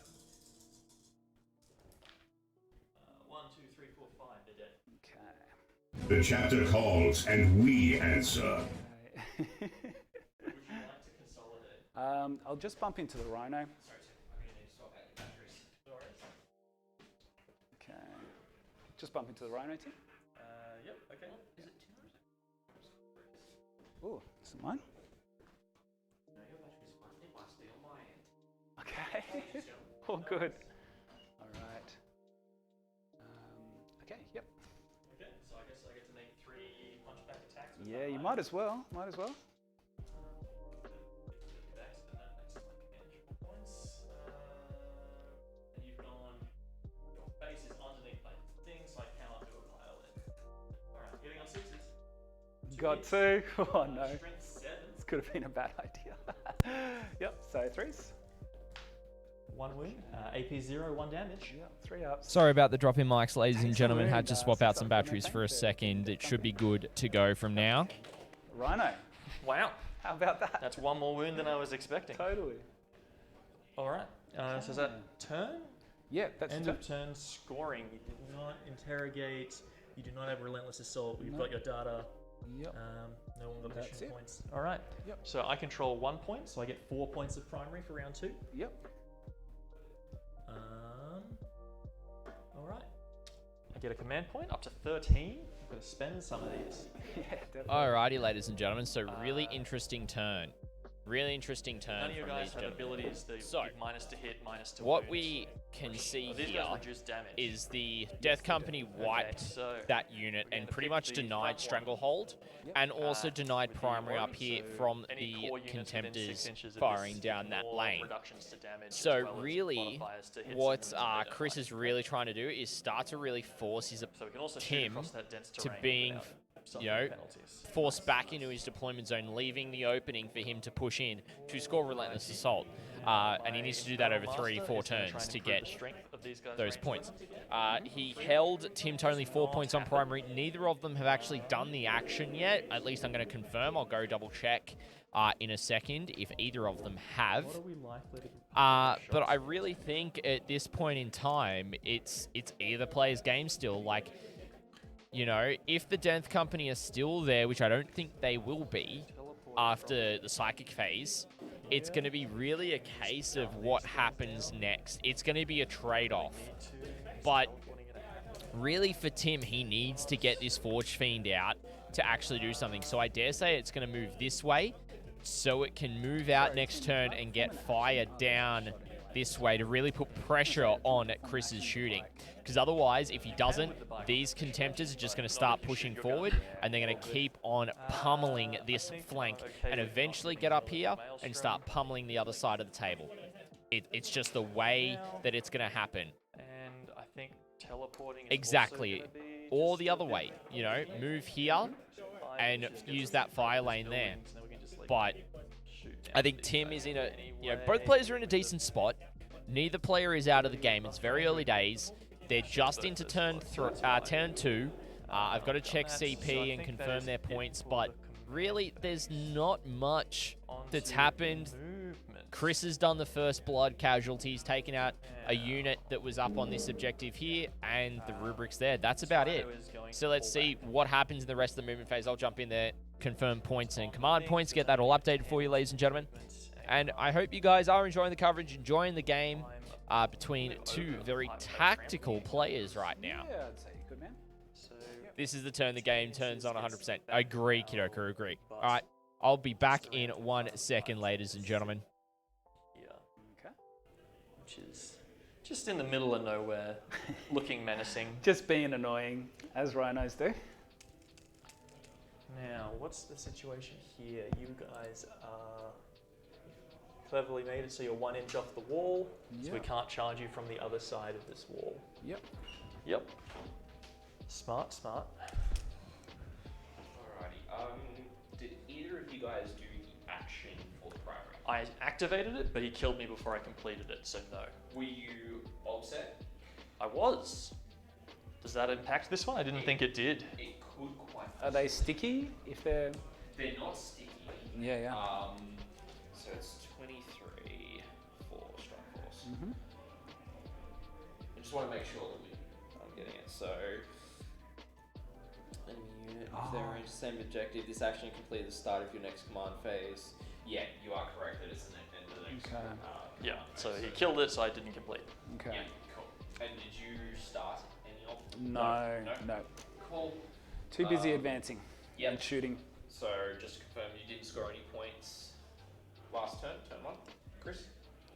Speaker 6: The chapter calls, and we answer.
Speaker 5: Would you like to consolidate?
Speaker 3: I'll just bump into the Rhino.
Speaker 4: Sorry, Tim. I'm going to need to swap out your batteries.
Speaker 3: Okay. Just bump into the Rhino, Tim.
Speaker 5: Yep, okay.
Speaker 4: Is it Tim or is it?
Speaker 3: Oh, is it mine?
Speaker 4: No, your battery's fine. It must be on my end.
Speaker 3: Okay. All good. All right. Okay, yep.
Speaker 5: Okay, so I guess I get to make 3 punchback attacks. with
Speaker 3: Yeah,
Speaker 5: that
Speaker 3: you
Speaker 5: line.
Speaker 3: might as well. Might as well.
Speaker 5: Dex, and that makes like manageable points. And you've gone. Your base is underneath my thing, so I cannot do a pile in. Alright, getting on 6s.
Speaker 3: Got
Speaker 5: hits.
Speaker 3: 2. Oh no.
Speaker 5: Strength 7.
Speaker 3: This could have been a bad idea. Yep, so 3s.
Speaker 5: 1 wound. AP 0, 1 damage.
Speaker 3: Yep, 3 ups.
Speaker 1: Sorry about the drop in mics, ladies and
Speaker 3: Thanks for
Speaker 1: gentlemen.
Speaker 3: learning,
Speaker 1: Had to
Speaker 3: guys.
Speaker 1: swap out some
Speaker 3: Sorry,
Speaker 1: batteries for a
Speaker 3: thank you.
Speaker 1: second. It should be good to go from now.
Speaker 3: Rhino.
Speaker 5: Wow.
Speaker 3: How about that?
Speaker 5: That's 1 more wound than I was expecting.
Speaker 3: Totally.
Speaker 5: Alright. So is that turn?
Speaker 3: Yeah, that's
Speaker 5: End
Speaker 3: the
Speaker 5: of turn scoring. You did not interrogate. You do not have relentless assault. You've got your data.
Speaker 3: Yep.
Speaker 5: No one got
Speaker 3: That's
Speaker 5: additional
Speaker 3: it.
Speaker 5: points. All right.
Speaker 3: Yep.
Speaker 5: So I control 1 point, so I get 4 points of primary for round 2.
Speaker 3: Yep.
Speaker 5: All right. I get a command point up to 13. I'm going to spend some of these.
Speaker 3: Yeah, definitely.
Speaker 1: Alrighty, ladies and gentlemen. So really interesting turn. Really interesting turn
Speaker 5: None of you
Speaker 1: from
Speaker 5: guys
Speaker 1: these
Speaker 5: have
Speaker 1: gentlemen.
Speaker 5: abilities that
Speaker 1: So,
Speaker 5: give minus to hit, minus to
Speaker 1: What
Speaker 5: wound.
Speaker 1: we can see
Speaker 5: These
Speaker 1: here
Speaker 5: guys reduce damage.
Speaker 1: is the Death Company wiped
Speaker 5: so
Speaker 1: that unit
Speaker 5: we're
Speaker 1: and
Speaker 5: gonna
Speaker 1: pretty
Speaker 5: pick
Speaker 1: much
Speaker 5: the
Speaker 1: denied
Speaker 5: front one.
Speaker 1: Stranglehold and also denied
Speaker 5: with the
Speaker 1: primary up
Speaker 5: wound,
Speaker 1: here
Speaker 5: so
Speaker 1: from
Speaker 5: any
Speaker 1: the
Speaker 5: core units within 6
Speaker 1: Contemptors
Speaker 5: inches of
Speaker 1: firing
Speaker 5: this
Speaker 1: down that
Speaker 5: more
Speaker 1: lane.
Speaker 5: reductions to damage as
Speaker 1: So
Speaker 5: well as
Speaker 1: really,
Speaker 5: modifiers to hits
Speaker 1: what
Speaker 5: and radar
Speaker 1: Chris
Speaker 5: flank.
Speaker 1: is really trying to do is start to really force his
Speaker 5: So we can also shoot
Speaker 1: Tim
Speaker 5: across that dense
Speaker 1: to
Speaker 5: terrain
Speaker 1: being,
Speaker 5: without suffering
Speaker 1: you know,
Speaker 5: penalties.
Speaker 1: forced back into his deployment zone, leaving the opening for him to push in to score Relentless Assault. And he needs to do that over 3-4 turns to get those points. He held Tim to only 4 points on primary. Neither of them have actually done the action yet. At least I'm going to confirm. I'll go double check in a second if either of them have.
Speaker 5: What are we likely to
Speaker 1: But I really think at this point in time, it's either player's game still. Like, you know, if the Death Company are still there, which I don't think they will be after the psychic phase, it's going to be really a case of what happens next. It's going to be a trade-off. But really for Tim, he needs to get this Forge Fiend out to actually do something. So I dare say it's going to move this way so it can move out next turn and get fire down this way to really put pressure on Chris's shooting. Because otherwise, if he doesn't, these Contemptors are just going to start pushing forward and they're going to keep on pummeling this flank and eventually get up here and start pummeling the other side of the table. It's just the way that it's going to happen.
Speaker 5: And I think teleporting is
Speaker 1: Exactly.
Speaker 5: also gonna be
Speaker 1: Or
Speaker 5: just
Speaker 1: the
Speaker 5: a
Speaker 1: other
Speaker 5: bit
Speaker 1: way, you know, move here and
Speaker 5: Just get
Speaker 1: use
Speaker 5: some
Speaker 1: that fire
Speaker 5: focus
Speaker 1: lane there.
Speaker 5: buildings, and then we can just, like,
Speaker 1: But
Speaker 5: shoot down
Speaker 1: I think
Speaker 5: these
Speaker 1: Tim
Speaker 5: guys
Speaker 1: is in a, you know,
Speaker 5: anyway.
Speaker 1: both players are in a decent spot. Neither player is out of the game. It's very early days. They're just into turn 2. I've got to check CP and confirm their points, but really, there's not much that's happened. Chris has done the first blood casualties, taken out a unit that was up on this objective here, and the rubric's there. That's about it. So let's see what happens in the rest of the movement phase. I'll jump in there, confirm points and command points, get that all updated for you, ladies and gentlemen. And I hope you guys are enjoying the coverage, enjoying the game between two very tactical players right now.
Speaker 3: Yeah, I'd say good man.
Speaker 1: This is the turn the game turns on 100%. Agree, Kidoku, agree. All right, I'll be back in 1 second, ladies and gentlemen.
Speaker 3: Okay.
Speaker 5: Which is just in the middle of nowhere, looking menacing.
Speaker 3: Just being annoying, as rhinos do.
Speaker 5: Now, what's the situation here? You guys are cleverly made it so you're 1 inch off the wall, so we
Speaker 3: Yep.
Speaker 5: can't charge you from the other side of this wall.
Speaker 3: Yep.
Speaker 5: Yep. Smart, smart.
Speaker 4: Alrighty. Did either of you guys do the action for the primary?
Speaker 5: I activated it, but he killed me before I completed it, so no.
Speaker 4: Were you all set?
Speaker 5: I was. Does that impact this one? I didn't think it did.
Speaker 4: It could quite.
Speaker 3: Are they sticky if they're...
Speaker 4: They're not sticky.
Speaker 3: Yeah, yeah.
Speaker 4: So it's 23 for strike force.
Speaker 3: Mm-hmm.
Speaker 4: I just want to make sure that I'm getting it. So let me if they're arranged the same objective, this action complete at the start of your next command phase. Yeah, you are correct that it's an end of the next.
Speaker 3: Okay.
Speaker 5: Yeah, so he killed it, so I didn't complete.
Speaker 3: Okay.
Speaker 4: Yeah, cool. And did you start any of them?
Speaker 3: No.
Speaker 4: Cool.
Speaker 3: Too busy advancing
Speaker 4: Yep.
Speaker 3: and shooting.
Speaker 4: So just to confirm, you didn't score any points last turn, turn 1, Chris?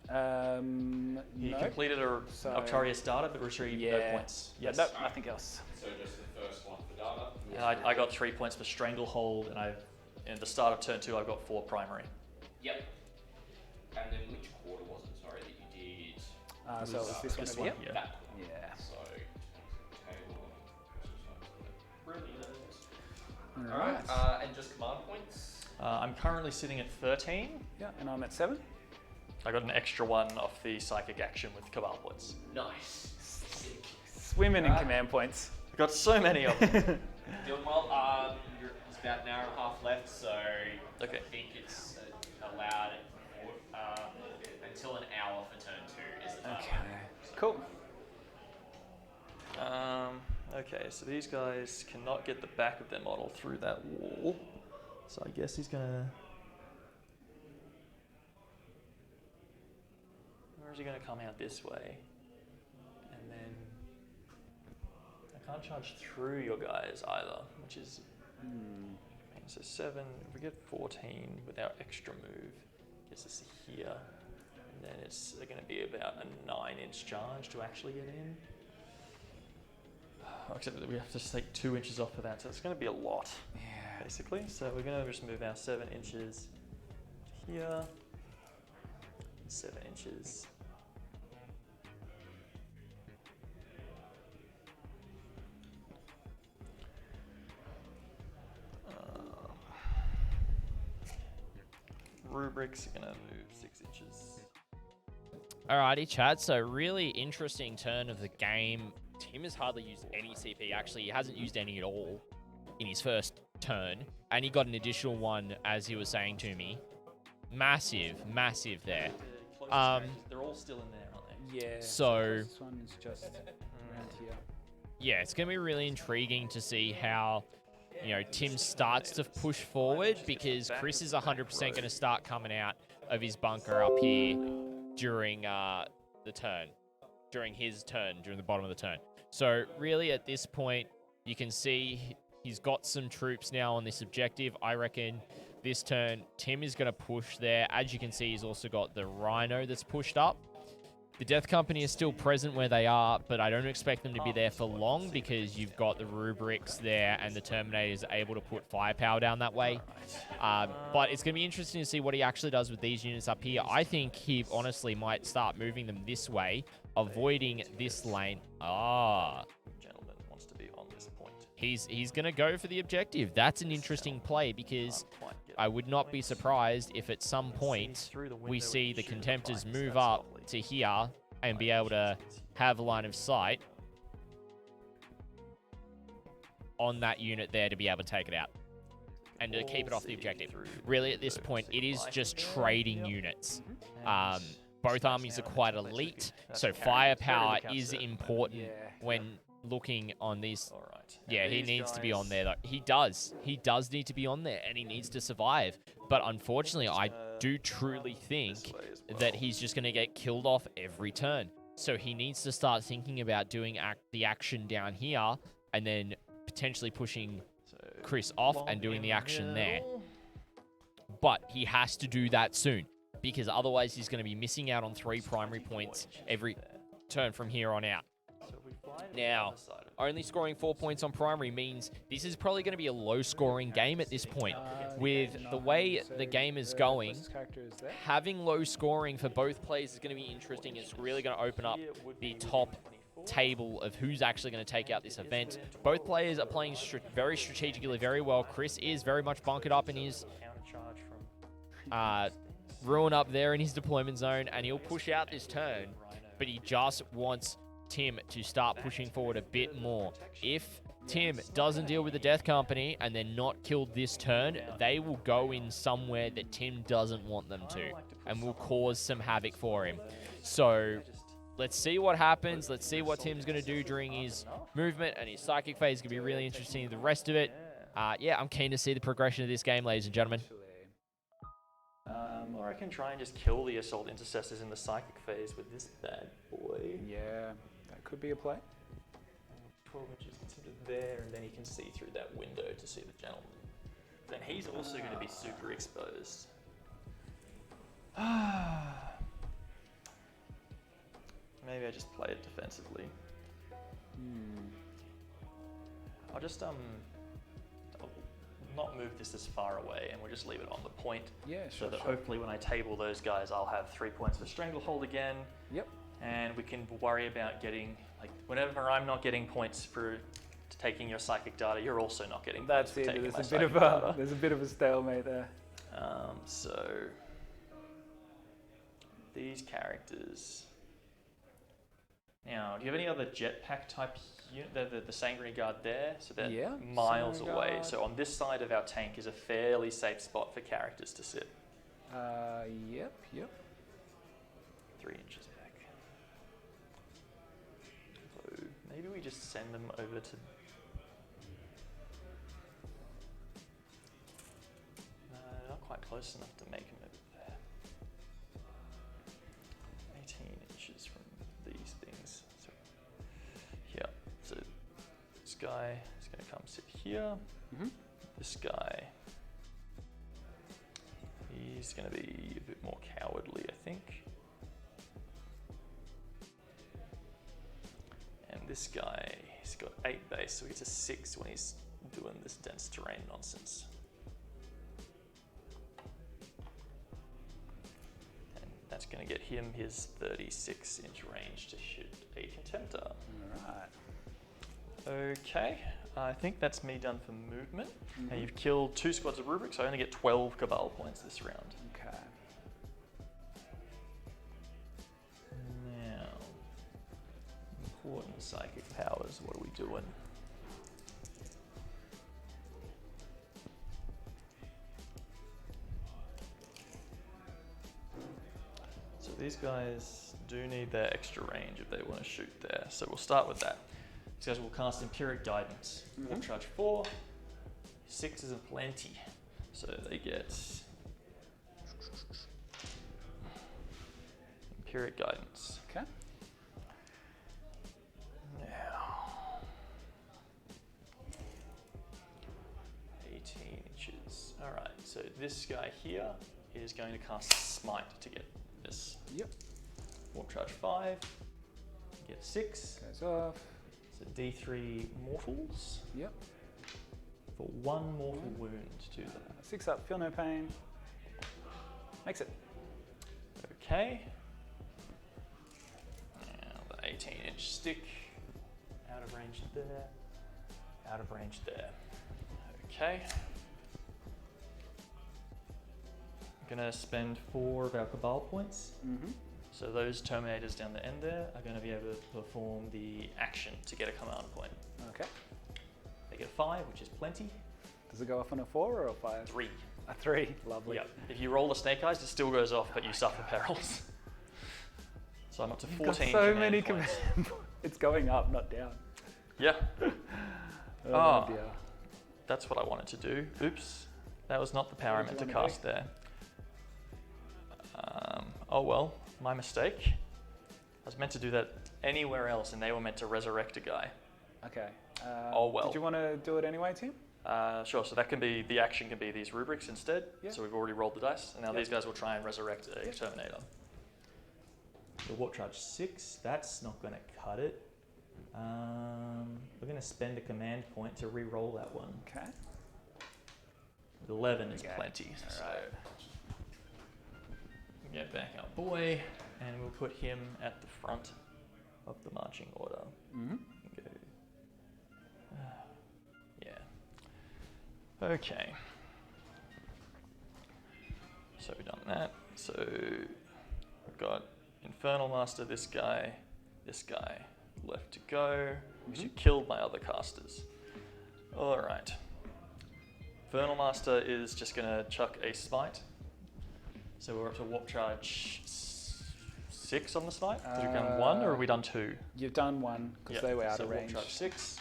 Speaker 5: He
Speaker 3: No.
Speaker 5: completed a
Speaker 3: So-
Speaker 5: Octarius data, but retrieved no points. Yes.
Speaker 3: Nope, nothing else.
Speaker 4: So just the first one for data.
Speaker 5: And I got 3 points for Stranglehold, and at the start of turn 2, I got 4 primary.
Speaker 4: Yep. And then which quarter was it, sorry, that you did?
Speaker 3: So it was this one
Speaker 5: this
Speaker 3: over
Speaker 5: one,
Speaker 3: here?
Speaker 5: yeah.
Speaker 4: That one.
Speaker 3: Yeah.
Speaker 4: So, table. Brilliant.
Speaker 3: All
Speaker 4: Alright,
Speaker 3: right.
Speaker 4: and just command points?
Speaker 5: I'm currently sitting at 13.
Speaker 3: Yeah, and I'm at 7.
Speaker 5: I got an extra 1 off the psychic action with Cabal points.
Speaker 4: Nice. Sick.
Speaker 3: Swimming in command points.
Speaker 5: I got so many of them.
Speaker 4: Doing well. There's about an hour and a half left, so
Speaker 5: Okay.
Speaker 4: I think it's allowed until an hour for turn 2 is the time.
Speaker 3: Okay. Cool.
Speaker 5: Okay, so these guys cannot get the back of their model through that wall. So I guess he's gonna... Or is he gonna come out this way? And then... I can't charge through your guys either, which is... So 7, if we get 14 with our extra move, gets us here. And then it's going to be about a 9-inch charge to actually get in. Except that we have to take 2 inches off of that, so it's going to be a lot, basically. So we're going to just move our 7 inches to here, 7 inches. Rubrics are going to move 6 inches.
Speaker 1: Alrighty, chat. So really interesting turn of the game. Tim has hardly used any CP. Actually, he hasn't used any at all in his first turn. And he got an additional one, as he was saying to me. Massive there.
Speaker 5: The closest they're all still in there, aren't they?
Speaker 3: Yeah.
Speaker 1: So-
Speaker 3: this one is just around here.
Speaker 1: Yeah, it's going to be really intriguing to see how, Tim starts to push forward, because Chris is 100% going to start coming out of his bunker up here during the turn. During his turn, during the bottom of the turn. So really at this point, you can see he's got some troops now on this objective. I reckon this turn, Tim is going to push there. As you can see, he's also got the Rhino that's pushed up. The Death Company is still present where they are, but I don't expect them to be there for long, because you've got the Rubrics there and the Terminators able to put firepower down that way. But it's going to be interesting to see what he actually does with these units up here. I think he honestly might start moving them this way, avoiding this lane.
Speaker 5: Gentleman wants to be on this point.
Speaker 1: He's going to go for the objective. That's an interesting play, because I would not be surprised if at some point we see the Contemptors move up to here and be able to have a line of sight on that unit there to be able to take it out and to keep it off the objective. Really, at this point, it is just trading units. Both armies are quite elite, so firepower is important when looking on these. Yeah, he needs to be on there, though. He does. He does need to be on there, and he needs to survive. But unfortunately, I do truly think that he's just going to get killed off every turn. So he needs to start thinking about doing the action down here, and then potentially pushing Chris off and doing the action there. But he has to do that soon, because otherwise he's going to be missing out on 3 primary points every turn from here on out. Now, only scoring 4 points on primary means this is probably going to be a low-scoring game at this point. With the way the game is going, having low scoring for both players is going to be interesting. It's really going to open up the top table of who's actually going to take out this event. Both players are playing very strategically, very well. Chris is very much bunkered up in his ruin up there in his deployment zone, and he'll push out this turn, but he just wants Tim to start pushing forward a bit more. If Tim doesn't deal with the Death Company and they're not killed this turn, they will go in somewhere that Tim doesn't want them to, and will cause some havoc for him. So let's see what happens. Let's see what Tim's going to do during his movement, and his psychic phase is going to be really interesting. The rest of it, yeah, I'm keen to see the progression of this game, ladies and gentlemen.
Speaker 5: Or I can try and just kill the Assault Intercessors in the Psychic phase with this bad boy.
Speaker 3: Yeah, that could be a play.
Speaker 5: 12 inches into there, and then he can see through that window to see the gentleman. Then he's also going to be super exposed. Maybe I just play it defensively. I'll just I'll not move this as far away, and we'll just leave it on the point.
Speaker 3: Yeah,
Speaker 5: so that hopefully when I table those guys, I'll have 3 points for Stranglehold again.
Speaker 3: Yep.
Speaker 5: And we can worry about getting, like, whenever I'm not getting points for taking your psychic data, you're also not getting points for taking my psychic data.
Speaker 3: There's a bit of a stalemate there.
Speaker 5: So these characters. Now, do you have any other jetpack type unit? The Sanguinary Guard there, so they're miles away. So on this side of our tank is a fairly safe spot for characters to sit.
Speaker 3: Yep.
Speaker 5: 3 inches back. So maybe we just send them over to... not quite close enough to make them over there. 18 inches from these things. So, yeah, so this guy is going to come sit here. This guy, he's going to be a bit more cowardly, I think. And this guy, he's got 8 base, so he gets a 6 when he's doing this dense terrain nonsense. And that's going to get him his 36-inch range to shoot a Contemptor.
Speaker 3: Alright.
Speaker 5: Okay, I think that's me done for movement. Now you've killed 2 squads of Rubrics, so I only get 12 Cabal points this round.
Speaker 3: Okay.
Speaker 5: Now, important psychic powers, what are we doing? So these guys do need their extra range if they want to shoot there, so we'll start with that. These guys will cast Empiric Guidance. Warp charge 4, 6 isn't plenty, so they get Empiric Guidance.
Speaker 3: Okay.
Speaker 5: Now, 18 inches. All right, so this guy here is going to cast Smite to get this.
Speaker 3: Yep.
Speaker 5: Warp charge 5, get 6.
Speaker 3: Goes off.
Speaker 5: So D3 mortals.
Speaker 3: Yep.
Speaker 5: For 1 mortal wound to them.
Speaker 3: 6 up, feel no pain. Makes it.
Speaker 5: Okay. Now the 18-inch stick. Out of range there. Out of range there. Okay. I'm gonna spend 4 of our Cabal points. So those Terminators down the end there are going to be able to perform the action to get a command point.
Speaker 3: Okay.
Speaker 5: They get a 5, which is plenty.
Speaker 3: Does it go off on a 4 or a 5?
Speaker 5: 3.
Speaker 3: A 3. Lovely.
Speaker 5: Yep. If you roll the Snake Eyes, it still goes off, but you suffer perils. So I'm up to 14
Speaker 3: Got so
Speaker 5: command
Speaker 3: many
Speaker 5: points.
Speaker 3: It's going up, not down.
Speaker 5: Yeah.
Speaker 3: Oh dear.
Speaker 5: That's what I wanted to do. Oops. That was not the power I meant to cast there. Oh well. My mistake. I was meant to do that anywhere else, and they were meant to resurrect a guy.
Speaker 3: Okay.
Speaker 5: Oh well.
Speaker 3: Did you want to do it anyway, Tim?
Speaker 5: Sure. So that can be the action can be these rubrics instead.
Speaker 3: Yeah.
Speaker 5: So we've already rolled the dice, and now these guys will try and resurrect a Terminator. The warp charge 6. That's not going to cut it. We're going to spend a command point to re-roll that one.
Speaker 3: Okay.
Speaker 5: 11 is plenty. So get back our boy, and we'll put him at the front of the marching order. Go. Yeah. Okay. So we've done that. So we've got Infernal Master, this guy left to go. Because you killed my other casters. All right. Infernal Master is just going to chuck a Smite. So we're up to warp charge 6 on the Smite. Did we done 1 or have we done 2?
Speaker 3: You've done 1 because they were out of range.
Speaker 5: Warp charge 6.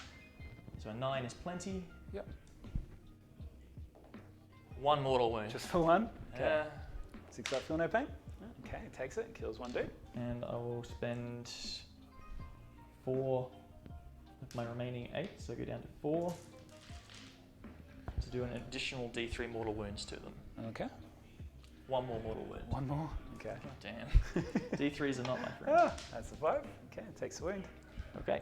Speaker 5: So a 9 is plenty.
Speaker 3: Yep.
Speaker 5: 1 mortal wound.
Speaker 3: Just for one? Okay.
Speaker 5: Yeah.
Speaker 3: 6 up, feel no pain? Okay, takes it, kills one dude.
Speaker 5: And I will spend 4 of my remaining 8, so go down to 4 to do an additional D3 mortal wounds to them.
Speaker 3: Okay.
Speaker 5: 1 more mortal wound.
Speaker 3: One more. Okay.
Speaker 5: Damn. D3s are not my friend.
Speaker 3: Ah, that's a 5. Okay, takes the wound.
Speaker 5: Okay.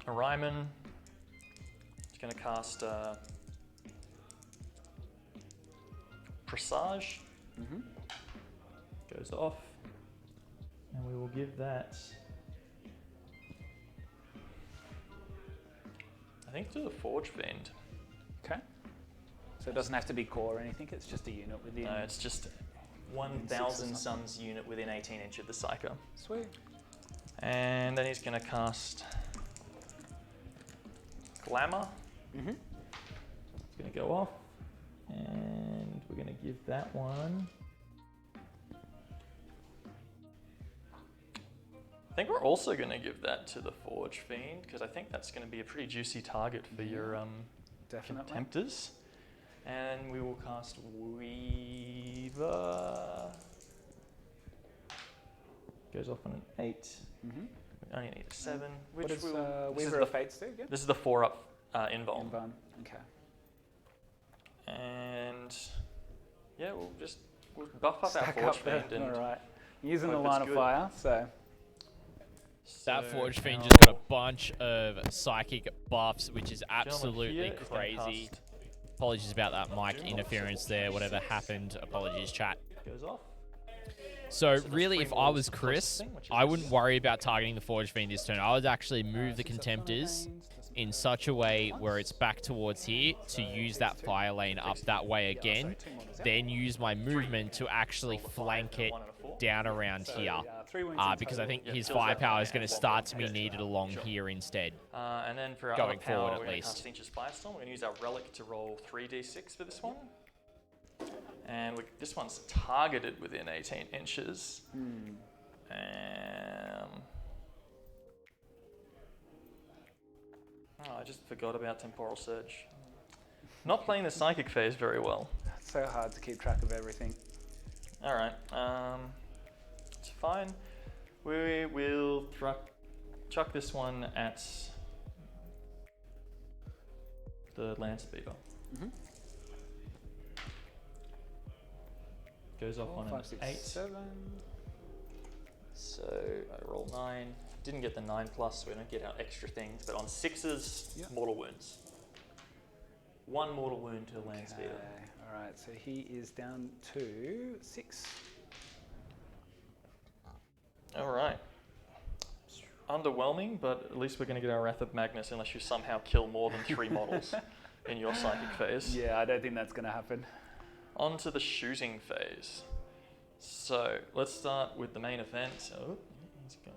Speaker 5: Ryman is going to cast Presage. Goes off. And we will give that, I think, to the Forge Fiend.
Speaker 3: Okay. So it doesn't have to be core or anything, it's just a unit within.
Speaker 5: No, it's just 1,000 Suns unit within 18 inch of the Psyker.
Speaker 3: Sweet.
Speaker 5: And then he's going to cast Glamour.
Speaker 3: Mm-hmm.
Speaker 5: It's going to go off. And we're going to give that one. I think we're also going to give that to the Forge Fiend, because I think that's going to be a pretty juicy target for your
Speaker 3: Definitely.
Speaker 5: Contemptors. And we will cast Weaver. Goes off on an 8.
Speaker 3: Mm-hmm.
Speaker 5: We only need a 7.
Speaker 3: What
Speaker 5: Which
Speaker 3: does
Speaker 5: will, this is
Speaker 3: Weaver
Speaker 5: the
Speaker 3: of Fates do again?
Speaker 5: This is the 4-up invuln.
Speaker 3: Invuln. Okay.
Speaker 5: And yeah, we'll buff up
Speaker 3: Stack
Speaker 5: our Forge
Speaker 3: up there.
Speaker 5: Fiend and
Speaker 3: All right. Using the
Speaker 5: hope
Speaker 3: line
Speaker 5: it's
Speaker 3: of
Speaker 5: good.
Speaker 3: fire, so.
Speaker 1: That
Speaker 5: So
Speaker 1: Forge Fiend
Speaker 5: our
Speaker 1: just got a bunch of psychic buffs, which is
Speaker 5: gentleman
Speaker 1: absolutely
Speaker 5: here is gonna
Speaker 1: crazy.
Speaker 5: cast-
Speaker 1: Apologies about that mic interference there, whatever happened. Apologies, chat.
Speaker 5: Goes off.
Speaker 1: So
Speaker 5: So
Speaker 1: really,
Speaker 5: there's
Speaker 1: if
Speaker 5: 3
Speaker 1: I
Speaker 5: models
Speaker 1: was
Speaker 5: for the
Speaker 1: Chris,
Speaker 5: closest thing, which is
Speaker 1: I
Speaker 5: this.
Speaker 1: wouldn't worry about targeting the Forge Fiend this turn. I would actually move the
Speaker 3: 6 up, feel no
Speaker 1: Contemptors
Speaker 3: pain, doesn't
Speaker 1: in
Speaker 3: matter.
Speaker 1: such a way where it's back towards here to use that fire lane up that way again, then use my movement to actually flank it down around here.
Speaker 3: 3 wounds in
Speaker 1: Because I
Speaker 3: total.
Speaker 1: think his firepower is going to start to be needed along here instead.
Speaker 5: And then for our
Speaker 1: Going
Speaker 5: other power,
Speaker 1: forward, at
Speaker 5: we're going to
Speaker 1: least.
Speaker 5: cast Inches Firestorm. We're going to use our Relic to roll 3d6 for this one. And this one's targeted within 18 inches. Oh, I just forgot about Temporal Surge. Not playing the Psychic phase very well.
Speaker 3: It's so hard to keep track of everything.
Speaker 5: All right, it's fine. We will chuck this one at the Land Speeder.
Speaker 3: Mm-hmm.
Speaker 5: Goes off
Speaker 3: 4,
Speaker 5: on
Speaker 3: 5,
Speaker 5: an
Speaker 3: 6,
Speaker 5: 8.
Speaker 3: 7.
Speaker 5: So I roll 9. Didn't get the 9+, so we don't get our extra things. But on 6s,
Speaker 3: Yep.
Speaker 5: mortal wounds. 1 mortal wound to the Land Speeder.
Speaker 3: All right, so he is down to 6.
Speaker 5: All right. Underwhelming, but at least we're going to get our Wrath of Magnus unless you somehow kill more than 3 models in your Psychic phase.
Speaker 3: Yeah, I don't think that's going to happen.
Speaker 5: On to the shooting phase. So let's start with the main event. Oh, he's gone.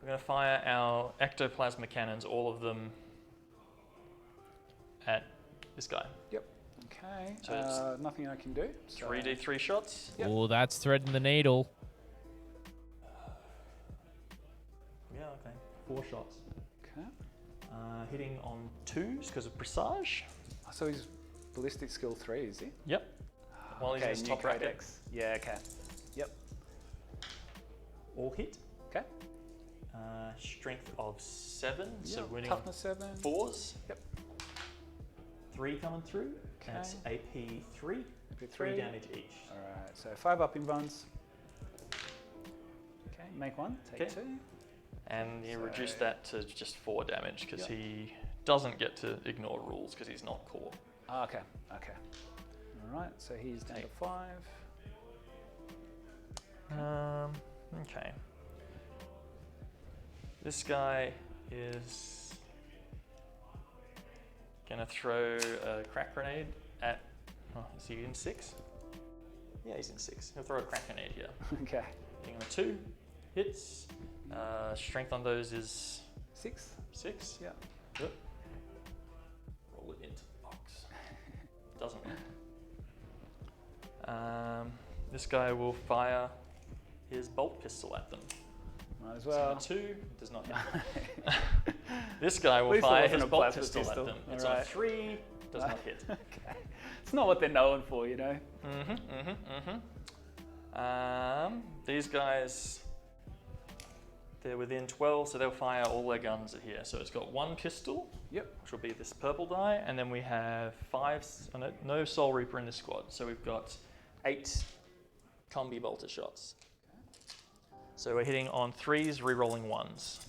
Speaker 5: We're going to fire our ectoplasma cannons, all of them, at this guy.
Speaker 3: Yep. Okay.
Speaker 5: So it's
Speaker 3: nothing I can do. So
Speaker 5: 3d3 shots.
Speaker 3: Yep.
Speaker 1: Oh, that's threading the needle.
Speaker 5: Yeah, okay. 4 shots.
Speaker 3: Okay.
Speaker 5: Hitting on 2s because of Presage.
Speaker 3: So he's ballistic skill 3, is he?
Speaker 5: Yep. While he's in his
Speaker 3: new
Speaker 5: top bracket.
Speaker 3: codex. Yeah. Okay. Yep.
Speaker 5: All hit.
Speaker 3: Okay.
Speaker 5: Strength of 7, so
Speaker 3: Yep.
Speaker 5: winning
Speaker 3: Toughness 7.
Speaker 5: 4s.
Speaker 3: Yep.
Speaker 5: 3 coming through. That's
Speaker 3: Okay.
Speaker 5: AP 3.
Speaker 3: AP
Speaker 5: 3 damage each.
Speaker 3: All right. So 5 up in buns. Okay. Make 1. Take
Speaker 5: Okay.
Speaker 3: 2.
Speaker 5: And you
Speaker 3: So-
Speaker 5: reduce that to just 4 damage because
Speaker 3: Yep.
Speaker 5: he doesn't get to ignore rules because he's not core.
Speaker 3: Oh, okay. Okay. All right. So he's down to
Speaker 5: Take.
Speaker 3: 5.
Speaker 5: Okay. This guy is gonna throw a crack grenade at. Oh, is he in 6? Yeah, he's in 6. He'll throw a crack grenade here.
Speaker 3: Okay.
Speaker 5: Hitting on a 2, hits. Strength on those is
Speaker 3: 6.
Speaker 5: 6.
Speaker 3: Yeah.
Speaker 5: Yep. Roll it into the box. Doesn't matter. This guy will fire his bolt pistol at them.
Speaker 3: Might as
Speaker 5: So
Speaker 3: well.
Speaker 5: 2 does not hit. This guy will
Speaker 3: least it
Speaker 5: fire
Speaker 3: wasn't
Speaker 5: his
Speaker 3: a
Speaker 5: bolt
Speaker 3: plasma
Speaker 5: pistol at
Speaker 3: pistol.
Speaker 5: them. It's
Speaker 3: Alright.
Speaker 5: on 3, does not hit.
Speaker 3: Okay. It's not what they're known for, you know.
Speaker 5: These guys, they're within 12, so they'll fire all their guns at here. So it's got 1 pistol,
Speaker 3: Yep.
Speaker 5: which will be this purple die, and then we have 5, no Soul Reaper in this squad. So we've got 8 combi bolter shots. So we're hitting on 3s, re-rolling 1s.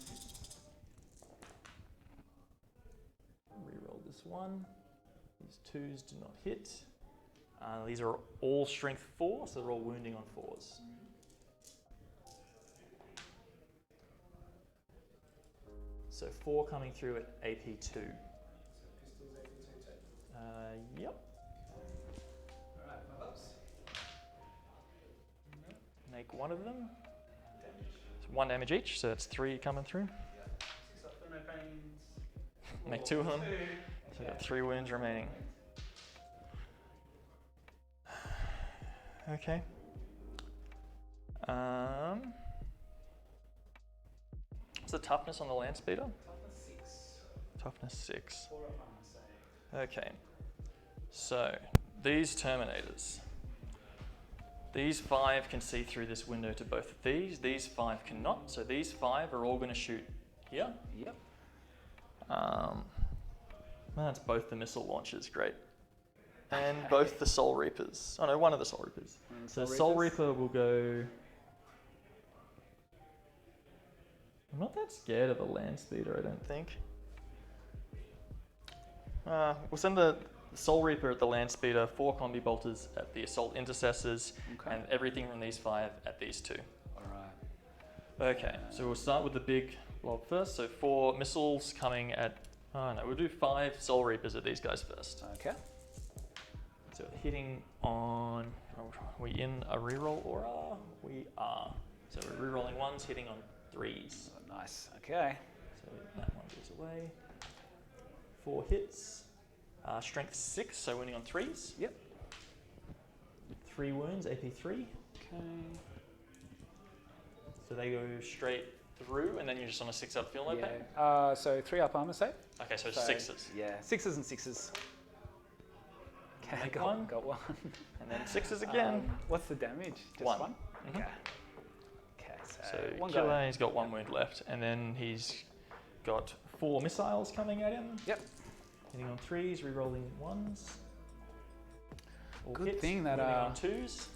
Speaker 5: Re-roll this 1. These 2s do not hit. These are all strength 4, so they're all wounding on 4s. So 4 coming through at AP 2. Yep. Make 1 of them. It's 1 damage each, so that's 3 coming through. Make 2 of them. So we've got 3 wounds remaining. Okay. What's the toughness on the land speeder? Toughness 6. Okay. So these Terminators. These 5 can see through this window to both of these. These 5 cannot. So these 5 are all going to shoot here.
Speaker 3: Yep.
Speaker 5: That's both the missile launchers. Great. And both the Soul Reapers. Oh no, one of the Soul Reapers. So Soul Reaper will go... I'm not that scared of a land speeder, I don't think. We'll send the Soul Reaper at the land speeder, 4 combi bolters at the Assault Intercessors, and everything from these 5 at these 2.
Speaker 3: Alright.
Speaker 5: Okay, so we'll start with the big blob first. So 4 missiles coming at... Oh no, we'll do 5 Soul Reapers at these guys first.
Speaker 3: Okay.
Speaker 5: So hitting on... Are we in a reroll aura? We are. So we're rerolling 1s, hitting on 3s.
Speaker 3: Oh, nice. Okay.
Speaker 5: So that one goes away. 4 hits. Strength 6, so winning on 3s.
Speaker 3: Yep.
Speaker 5: 3 wounds, AP 3.
Speaker 3: Okay.
Speaker 5: So they go straight through, and then you're just on a 6-up feel no pain?
Speaker 3: Yeah. So 3 up armor save.
Speaker 5: Okay, so
Speaker 3: So,
Speaker 5: 6s.
Speaker 3: Yeah. 6s and 6s. Okay,
Speaker 5: Make
Speaker 3: got
Speaker 5: 1.
Speaker 3: Got 1.
Speaker 5: And then 6s again.
Speaker 3: What's the damage? Just
Speaker 5: 1.
Speaker 3: 1?
Speaker 5: Mhm.
Speaker 3: Okay. Okay,
Speaker 5: So
Speaker 3: one
Speaker 5: killer,
Speaker 3: guy.
Speaker 5: he's got 1 wound left, and then he's got 4 missiles coming at him.
Speaker 3: Yep.
Speaker 5: Hitting on 3s, re-rolling 1s. All
Speaker 3: Good
Speaker 5: hits,
Speaker 3: thing that,
Speaker 5: winning on 2s.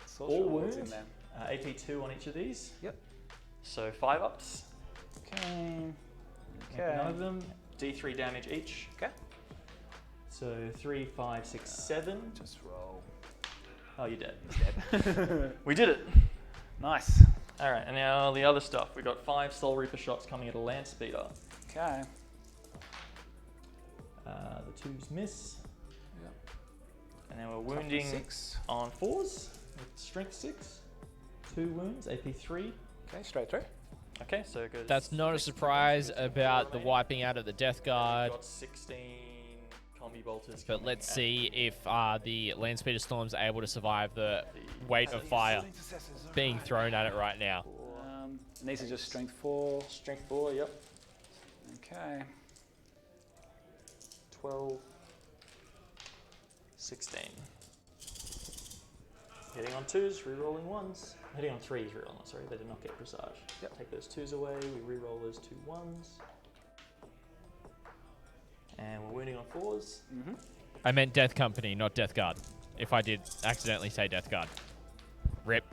Speaker 3: Sorcerer
Speaker 5: All
Speaker 3: Lord's
Speaker 5: wounds.
Speaker 3: in there.
Speaker 5: AP 2 on each of these.
Speaker 3: Yep.
Speaker 5: So 5 ups.
Speaker 3: Okay.
Speaker 5: Make none of them. D3 damage each.
Speaker 3: Okay.
Speaker 5: So 3, 5, 6, 7.
Speaker 3: Just roll.
Speaker 5: Oh, you're dead.
Speaker 3: Dead.
Speaker 5: We did it.
Speaker 3: Nice.
Speaker 5: All right, and now the other stuff. We got 5 Soul Reaper shots coming at a land speeder.
Speaker 3: Okay.
Speaker 5: The 2s miss.
Speaker 3: Yep.
Speaker 5: And then we're wounding
Speaker 3: 6.
Speaker 5: on 4s with strength 6. 2 wounds, AP 3.
Speaker 3: Okay, straight through.
Speaker 5: Okay, so it goes.
Speaker 1: That's not a surprise about the wiping out of the Death Guard.
Speaker 5: Got 16 combi bolters.
Speaker 1: But let's see if the Land Speeder Storm's able to survive the weight of fire being thrown at it right now.
Speaker 3: And these are just strength 4.
Speaker 5: Strength 4, yep.
Speaker 3: Okay.
Speaker 5: 12, 16. Hitting on 2s, re-rolling 1s. Hitting on 3s, re-rolling 1s, sorry, they did not get presage.
Speaker 3: Yep.
Speaker 5: Take those 2s away, we re-roll those 2 1s. And we're wounding on 4s.
Speaker 3: Mm-hmm.
Speaker 1: I meant Death Company, not Death Guard. If I did accidentally say Death Guard. Rip.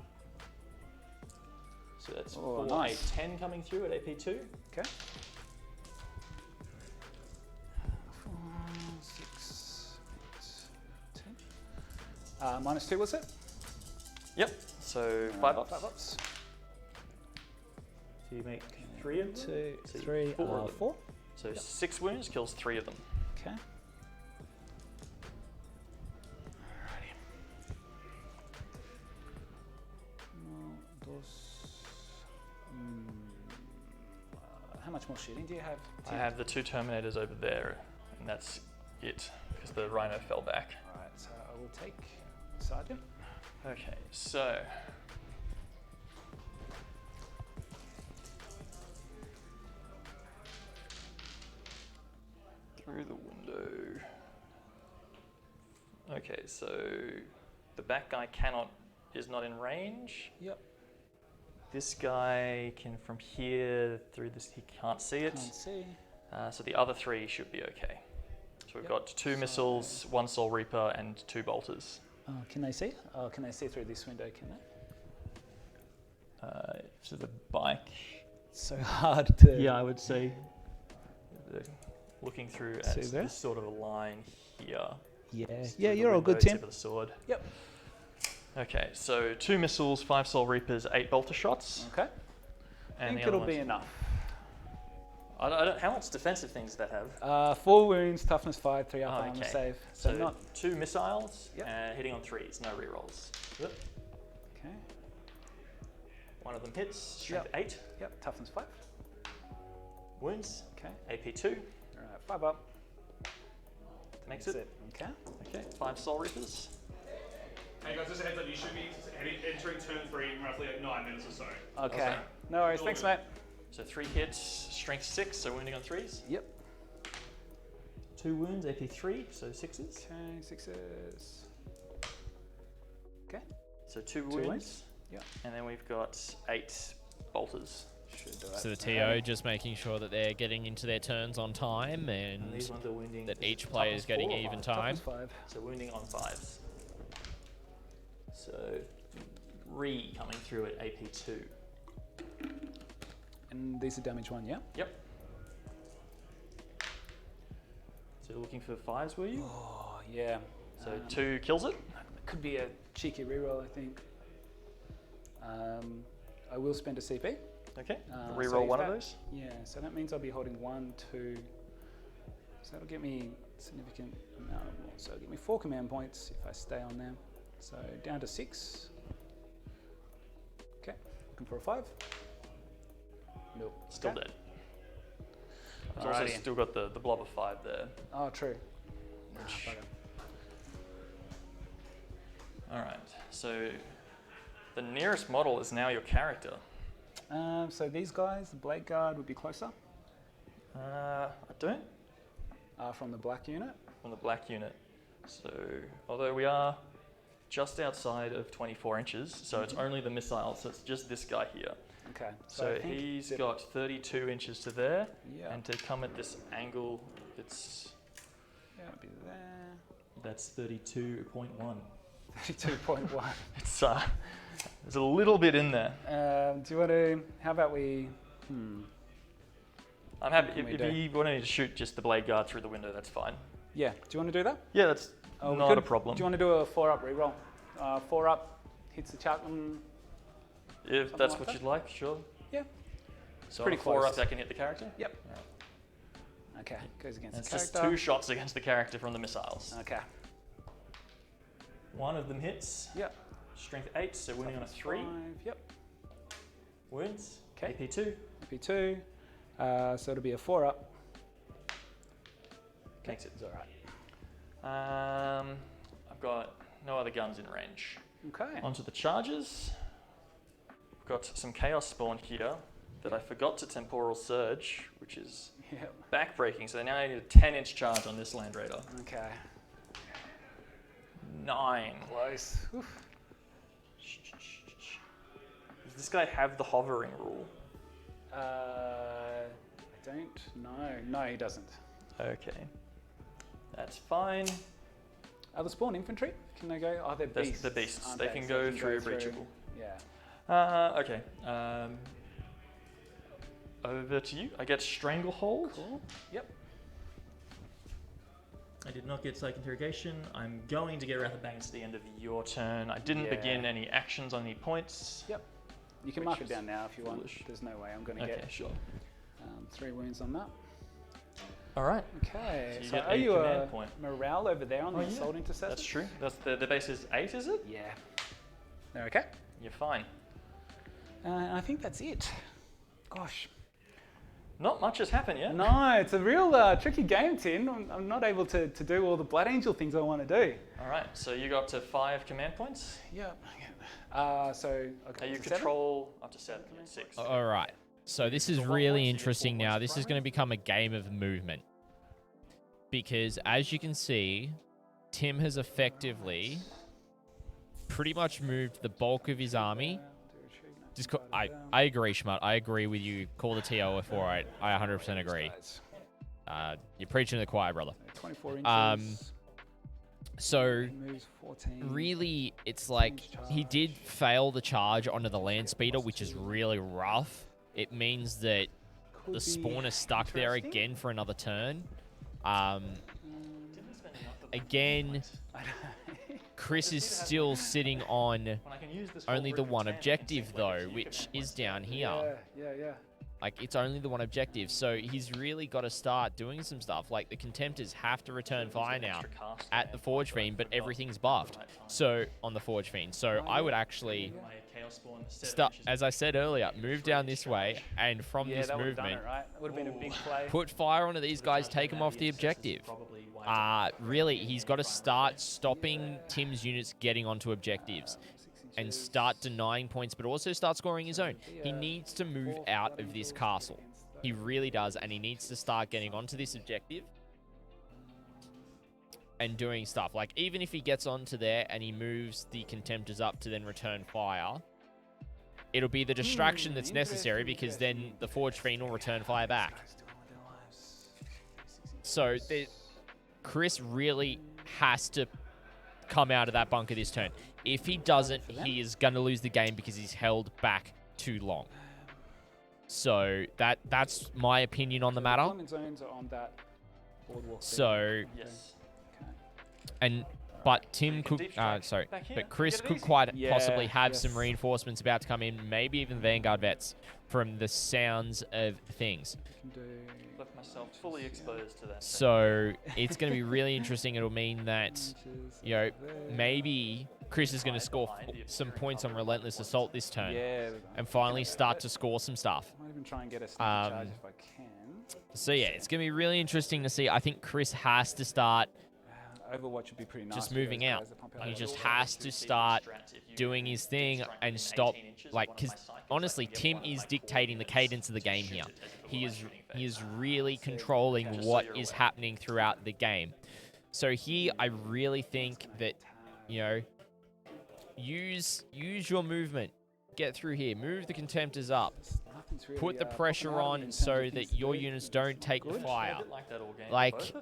Speaker 5: So that's
Speaker 3: Oh,
Speaker 5: 4,
Speaker 3: nice.
Speaker 5: 8, 10 coming through at AP 2.
Speaker 3: Okay. 4, 6, 8, 10. -2 was it?
Speaker 5: Yep, so 5 ups.
Speaker 3: 5 ups.
Speaker 5: So you make 3 of them.
Speaker 3: 2,
Speaker 5: So
Speaker 3: 3,
Speaker 5: 4 of them.
Speaker 3: 4.
Speaker 5: So 6 wounds kills 3 of them.
Speaker 3: Okay. Alrighty. How much more shooting do you have?
Speaker 5: I have the 2 Terminators over there, and that's it, because the Rhino fell back.
Speaker 3: Alright, so I will take Sergeant.
Speaker 5: Okay, so through the window. Okay, so the back guy is not in range.
Speaker 3: Yep.
Speaker 5: This guy can from here through this, he can't see it.
Speaker 3: Can't see.
Speaker 5: So the other 3 should be okay. So we've got 2 missiles, 1 Soul Reaper, and 2 bolters.
Speaker 3: Oh, can they see? Oh, can they see through this window? Can they?
Speaker 5: So the bike.
Speaker 3: It's so hard to.
Speaker 5: Yeah, I would say. Looking through at
Speaker 3: See there?
Speaker 5: this sort of a line here.
Speaker 3: Yeah.
Speaker 5: Just
Speaker 3: Yeah,
Speaker 5: through the
Speaker 3: you're all good,
Speaker 5: window,
Speaker 3: Tim.
Speaker 5: tip of the sword.
Speaker 3: Yep.
Speaker 5: Okay, so 2 missiles, 5 Soul Reapers, 8 bolter shots.
Speaker 3: Okay. I
Speaker 5: And
Speaker 3: think
Speaker 5: the other
Speaker 3: it'll be
Speaker 5: ones-
Speaker 3: enough.
Speaker 5: I don't, how much defensive things does that have?
Speaker 3: 4 wounds, toughness 5, 3 up
Speaker 5: Oh,
Speaker 3: armor
Speaker 5: okay.
Speaker 3: save.
Speaker 5: So
Speaker 3: So not.
Speaker 5: 2 missiles,
Speaker 3: Yep.
Speaker 5: hitting on 3s, no rerolls. Yep.
Speaker 3: Okay.
Speaker 5: One of them hits, strength
Speaker 3: Yep.
Speaker 5: 8,
Speaker 3: Yep. Toughness 5.
Speaker 5: wounds,
Speaker 3: Okay.
Speaker 5: AP 2,
Speaker 3: All right. 5 up.
Speaker 5: makes
Speaker 3: That's
Speaker 5: it.
Speaker 3: it. Okay.
Speaker 5: Okay, 5 Soul Reapers.
Speaker 7: Hey guys, just a heads up, you should be entering turn 3 in roughly like 9 minutes or so.
Speaker 3: Okay. No worries. Thanks, mate.
Speaker 5: So 3 hits, strength 6, so wounding on 3s.
Speaker 3: Yep.
Speaker 5: 2 wounds, AP 3, so 6s.
Speaker 3: Okay. 6s. Okay.
Speaker 5: So 2
Speaker 3: 2
Speaker 5: wounds.
Speaker 3: wounds. Yep.
Speaker 5: And then we've got 8 bolters.
Speaker 3: Should do it.
Speaker 1: So the TO just making sure that they're getting into their turns on time
Speaker 5: And
Speaker 1: and
Speaker 5: these ones are wounding.
Speaker 1: that each player is getting
Speaker 5: Toughness 4 or
Speaker 1: even
Speaker 5: 5?
Speaker 1: time.
Speaker 3: Toughness 5.
Speaker 5: So wounding on 5s. So 3 coming through at AP 2.
Speaker 3: And these are damage 1, yeah?
Speaker 5: Yep. So you're looking for 5s, were you?
Speaker 3: Oh, yeah.
Speaker 5: So 2 kills it.
Speaker 3: Could be a cheeky reroll, I think. I will spend a CP.
Speaker 5: Okay.
Speaker 3: So
Speaker 5: Reroll
Speaker 3: is
Speaker 5: one of
Speaker 3: that-
Speaker 5: those.
Speaker 3: Yeah, so that means I'll be holding 1, 2. So that'll get me a significant amount of more. So it'll give me 4 command points if I stay on there. So down to 6. Okay, looking for a 5. Nope.
Speaker 5: Still
Speaker 3: Okay.
Speaker 5: dead. I've also
Speaker 3: Alrighty.
Speaker 5: still got the blob of 5 there.
Speaker 3: Oh, true.
Speaker 5: Which-
Speaker 3: Bugger.
Speaker 5: Alright, so the nearest model is now your character.
Speaker 3: So these guys, the Bladeguard would be closer
Speaker 5: I don't.
Speaker 3: from the black unit.
Speaker 5: From the black unit. So, although we are just outside of 24 inches, so it's only the missile, so it's just this guy here.
Speaker 3: Okay.
Speaker 5: So
Speaker 3: I think
Speaker 5: he's
Speaker 3: zip-
Speaker 5: got 32 inches to there,
Speaker 3: Yeah.
Speaker 5: and to come at this angle,
Speaker 3: Yeah, it'll be there.
Speaker 5: that's 32.1.
Speaker 3: 32.1.
Speaker 5: It's there's a little bit in there.
Speaker 3: Do you want to? How about we?
Speaker 5: I'm happy
Speaker 3: can we
Speaker 5: if
Speaker 3: do?
Speaker 5: you want me to shoot just the blade guard through the window. That's fine.
Speaker 3: Yeah. Do you want to do that?
Speaker 5: Yeah, that's
Speaker 3: Oh, we
Speaker 5: not
Speaker 3: could-
Speaker 5: a problem.
Speaker 3: Do you want to do a 4-up reroll? 4-up hits the Chaplain.
Speaker 5: If
Speaker 3: something
Speaker 5: that's
Speaker 3: like
Speaker 5: what
Speaker 3: that?
Speaker 5: you'd like, sure.
Speaker 3: Yeah.
Speaker 5: So
Speaker 3: Pretty
Speaker 5: on a 4
Speaker 3: close.
Speaker 5: up, that can hit the character.
Speaker 3: Yep. Okay. Goes against
Speaker 5: It's
Speaker 3: the
Speaker 5: just
Speaker 3: character.
Speaker 5: 2 shots against the character from the missiles.
Speaker 3: Okay.
Speaker 5: One of them hits.
Speaker 3: Yep.
Speaker 5: Strength 8, so winning on a 3.
Speaker 3: 5. Yep.
Speaker 5: Wounds.
Speaker 3: Okay.
Speaker 5: AP 2.
Speaker 3: AP2. So it'll be a 4-up.
Speaker 5: Makes it.
Speaker 3: It's all right.
Speaker 5: I've got no other guns in range.
Speaker 3: Okay.
Speaker 5: Onto the charges. I've got some Chaos Spawn here that I forgot to Temporal Surge, which is
Speaker 3: Yep.
Speaker 5: backbreaking, so now I need a 10-inch charge on this Land Raider.
Speaker 3: Okay.
Speaker 5: 9.
Speaker 3: Close. Oof.
Speaker 5: Does this guy have the hovering rule?
Speaker 3: I don't know. No, he doesn't.
Speaker 5: Okay. That's fine.
Speaker 3: Are the spawn infantry? Can they go? Oh, they're
Speaker 5: That's
Speaker 3: beasts.
Speaker 5: the beasts.
Speaker 3: aren't
Speaker 5: They can go through breachable.
Speaker 3: Yeah.
Speaker 5: Okay. Over to you. I get Stranglehold.
Speaker 3: Cool. Yep.
Speaker 5: I did not get Psych Interrogation. I'm going to get around the bang to the end of your turn. I didn't
Speaker 3: Yeah.
Speaker 5: begin any actions on any points.
Speaker 3: Yep. You can
Speaker 5: Which
Speaker 3: mark it
Speaker 5: is
Speaker 3: down now if you want.
Speaker 5: foolish.
Speaker 3: There's no way I'm going to
Speaker 5: Okay,
Speaker 3: get
Speaker 5: sure.
Speaker 3: 3 wounds on that.
Speaker 5: All right.
Speaker 3: Okay.
Speaker 5: So you
Speaker 3: So
Speaker 5: get
Speaker 3: are
Speaker 5: 8
Speaker 3: you
Speaker 5: command
Speaker 3: a
Speaker 5: point.
Speaker 3: morale over there on
Speaker 5: Oh,
Speaker 3: the
Speaker 5: yeah.
Speaker 3: Assault Intercessors?
Speaker 5: That's true. That's the base is 8, is it?
Speaker 3: Yeah. They're okay.
Speaker 5: You're fine.
Speaker 3: I think that's it. Gosh.
Speaker 5: Not much has happened yet.
Speaker 3: No, it's a real tricky game, Tin. I'm not able to do all the Blood Angel things I want to do.
Speaker 5: All right. So you got up to 5 command points.
Speaker 3: Yep. So okay.
Speaker 5: You
Speaker 3: to 7?
Speaker 5: control up to 7. 6.
Speaker 1: All right. So this is
Speaker 5: So what
Speaker 1: really
Speaker 5: points? You get 4
Speaker 1: interesting now.
Speaker 5: points
Speaker 1: This is going to become a game of movement. because as you can see, Tim has effectively pretty much moved the bulk of his army. I agree, Schmutt. I agree with you. Call the TO for it. I 100% agree. You're preaching to the choir, brother.
Speaker 3: 24 inches.
Speaker 1: So
Speaker 3: Moves 14.
Speaker 1: really, it's like he did fail the charge onto the land speeder, which is really rough. It means that the spawn is stuck there again for another turn. Again, Chris is still sitting on only the one objective, though, which is down here.
Speaker 3: Yeah.
Speaker 1: Like, it's only the one objective, so he's really got to start doing some stuff. Like, the Contemptors have to return fire now at the Forge Fiend, but everything's buffed. So, on the Forge Fiend. So, I would actually start, as I said earlier, move down this way, and from this movement,
Speaker 3: would have been a big play.
Speaker 1: put fire onto these guys, take them off the objective. Really, he's got to start stopping Tim's units getting onto objectives and start denying points, but also start scoring his own. He needs to move out of this castle. He really does, and he needs to start getting onto this objective and doing stuff. Like, even if he gets onto there and he moves the Contemptors up to then return fire, it'll be the distraction that's necessary, because then the Forge Fiend will return fire back. So, Chris really has to come out of that bunker this turn. If he doesn't, he is going to lose the game because he's held back too long. So that's my opinion on the matter. So, but Tim could, but Chris could quite possibly have some reinforcements about to come in, maybe even Vanguard Vets, from the sounds of things.
Speaker 5: Left myself fully exposed to that.
Speaker 1: So it's going to be really interesting. It'll mean that, you know, maybe Chris is going to score some points on Relentless Assault this turn, and finally start to score some stuff.
Speaker 3: I might even try and get a sneak charge if I can.
Speaker 1: So yeah, it's going to be really interesting to see. I think Chris has to start
Speaker 3: Overwatch would be pretty nice.
Speaker 1: Just moving out. He just has to start doing his thing and stop, like, because honestly, Tim is dictating the cadence of the game here. He is really controlling what is happening throughout the game. So here, I really think that, you know, use your movement. Get through here. Move the Contemptors up. Put the pressure on so that your units don't take fire. Like,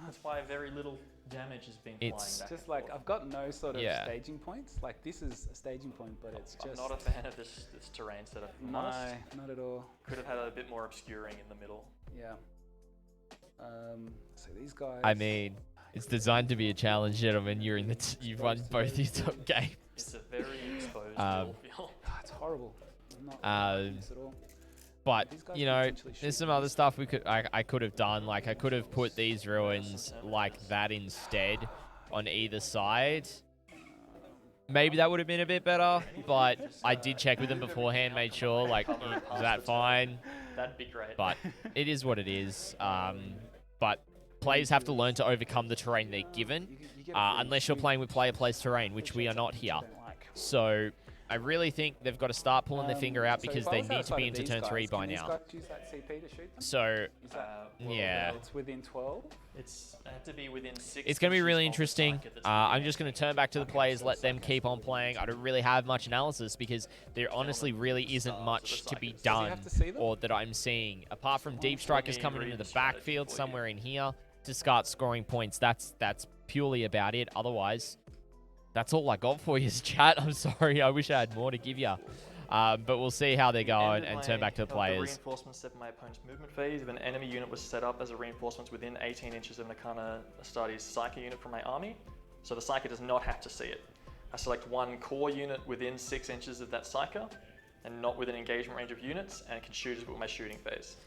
Speaker 5: that's why very little damage has been flying back.
Speaker 3: Just like, I've got no sort of staging points. Like, this is a staging point, but it's just...
Speaker 5: I'm not a fan of this terrain setup.
Speaker 3: No, not at all.
Speaker 5: Could have had a bit more obscuring in the middle.
Speaker 3: Yeah. So these guys...
Speaker 1: I mean, it's designed to be a challenge, gentlemen. You've won both your top games.
Speaker 5: It's a very exposed field.
Speaker 3: It's horrible. At all.
Speaker 1: But, you know, there's some other stuff I could have done. Like, I could have put these ruins like that instead on either side. Maybe that would have been a bit better, but I did check with them beforehand, made sure, like, is that fine?
Speaker 5: That'd be great.
Speaker 1: But it is what it is. But players have to learn to overcome the terrain they're given, unless you're playing with player-plays terrain, which we are not here. So I really think they've got to start pulling their finger out, because they need to be into turn 3 by now. So, yeah.
Speaker 3: It's within 12?
Speaker 5: It's have to be within 6.
Speaker 1: It's going to be really interesting. I'm just going to turn back to the players, let them keep on playing. I don't really have much analysis, because there honestly really isn't much to be done, or that I'm seeing. Apart from Deep Strikers coming into the backfield somewhere in here to start scoring points. That's purely about it. Otherwise, that's all I got for you, chat. I'm sorry. I wish I had more to give you. But we'll see how they're going and turn back to the players.
Speaker 5: The reinforcements set in my opponent's movement phase. If an enemy unit was set up as a reinforcement within 18 inches of an Arcana Astartes Psyker unit from my army, so the Psyker does not have to see it. I select one core unit within 6 inches of that Psyker, and not within engagement range of units, and can shoot as with my shooting phase.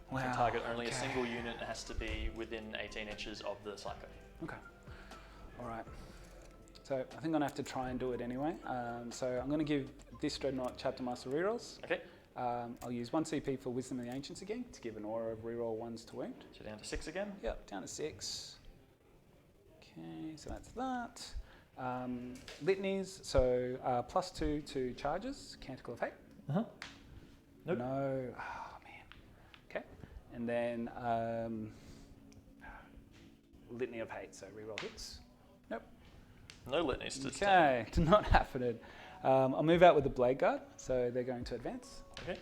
Speaker 3: Wow.
Speaker 5: Can target only a single unit, and has to be within 18 inches of the Psyker.
Speaker 3: Okay. All right. So I think I'm going to have to try and do it anyway. So I'm going to give this Dreadnought Chapter Master rerolls.
Speaker 5: Okay.
Speaker 3: I'll use 1 CP for Wisdom of the Ancients again to give an aura of reroll 1s to wound.
Speaker 5: So down to 6 again?
Speaker 3: Yep, down to 6. Okay, so that's that. Litanies, so +2 to charges, Canticle of Hate.
Speaker 5: Nope.
Speaker 3: No. Oh, man. Okay. And then Litany of Hate, so reroll hits. Nope.
Speaker 5: No litanies to
Speaker 3: Okay, not happening. I'll move out with the Bladeguard, so they're going to advance.
Speaker 5: Okay.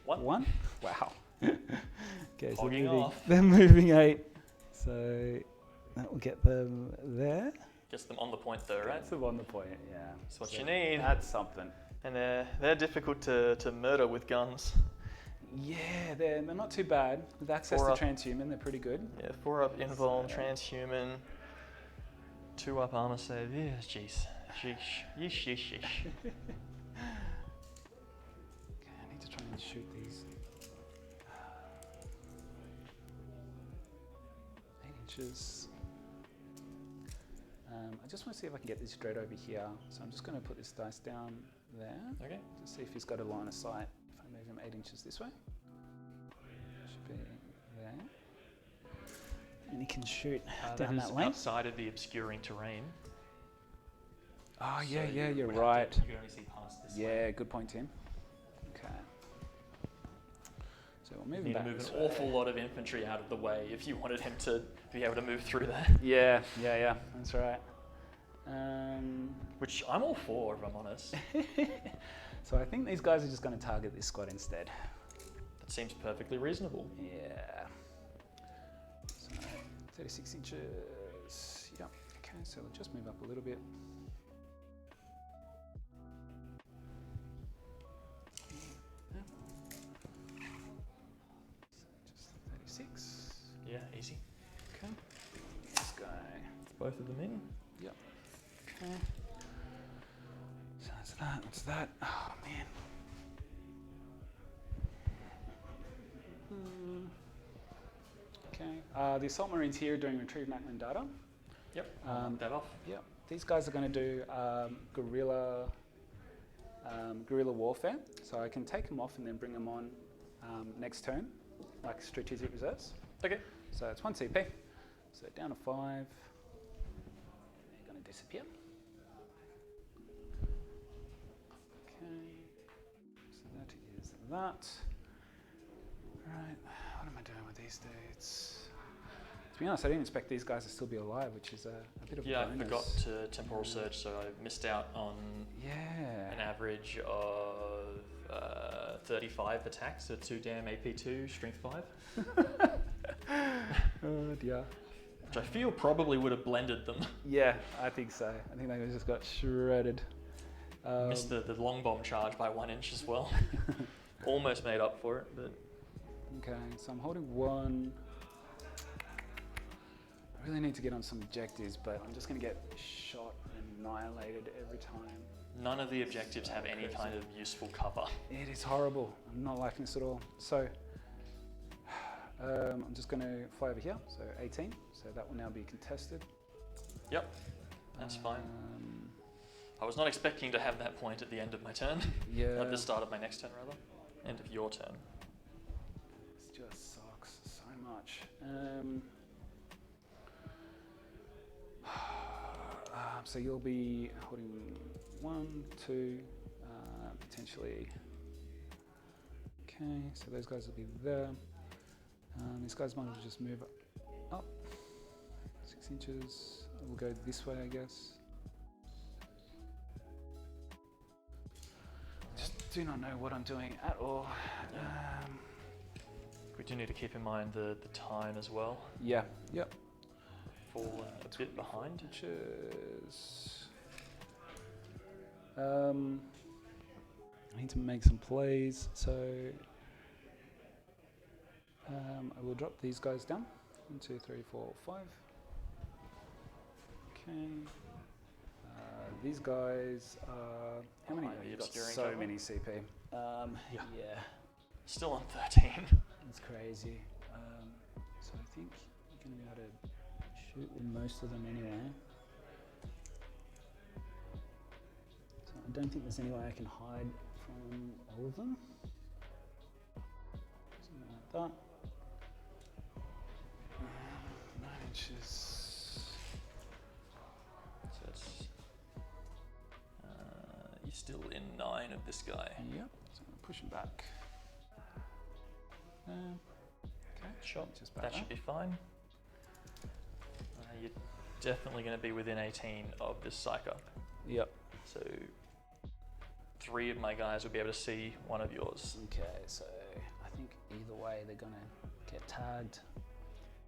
Speaker 5: One.
Speaker 3: One. Wow. Okay, so
Speaker 5: Hogging off.
Speaker 3: they're moving 8, so that will get them there.
Speaker 5: Gets them on the point though, right?
Speaker 3: That's them on the point, yeah.
Speaker 5: That's what you need.
Speaker 3: That's something.
Speaker 5: And they're difficult to murder with guns.
Speaker 3: Yeah, they're not too bad. With access
Speaker 5: 4
Speaker 3: to
Speaker 5: up.
Speaker 3: transhuman, they're pretty good.
Speaker 5: Yeah, 4 up invuln, transhuman, 2 up armor save. Yeah, jeez. Sheesh. Yeesh, yeesh, yeesh.
Speaker 3: Okay, I need to try and shoot these. 8 inches. I just want to see if I can get this straight over here. So I'm just going to put this dice down there.
Speaker 5: Okay.
Speaker 3: To see if he's got a line of sight. If I move him 8 inches this way. Should be there. And he can shoot down that lane.
Speaker 5: Outside of the obscuring terrain.
Speaker 3: Oh, yeah,
Speaker 5: So
Speaker 3: yeah,
Speaker 5: you
Speaker 3: you're
Speaker 5: would
Speaker 3: right.
Speaker 5: have to- you can only see past this.
Speaker 3: Yeah, good point, Tim. Okay. So we'll move
Speaker 5: You
Speaker 3: him
Speaker 5: need to
Speaker 3: back
Speaker 5: move
Speaker 3: this
Speaker 5: an
Speaker 3: way.
Speaker 5: awful lot of infantry out of the way if you wanted him to be able to move through that.
Speaker 3: Yeah, that's right.
Speaker 5: Which I'm all for, if I'm honest.
Speaker 3: So I think these guys are just going to target this squad instead.
Speaker 5: That seems perfectly reasonable.
Speaker 3: Yeah. So 36 inches. Yep. Okay, so we'll just move up a little bit. Just 36.
Speaker 5: Yeah, easy.
Speaker 3: Okay. This guy.
Speaker 5: Both of them in.
Speaker 3: Yep. Okay. So that's that. What's that? Oh man. Okay. The Assault Marines here are doing retrieve Macklin data.
Speaker 5: Yep. Knock that off.
Speaker 3: Yep. These guys are going to do guerrilla warfare. So I can take them off and then bring them on next turn, like strategic reserves.
Speaker 5: Okay.
Speaker 3: So it's 1 CP. So down to 5. They're going to disappear. Okay. So that is that. Right. What am I doing with these dudes? To be honest, I didn't expect these guys to still be alive, which is a bit of a
Speaker 5: Yeah, I
Speaker 3: bonus.
Speaker 5: forgot to temporal surge, so I missed out on an average of 35 attacks at 2 damn AP2, strength 5.
Speaker 3: Oh dear.
Speaker 5: Which I feel probably would have blended them.
Speaker 3: Yeah, I think so. I think they just got shredded.
Speaker 5: Missed the long bomb charge by 1 inch as well. Almost made up for it, but
Speaker 3: Okay, so I'm holding 1. I really need to get on some objectives, but I'm just going to get shot and annihilated every time.
Speaker 5: none of the objectives have any kind of useful cover.
Speaker 3: It is horrible. I'm not liking this at all. So I'm just going to fly over here. So 18. So that will now be contested.
Speaker 5: Yep, that's fine. I was not expecting to have that point at the end of my turn.
Speaker 3: Yeah.
Speaker 5: At the start of my next turn, rather. End of your turn.
Speaker 3: This just sucks so much. So you'll be holding 1, 2, potentially. Okay, so those guys will be there. These guys might as well just move up 6 inches. We'll go this way, I guess. Just do not know what I'm doing at all.
Speaker 5: We do need to keep in mind the time as well.
Speaker 3: Yeah, yep.
Speaker 5: Fallen a bit behind.
Speaker 3: Inches. I need to make some plays, so I will drop these guys down. 1, 2, 3, 4, 5. Okay. These guys are how many?
Speaker 5: Behind the
Speaker 3: You've got
Speaker 5: obscuring
Speaker 3: so
Speaker 5: cover.
Speaker 3: many CP.
Speaker 5: Yeah.
Speaker 3: Yeah,
Speaker 5: Still on 13.
Speaker 3: it's crazy. So I think you're going to be able to shoot with most of them anyway. So I don't think there's any way I can hide from all of them. Something like that. 9 inches.
Speaker 5: So it's you're still in 9 of this guy.
Speaker 3: Yep. So I'm pushing back. Okay.
Speaker 5: Sure.
Speaker 3: Just back
Speaker 5: That
Speaker 3: there.
Speaker 5: should be fine. you're definitely going to be within 18 of this Psyker.
Speaker 3: Yep.
Speaker 5: So 3 of my guys will be able to see one of yours.
Speaker 3: Okay, so I think either way they're gonna get tagged.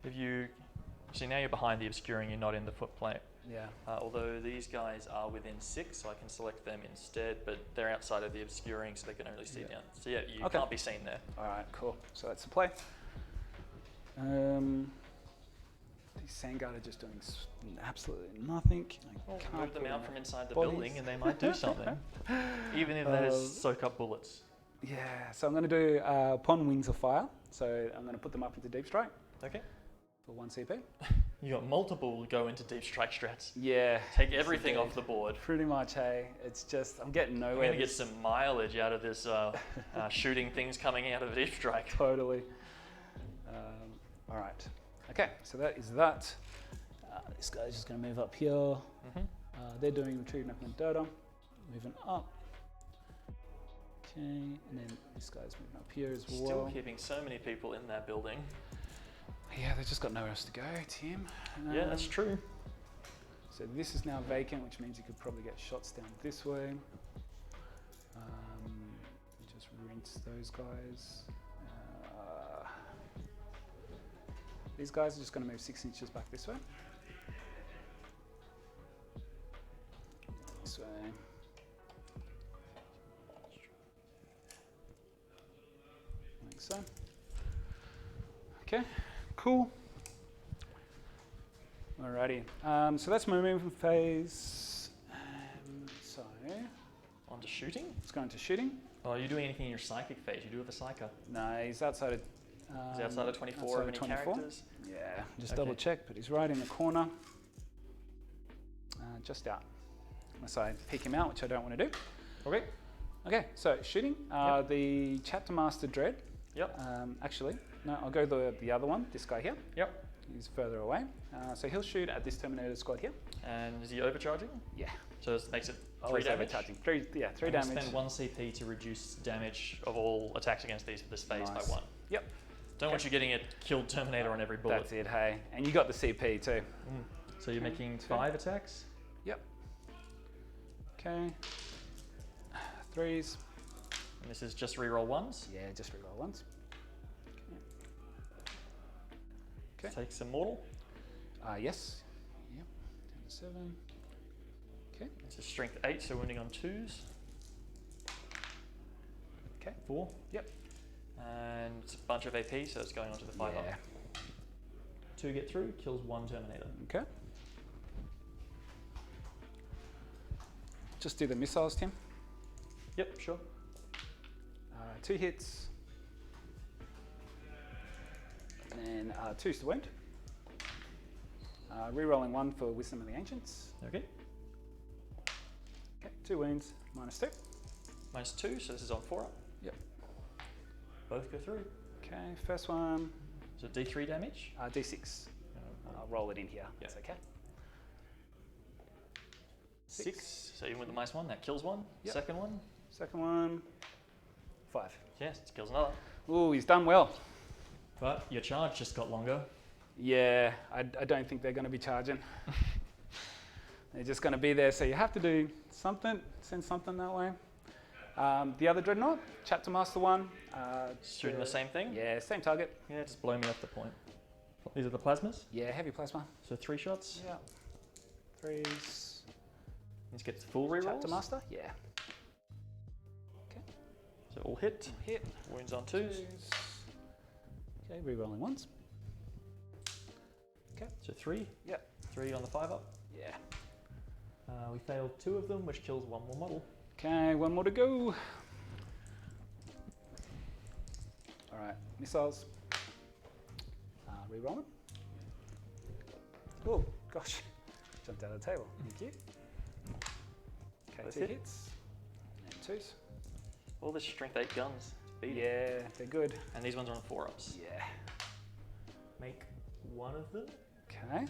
Speaker 5: If you see now you're behind the obscuring, you're not in the footplate.
Speaker 3: Yeah.
Speaker 5: Although these guys are within 6, so I can select them instead, but they're outside of the obscuring, so they can only see down. So yeah, you can't be seen there.
Speaker 3: All right, cool. So that's the play. These Sandguard are just doing absolutely nothing.
Speaker 5: Well,
Speaker 3: can't
Speaker 5: move them
Speaker 3: put
Speaker 5: out
Speaker 3: in
Speaker 5: from
Speaker 3: their
Speaker 5: inside the
Speaker 3: bodies.
Speaker 5: building and they might do something. Even if that is soak up bullets.
Speaker 3: Yeah, so I'm going to do upon wings of fire. So I'm going to put them up into deep strike
Speaker 5: Okay.
Speaker 3: for 1 CP.
Speaker 5: You got multiple go into deep strike strats.
Speaker 3: Yeah.
Speaker 5: Take everything off the board.
Speaker 3: Pretty much, hey. It's just, I'm getting nowhere.
Speaker 5: We're going to get some mileage out of this shooting things coming out of deep strike.
Speaker 3: Totally. All right. Okay, so that is that. This guy's just going to move up here. They're doing retrieve knuckle and data. Moving up. Okay, and then this guy's moving up here as well.
Speaker 5: Still keeping so many people in that building.
Speaker 3: Yeah, they've just got nowhere else to go, Tim.
Speaker 5: Yeah, that's true.
Speaker 3: So this is now vacant, which means you could probably get shots down this way. Just rinse those guys. These guys are just going to move 6 inches back this way. This way. Like so. Okay, cool. Alrighty, so that's my movement phase. So,
Speaker 5: On to shooting.
Speaker 3: let's go into shooting.
Speaker 5: Oh, are you doing anything in your psychic phase? You do have a psyker.
Speaker 3: No, he's outside of...
Speaker 5: Is he outside of 24
Speaker 3: outside
Speaker 5: of any
Speaker 3: 24?
Speaker 5: characters?
Speaker 3: Yeah, just
Speaker 5: Okay.
Speaker 3: double check, but he's right in the corner. Just out. Unless I pick him out, which I don't want to do.
Speaker 5: Okay.
Speaker 3: Okay, so shooting. The Chapter Master Dread.
Speaker 5: Yep.
Speaker 3: Actually, no, I'll go the other one, this guy here.
Speaker 5: Yep.
Speaker 3: He's further away. So he'll shoot at this Terminator squad here.
Speaker 5: And is he overcharging?
Speaker 3: Yeah.
Speaker 5: So this makes it 3
Speaker 3: Always
Speaker 5: damage.
Speaker 3: overcharging. Three
Speaker 5: I'm gonna
Speaker 3: damage.
Speaker 5: Spend 1 CP to reduce damage of all attacks against these for this phase
Speaker 3: Nice.
Speaker 5: by 1.
Speaker 3: Yep.
Speaker 5: Don't want you getting a killed Terminator on every bullet.
Speaker 3: That's it, hey. And you got the CP too.
Speaker 5: So you're making 5 attacks?
Speaker 3: Yep. Okay. 3s.
Speaker 5: And this is just reroll 1s?
Speaker 3: Yeah, just reroll 1s. Okay.
Speaker 5: Take some mortal.
Speaker 3: Yes. Yep. 10 to 7. Okay.
Speaker 5: This is strength 8, so wounding on 2s.
Speaker 3: Okay.
Speaker 5: 4.
Speaker 3: Yep.
Speaker 5: And it's a bunch of AP, so it's going on to the 5
Speaker 3: Yeah.
Speaker 5: up. 2 get through, kills 1 Terminator.
Speaker 3: Okay. Just do the missiles, Tim.
Speaker 5: Yep, sure.
Speaker 3: 2 hits. And then 2's to wound. Rerolling 1 for Wisdom of the Ancients.
Speaker 5: Okay.
Speaker 3: Okay, 2 wounds, -2.
Speaker 5: -2, so this is on 4 up.
Speaker 3: Yep.
Speaker 5: Both go through.
Speaker 3: Okay, first one,
Speaker 5: So D3 damage.
Speaker 3: D6. I'll roll it in here.
Speaker 5: Yeah.
Speaker 3: That's okay.
Speaker 5: 6. So even with the -1, that kills 1.
Speaker 3: Yep.
Speaker 5: Second one.
Speaker 3: Second one, 5.
Speaker 5: Yes, it kills another.
Speaker 3: Ooh, he's done well.
Speaker 5: But your charge just got longer.
Speaker 3: Yeah, I don't think they're going to be charging. They're just going to be there, so you have to do something, send something that way. The other Dreadnought, Chapter Master 1.
Speaker 5: Shooting the same thing?
Speaker 3: Yeah, same target.
Speaker 5: Yeah, just blow me off the point. These are the plasmas.
Speaker 3: Yeah, heavy plasma.
Speaker 5: So 3 shots.
Speaker 3: Yeah. 3s.
Speaker 5: Let's get full rerolls.
Speaker 3: Chapter Master, yeah. Okay.
Speaker 5: So all hit.
Speaker 3: Hit.
Speaker 5: Wounds on 2s.
Speaker 3: Okay, rerolling 1s. Okay.
Speaker 5: So 3.
Speaker 3: Yep.
Speaker 5: 3 on the 5 up.
Speaker 3: Yeah.
Speaker 5: We failed 2 of them, which kills 1 more model.
Speaker 3: Okay, 1 more to go. All right, missiles. Reroll them. Oh, gosh. Jumped out of the table. Thank you. Okay,
Speaker 5: Both
Speaker 3: 2
Speaker 5: hit.
Speaker 3: hits. And 2s.
Speaker 5: All the strength 8 guns. Beat it.
Speaker 3: Yeah, they're good.
Speaker 5: And these ones are on 4 ups.
Speaker 3: Yeah.
Speaker 5: Make 1 of them.
Speaker 3: Okay.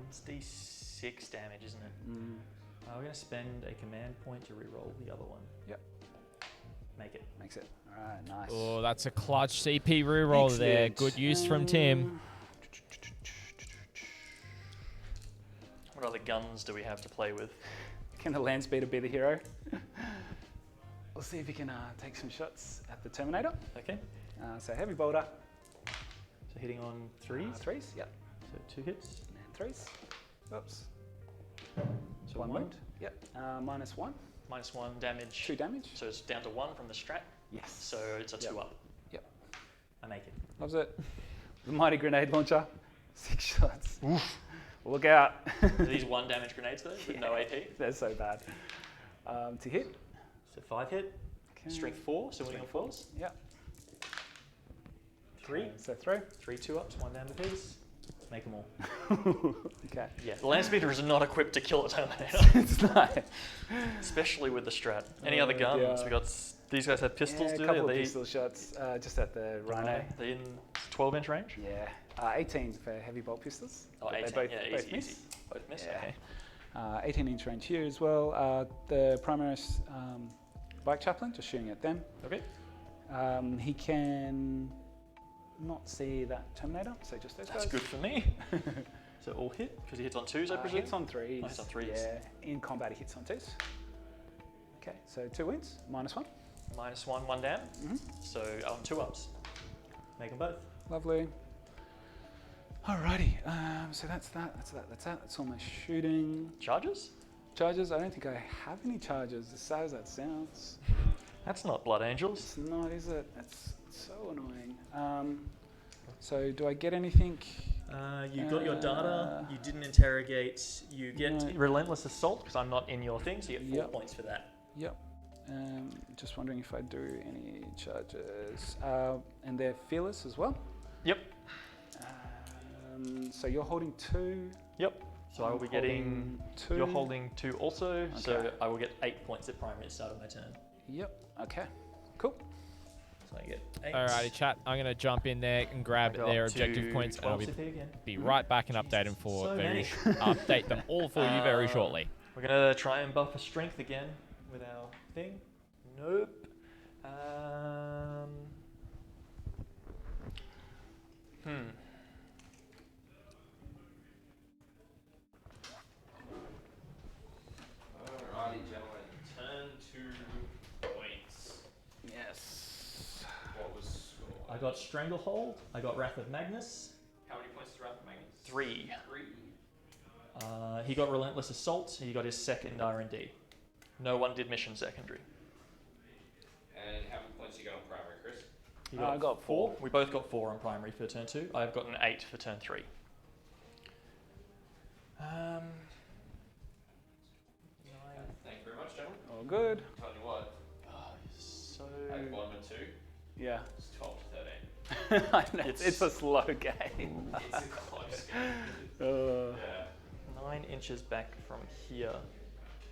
Speaker 5: It's D6 damage, isn't it?
Speaker 3: Mm.
Speaker 5: We're going to spend a command point to reroll the other one.
Speaker 3: Yep.
Speaker 5: Make it.
Speaker 3: Makes it. All right, nice.
Speaker 1: Oh, that's a clutch CP reroll there.
Speaker 3: Excellent.
Speaker 1: Good use from Tim.
Speaker 5: What other guns do we have to play with?
Speaker 3: Can the land speeder be the hero? We'll see if he can take some shots at the Terminator.
Speaker 5: Okay.
Speaker 3: So heavy bolter.
Speaker 5: So hitting on threes.
Speaker 3: Threes, yep.
Speaker 5: So 2 hits.
Speaker 3: And threes. Oops.
Speaker 5: So
Speaker 3: One
Speaker 5: one.
Speaker 3: wound. Yep. -1.
Speaker 5: -1 damage.
Speaker 3: 2 damage.
Speaker 5: So it's down to 1 from the strat.
Speaker 3: Yes.
Speaker 5: So it's a 2-up.
Speaker 3: Yep.
Speaker 5: I make it.
Speaker 3: Loves it. The mighty grenade launcher. 6 shots. Look out.
Speaker 5: Are these 1 damage grenades though, with no AP?
Speaker 3: They're so bad. To hit.
Speaker 5: So 5 hit.
Speaker 3: Okay.
Speaker 5: Strength 4, so winning on 4s.
Speaker 3: Yep.
Speaker 5: 3.
Speaker 3: So 3.
Speaker 5: 3 2-ups, 1 down apiece. Make them all.
Speaker 3: Okay.
Speaker 5: Yeah, the land speeder is not equipped to kill a Terminator.
Speaker 3: It's not.
Speaker 5: Especially with the strat. Any other guns?
Speaker 3: yeah.
Speaker 5: We got these guys have pistols,
Speaker 3: Yeah,
Speaker 5: do
Speaker 3: a
Speaker 5: they?
Speaker 3: couple of
Speaker 5: They
Speaker 3: pistol shots just at the rhino.
Speaker 5: They're in 12-inch range?
Speaker 3: Yeah. 18 for heavy bolt pistols.
Speaker 5: Oh,
Speaker 3: But
Speaker 5: 18.
Speaker 3: They both,
Speaker 5: Yeah,
Speaker 3: both
Speaker 5: easy,
Speaker 3: miss.
Speaker 5: easy. Both miss,
Speaker 3: Yeah.
Speaker 5: okay.
Speaker 3: 18-inch range here as well. The Primaris bike chaplain, just shooting at them.
Speaker 5: Okay.
Speaker 3: He can not see that Terminator, so just those
Speaker 5: That's
Speaker 3: guys.
Speaker 5: good for me. So all hit, because he hits on 2s, I presume?
Speaker 3: Hits on 3s.
Speaker 5: Oh, hits on 3s.
Speaker 3: Yeah, in combat he hits on 2s. Okay, so 2 wins, -1.
Speaker 5: -1, 1 down. So on 2-ups. Make them both.
Speaker 3: Lovely. Alrighty, so that's that. That's all my shooting.
Speaker 5: Charges?
Speaker 3: Charges, I don't think I have any charges, as sad as that sounds.
Speaker 5: That's not Blood Angels.
Speaker 3: It's not, is it? That's so annoying. So do I get anything?
Speaker 5: You got your data, you didn't interrogate, you get
Speaker 3: No.
Speaker 5: Relentless Assault, because I'm not in your thing, so you get 4
Speaker 3: Yep.
Speaker 5: points for that.
Speaker 3: Yep. Just wondering if I do any charges. And they're fearless as well.
Speaker 5: Yep.
Speaker 3: So you're holding 2.
Speaker 5: Yep. So I will be getting,
Speaker 3: 2.
Speaker 5: you're holding 2 also, so
Speaker 3: Okay.
Speaker 5: I will get 8 points at primary at the start of my turn.
Speaker 3: Yep. Okay. Cool.
Speaker 5: So I get 8.
Speaker 1: Alrighty, chat. I'm going to jump in there and grab
Speaker 5: Go
Speaker 1: their
Speaker 5: up
Speaker 1: objective
Speaker 5: to
Speaker 1: points, and I'll
Speaker 5: 12 CP again.
Speaker 1: be right back and update them for
Speaker 5: So
Speaker 1: very
Speaker 5: many.
Speaker 1: update them all for you very shortly.
Speaker 5: We're going to try and buff a strength again with our thing. Nope.
Speaker 4: Alrighty, gentlemen. Turn 2 points.
Speaker 3: Yes.
Speaker 4: What was score?
Speaker 5: I got Stranglehold. I got Wrath of Magnus.
Speaker 4: How many points did Wrath of Magnus?
Speaker 5: 3.
Speaker 4: 3.
Speaker 5: He got Relentless Assault. He got his second R&D. No one did mission secondary.
Speaker 4: And how many points you got on primary, Chris?
Speaker 5: He
Speaker 3: I got 4.
Speaker 5: We both got 4 on primary for turn 2. I've got an 8 for turn 3.
Speaker 4: Thank you very much, gentlemen.
Speaker 3: All good.
Speaker 4: Tell you what,
Speaker 5: So
Speaker 4: at the bottom of 2,
Speaker 3: Yeah.
Speaker 4: it's 12 to 13.
Speaker 3: I know, it's a slow game.
Speaker 4: It's a close game. Yeah.
Speaker 5: 9 inches back from here.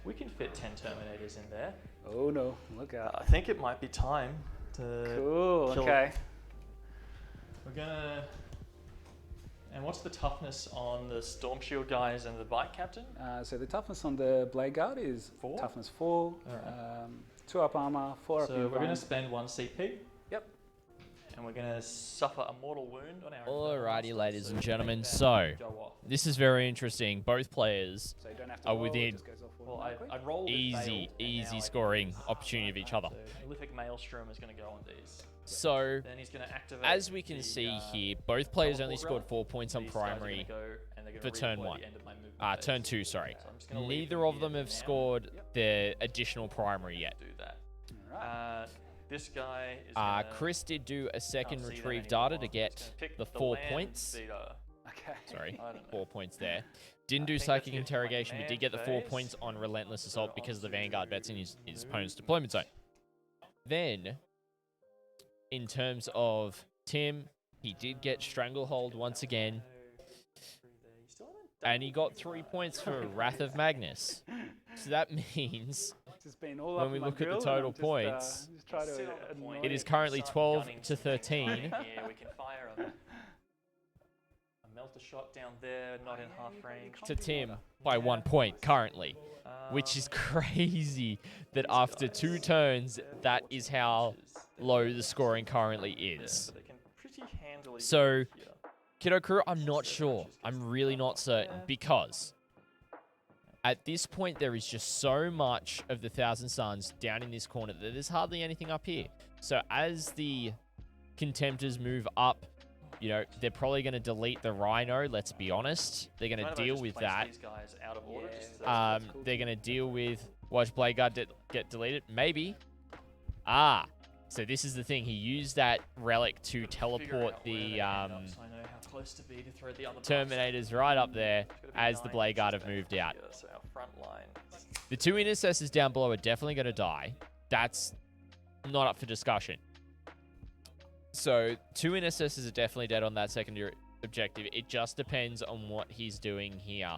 Speaker 5: We can fit 10 Terminators in there.
Speaker 3: Oh no, look out.
Speaker 5: I think it might be time to
Speaker 3: Cool,
Speaker 5: kill-
Speaker 3: okay.
Speaker 5: We're gonna. And what's the toughness on the Storm Shield guys and the Bike Captain?
Speaker 3: So the toughness on the Bladeguard is
Speaker 5: 4?
Speaker 3: toughness 4,
Speaker 5: Alright.
Speaker 3: 2 up armor, 4 up
Speaker 5: So we're going to
Speaker 3: invuln.
Speaker 5: spend 1 CP.
Speaker 3: Yep.
Speaker 5: And we're going to suffer a mortal wound on our.
Speaker 1: Alrighty,
Speaker 5: Inferno
Speaker 1: ladies
Speaker 5: Master,
Speaker 1: and
Speaker 5: so
Speaker 1: gentlemen.
Speaker 5: make that
Speaker 1: So
Speaker 5: go off.
Speaker 1: this is very interesting. Both players
Speaker 3: So you don't have to
Speaker 1: are
Speaker 3: roll, it
Speaker 1: within
Speaker 3: just goes off
Speaker 5: Well, I
Speaker 3: automatically.
Speaker 5: rolled with
Speaker 1: easy,
Speaker 5: failed, and now I
Speaker 1: scoring
Speaker 5: can-
Speaker 1: opportunity of each other.
Speaker 5: So Prolific Maelstrom is going to go on these.
Speaker 1: So
Speaker 5: Then he's going to activate.
Speaker 1: as we can
Speaker 5: the,
Speaker 1: see here, both players only
Speaker 5: teleport
Speaker 1: scored 4 points on
Speaker 5: These guys are gonna
Speaker 1: primary.
Speaker 5: go, and they're
Speaker 1: for
Speaker 5: gonna
Speaker 1: turn
Speaker 5: redeploy
Speaker 1: one.
Speaker 5: the end of my movement
Speaker 1: Turn
Speaker 5: phase.
Speaker 1: 2, sorry.
Speaker 5: So I'm just gonna leave
Speaker 1: Neither of them
Speaker 5: here
Speaker 1: have
Speaker 5: for now.
Speaker 1: scored their additional primary yet.
Speaker 5: Do that.
Speaker 3: Alright.
Speaker 5: This guy is gonna,
Speaker 1: Chris did do a second
Speaker 5: can't see that
Speaker 1: retrieve
Speaker 5: anymore.
Speaker 1: data to
Speaker 5: He's
Speaker 1: get
Speaker 5: gonna pick
Speaker 1: the 4
Speaker 5: land
Speaker 1: points.
Speaker 5: speeder.
Speaker 3: Okay.
Speaker 1: Sorry,
Speaker 5: I don't know.
Speaker 1: 4 points there. Didn't do
Speaker 5: think that's
Speaker 1: psychic
Speaker 5: good for my
Speaker 1: interrogation, but did get the 4
Speaker 5: command
Speaker 1: points
Speaker 5: phase.
Speaker 1: on relentless assault because of the
Speaker 5: onto
Speaker 1: Vanguard vets in his opponent's deployment zone. Then, in terms of Tim, he did get Stranglehold once again, and he got 3 points for Wrath of Magnus. So that means
Speaker 3: Just been all
Speaker 1: when
Speaker 3: up
Speaker 1: we
Speaker 3: my
Speaker 1: look at the
Speaker 3: grill and
Speaker 1: total
Speaker 3: I'm just,
Speaker 1: points,
Speaker 3: just try to
Speaker 5: Sit on the
Speaker 3: annoy
Speaker 5: point.
Speaker 1: it is
Speaker 3: it.
Speaker 1: currently
Speaker 5: Start
Speaker 1: 12
Speaker 5: gunning
Speaker 1: to
Speaker 5: some things
Speaker 1: 13.
Speaker 5: right here. We can fire a melter shot down there, not in half range.
Speaker 1: to Tim by 1 point currently, which is crazy that after 2 turns, that is how low the scoring currently is.
Speaker 5: They can pretty handily
Speaker 1: So,
Speaker 5: get here.
Speaker 1: Kiddo Crew, I'm not sure. I'm really not certain because at this point, there is just so much of the Thousand Suns down in this corner that there's hardly anything up here. So as the Contemptors move up, you know, they're probably going to delete the Rhino, let's be honest. They're going to deal with that.
Speaker 5: These guys out of order,
Speaker 1: They're going to deal with... Watch Bladeguard get deleted? Maybe. So this is the thing. He used that relic to teleport the Terminators right up there as the Bladeguard have moved out.
Speaker 5: So our front line.
Speaker 1: The 2 Intercessors down below are definitely going to die. That's not up for discussion. So 2 Intercessors are definitely dead on that secondary objective. It just depends on what he's doing here.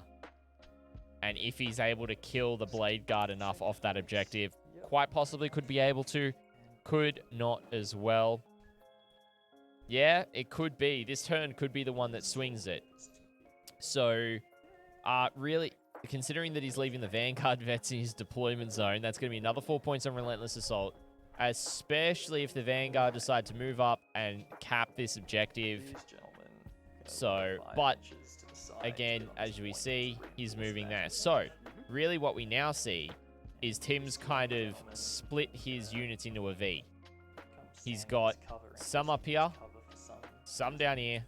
Speaker 1: And if he's able to kill the Bladeguard enough off that objective, quite possibly could be able to. Could not as well. Yeah, it could be. This turn could be the one that swings it. So, really, considering that he's leaving the Vanguard Vets in his deployment zone, that's going to be another 4 points on Relentless Assault. Especially if the Vanguard decide to move up and cap this objective. So, but, again, as we see, he's moving there. So, really what we now see is Tim's kind of split his units into a V. He's got some up here, some down here,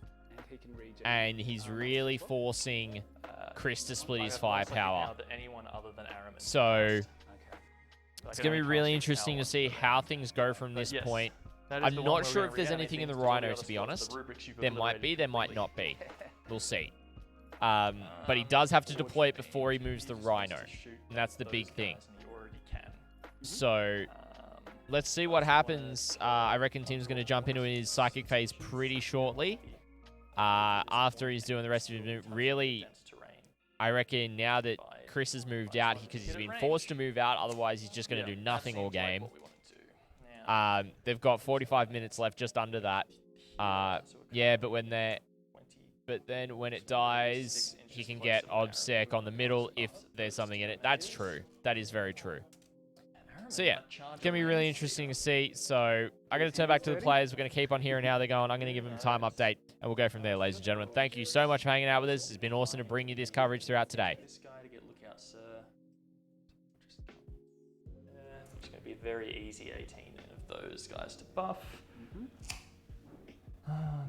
Speaker 1: and he's really forcing Chris to split his firepower. So it's going to be really interesting to see how things go from this point. I'm not sure if there's anything in the Rhino, to be honest. There might be, there might not be. We'll see. But he does have to deploy it before he moves the Rhino, and that's the big thing. So, let's see what happens. I reckon Tim's going to jump into his psychic phase pretty shortly. After he's doing the rest of his move. Really, I reckon now that Chris has moved out, because he's been forced to move out, otherwise he's just going to do nothing all game. They've got 45 minutes left, just under that. Yeah, but then when it dies, he can get OBSEC on the middle if there's something in it. That's true. That is very true. So yeah, it's going to be really interesting to see. So I'm going to turn back to the players. We're going to keep on hearing how they're going. I'm going to give them a time update, and we'll go from there, ladies and gentlemen. Thank you so much for hanging out with us. It's been awesome to bring you this coverage throughout today.
Speaker 5: This guy to get lookout, sir. It's going to be very easy 18 of those guys to buff.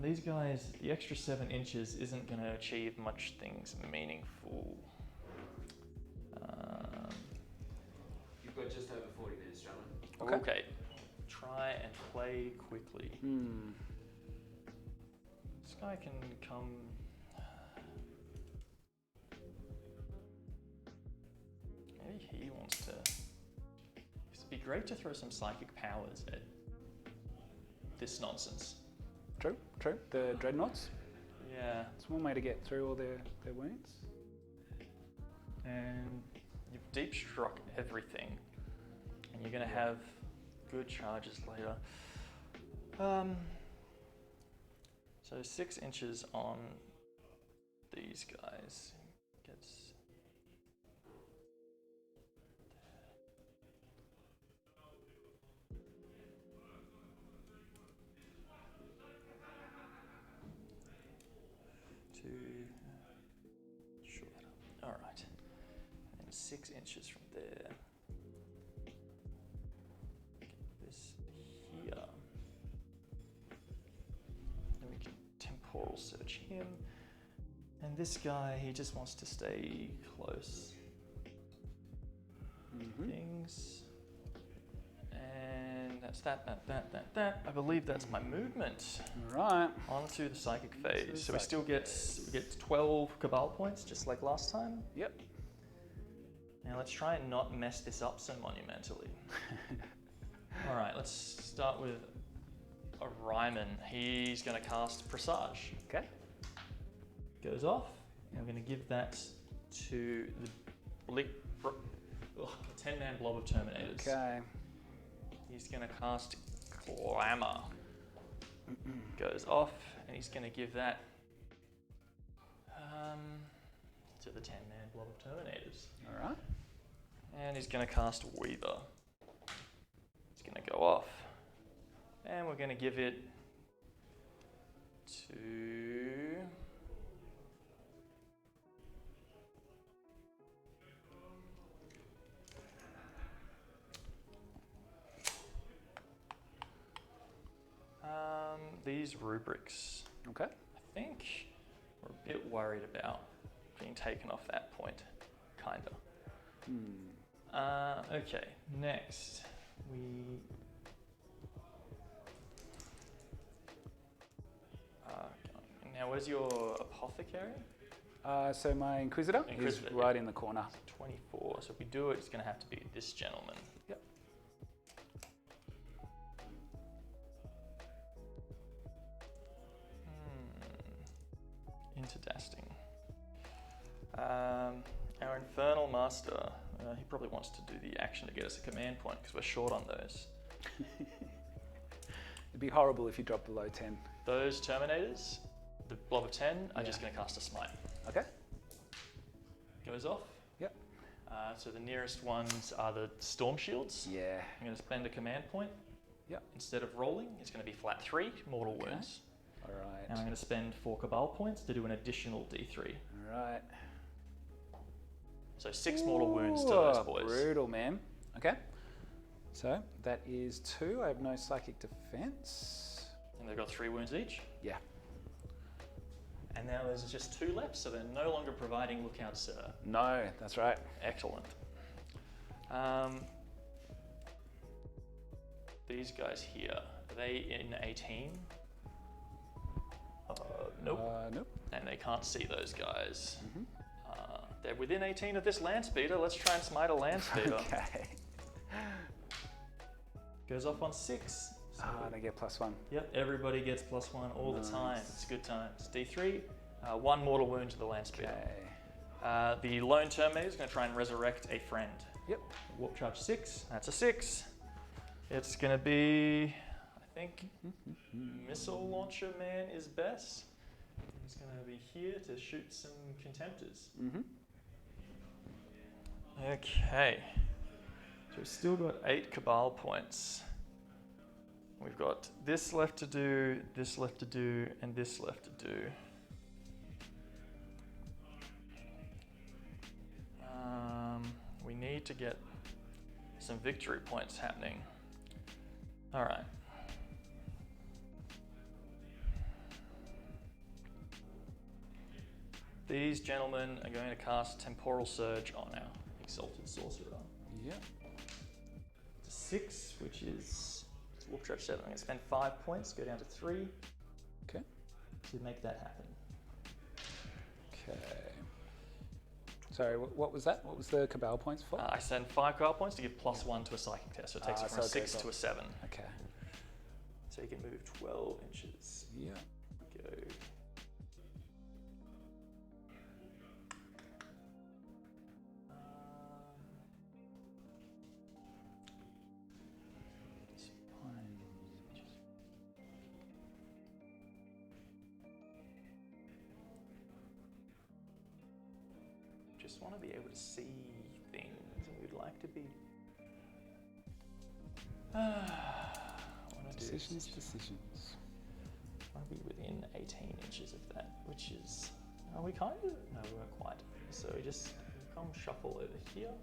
Speaker 5: These guys, the extra 7 inches isn't going to achieve much things meaningful.
Speaker 4: You've got just over 40 minutes, gentlemen.
Speaker 5: Okay. Try and play quickly. This guy can come... Maybe he wants to... It'd be great to throw some psychic powers at this nonsense.
Speaker 3: True. The Dreadnoughts.
Speaker 5: Yeah.
Speaker 3: It's one way to get through all their wounds.
Speaker 5: And you've deep struck everything. And you're going to have good charges later. So 6 inches on these guys gets... Short that up. All right. And then 6 inches from there. Get this here. Then we can temporal search him. And this guy, he just wants to stay close. Things. And that's that. I believe that's my movement.
Speaker 3: All right.
Speaker 5: Onto the psychic phase. So we get 12 Cabal points, just like last time.
Speaker 3: Yep.
Speaker 5: Now let's try and not mess this up so monumentally. All right, let's start with a Ryman. He's going to cast Presage.
Speaker 3: Okay.
Speaker 5: Goes off, and we're going to give that to the 10-man blob of Terminators.
Speaker 3: Okay.
Speaker 5: He's going to cast Glamour. Goes off, and he's going to give that to the 10-man blob of Terminators.
Speaker 3: All right.
Speaker 5: And he's going to cast Weaver. It's going to go off. And we're going to give it to these rubrics,
Speaker 3: Okay.
Speaker 5: I think we're a bit worried about being taken off that point, kinda. Okay, next we. Now, where's your apothecary?
Speaker 3: So my Inquisitor is
Speaker 5: Inquisitor,
Speaker 3: right in the corner.
Speaker 5: 24. So if we do it, it's going to have to be this gentleman.
Speaker 3: Yep.
Speaker 5: Interdasting. Our Infernal Master, he probably wants to do the action to get us a command point because we're short on those.
Speaker 3: It'd be horrible if you dropped below 10.
Speaker 5: Those Terminators, the blob of 10, are just going to cast a smite.
Speaker 3: Okay.
Speaker 5: Goes off.
Speaker 3: Yep.
Speaker 5: So the nearest ones are the Storm Shields.
Speaker 3: Yeah.
Speaker 5: I'm going to spend a command point.
Speaker 3: Yep.
Speaker 5: Instead of rolling, it's going to be flat 3, mortal wounds.
Speaker 3: All right.
Speaker 5: And I'm going to spend 4 Cabal points to do an additional D3.
Speaker 3: All right.
Speaker 5: So 6 mortal wounds to those boys.
Speaker 3: Brutal, man. Okay. So that is 2. I have no psychic defense.
Speaker 5: And they've got 3 wounds each.
Speaker 3: Yeah.
Speaker 5: And now there's just 2 left, so they're no longer providing lookout, sir.
Speaker 3: No, that's right.
Speaker 5: Excellent. These guys here, are they in 18? Nope.
Speaker 3: Nope.
Speaker 5: And they can't see those guys. They're within 18 of this land speeder. Let's try and smite a land speeder.
Speaker 3: Okay.
Speaker 5: Goes off on 6. So
Speaker 3: They get +1.
Speaker 5: yep, everybody gets +1 all the time. It's good times. D3, 1 mortal wound to the land speeder.
Speaker 3: Okay.
Speaker 5: The lone Terminator is going to try and resurrect a friend.
Speaker 3: Yep.
Speaker 5: Warp charge 6. That's a 6. It's going to be, I think, missile launcher man is best. He's going to be here to shoot some contemptors. Okay. So we've still got 8 Cabal points. We've got this left to do, this left to do, and this left to do. We need to get some victory points happening. All right. These gentlemen are going to cast Temporal Surge on our Exalted Sorcerer.
Speaker 3: Yeah.
Speaker 5: 6, which is Warp Charge 7. I'm going to spend 5 points, go down to 3.
Speaker 3: Okay.
Speaker 5: To make that happen.
Speaker 3: Okay. Sorry, what was that? What was the Cabal points for?
Speaker 5: I send 5 Cabal points to give +1 to a Psychic test, so it takes it from a 6 to a 7.
Speaker 3: Okay.
Speaker 5: So you can move 12 inches.
Speaker 3: Yeah.
Speaker 5: Go. Just want to be able to see things, and we'd like to be.
Speaker 3: Decisions.
Speaker 5: I want to be within 18 inches of that, which is. Are we kind of? No, we weren't quite. So we just come shuffle over here.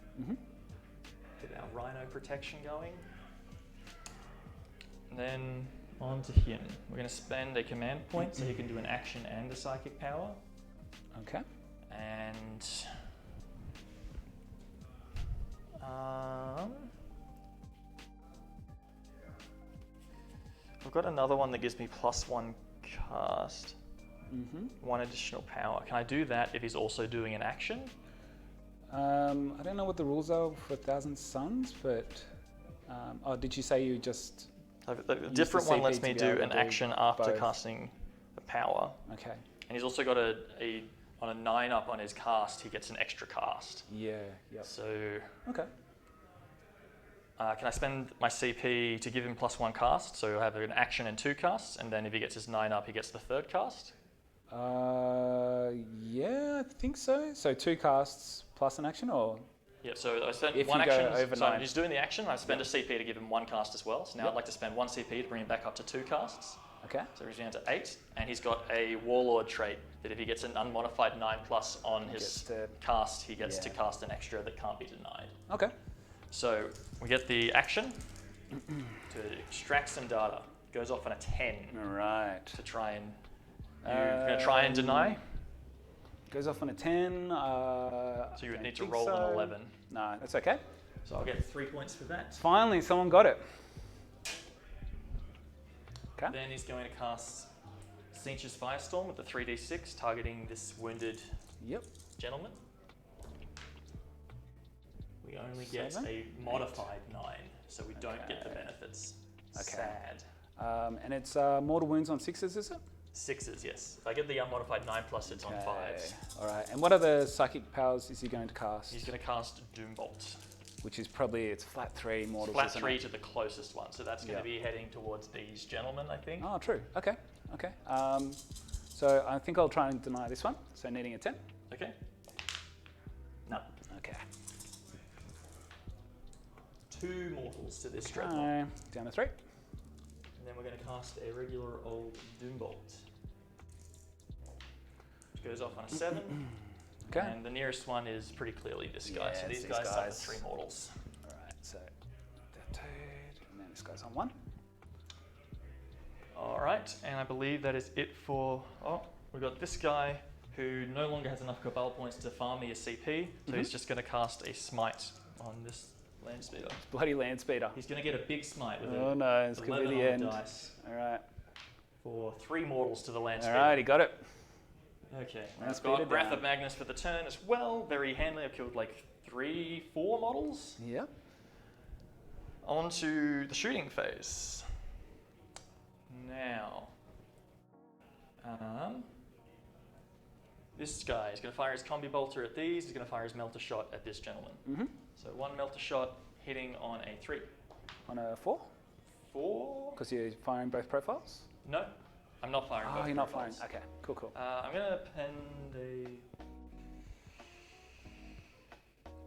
Speaker 5: Get our Rhino protection going. And then on to him. We're going to spend a command point so he can do an action and a psychic power.
Speaker 3: Okay.
Speaker 5: And I've got another one that gives me +1 cast, 1 additional power. Can I do that if he's also doing an action?
Speaker 3: I don't know what the rules are for 1,000 Suns, but did you say you just?
Speaker 5: The different one
Speaker 3: CP
Speaker 5: lets
Speaker 3: to
Speaker 5: me
Speaker 3: be
Speaker 5: do
Speaker 3: able to
Speaker 5: an
Speaker 3: do
Speaker 5: action after
Speaker 3: both.
Speaker 5: casting a power.
Speaker 3: Okay.
Speaker 5: And he's also got a on a 9-up on his cast, he gets an extra cast.
Speaker 3: Yeah. Yep.
Speaker 5: So
Speaker 3: Okay.
Speaker 5: can I spend my CP to give him +1 cast? So he'll have an action and 2 casts, and then if he gets his 9-up, he gets the 3rd cast?
Speaker 3: Yeah, I think so. So 2 casts plus an action, or?
Speaker 5: Yeah, so I spent
Speaker 3: If
Speaker 5: 1
Speaker 3: you go
Speaker 5: action.
Speaker 3: over
Speaker 5: So
Speaker 3: 9.
Speaker 5: he's doing the action, I spend a CP to give him 1 cast as well. So now
Speaker 3: Yep.
Speaker 5: I'd like to spend 1 CP to bring him back up to 2 casts.
Speaker 3: Okay.
Speaker 5: So he's down to 8, and he's got a Warlord trait that if he gets an unmodified 9+ on
Speaker 3: Gets
Speaker 5: his
Speaker 3: to-
Speaker 5: cast, he gets to
Speaker 3: yeah.
Speaker 5: cast an extra that can't be denied.
Speaker 3: Okay.
Speaker 5: So we get the action to extract some data. goes off on a 10
Speaker 3: All right.
Speaker 5: to try and... You're going to try and deny?
Speaker 3: Goes off on a 10.
Speaker 5: So you would need to roll an 11.
Speaker 3: No, that's okay.
Speaker 5: So I'll get 3 points for that.
Speaker 3: Finally, someone got it. Okay.
Speaker 5: Then he's going to cast Cinch's Firestorm with the 3d6, targeting this wounded gentleman. We only get
Speaker 3: 7,
Speaker 5: a modified 9, so we don't get the benefits.
Speaker 3: Okay.
Speaker 5: Sad.
Speaker 3: And it's mortal wounds on 6s, is it?
Speaker 5: 6s, yes. If I get the unmodified 9+, it's on 5s.
Speaker 3: All right. And what other psychic powers is he going to cast?
Speaker 5: He's going to cast Doombolt.
Speaker 3: Which is probably, it's flat 3 mortals.
Speaker 5: Flat 3 to the closest one, so that's going to be heading towards these gentlemen, I think.
Speaker 3: Oh, true. Okay. Okay. So I think I'll try and deny this one. So needing a 10.
Speaker 5: Okay. No.
Speaker 3: Okay.
Speaker 5: 2 mortals to this dreadnought.
Speaker 3: Okay. Down to 3.
Speaker 5: And then we're going to cast a regular old Doombolt. Which goes off on a 7.
Speaker 3: Okay.
Speaker 5: And the nearest one is pretty clearly this guy.
Speaker 3: Yeah,
Speaker 5: So these
Speaker 3: these
Speaker 5: guys suffer
Speaker 3: guys.
Speaker 5: 3 mortals.
Speaker 3: All right. So that 2, and then this goes on 1.
Speaker 5: All right, and I believe that is it for... Oh, we've got this guy who no longer has enough Cabal points to farm me a CP, so he's just going to cast a Smite on this Land Speeder.
Speaker 3: Bloody land speeder.
Speaker 5: He's going to get a big Smite with
Speaker 3: Oh no, it's going to
Speaker 5: 11
Speaker 3: be the
Speaker 5: on
Speaker 3: end.
Speaker 5: dice
Speaker 3: All right.
Speaker 5: for 3 mortals to the Land
Speaker 3: All
Speaker 5: Speeder.
Speaker 3: right, he got it.
Speaker 5: Okay,
Speaker 3: Land
Speaker 5: I've
Speaker 3: Speeder
Speaker 5: got Wrath
Speaker 3: down.
Speaker 5: of Magnus for the turn as well. Very handily, I've killed like 3, 4 models.
Speaker 3: Yep.
Speaker 5: On to the shooting phase. Now, this guy is going to fire his combi bolter at these. He's going to fire his melter shot at this gentleman. So 1 melter shot hitting on a 3.
Speaker 3: On a 4?
Speaker 5: 4?
Speaker 3: Because you're firing both profiles?
Speaker 5: No, I'm not firing.
Speaker 3: Oh,
Speaker 5: both
Speaker 3: you're not
Speaker 5: profiles.
Speaker 3: firing. Okay, cool, cool.
Speaker 5: I'm going to append a...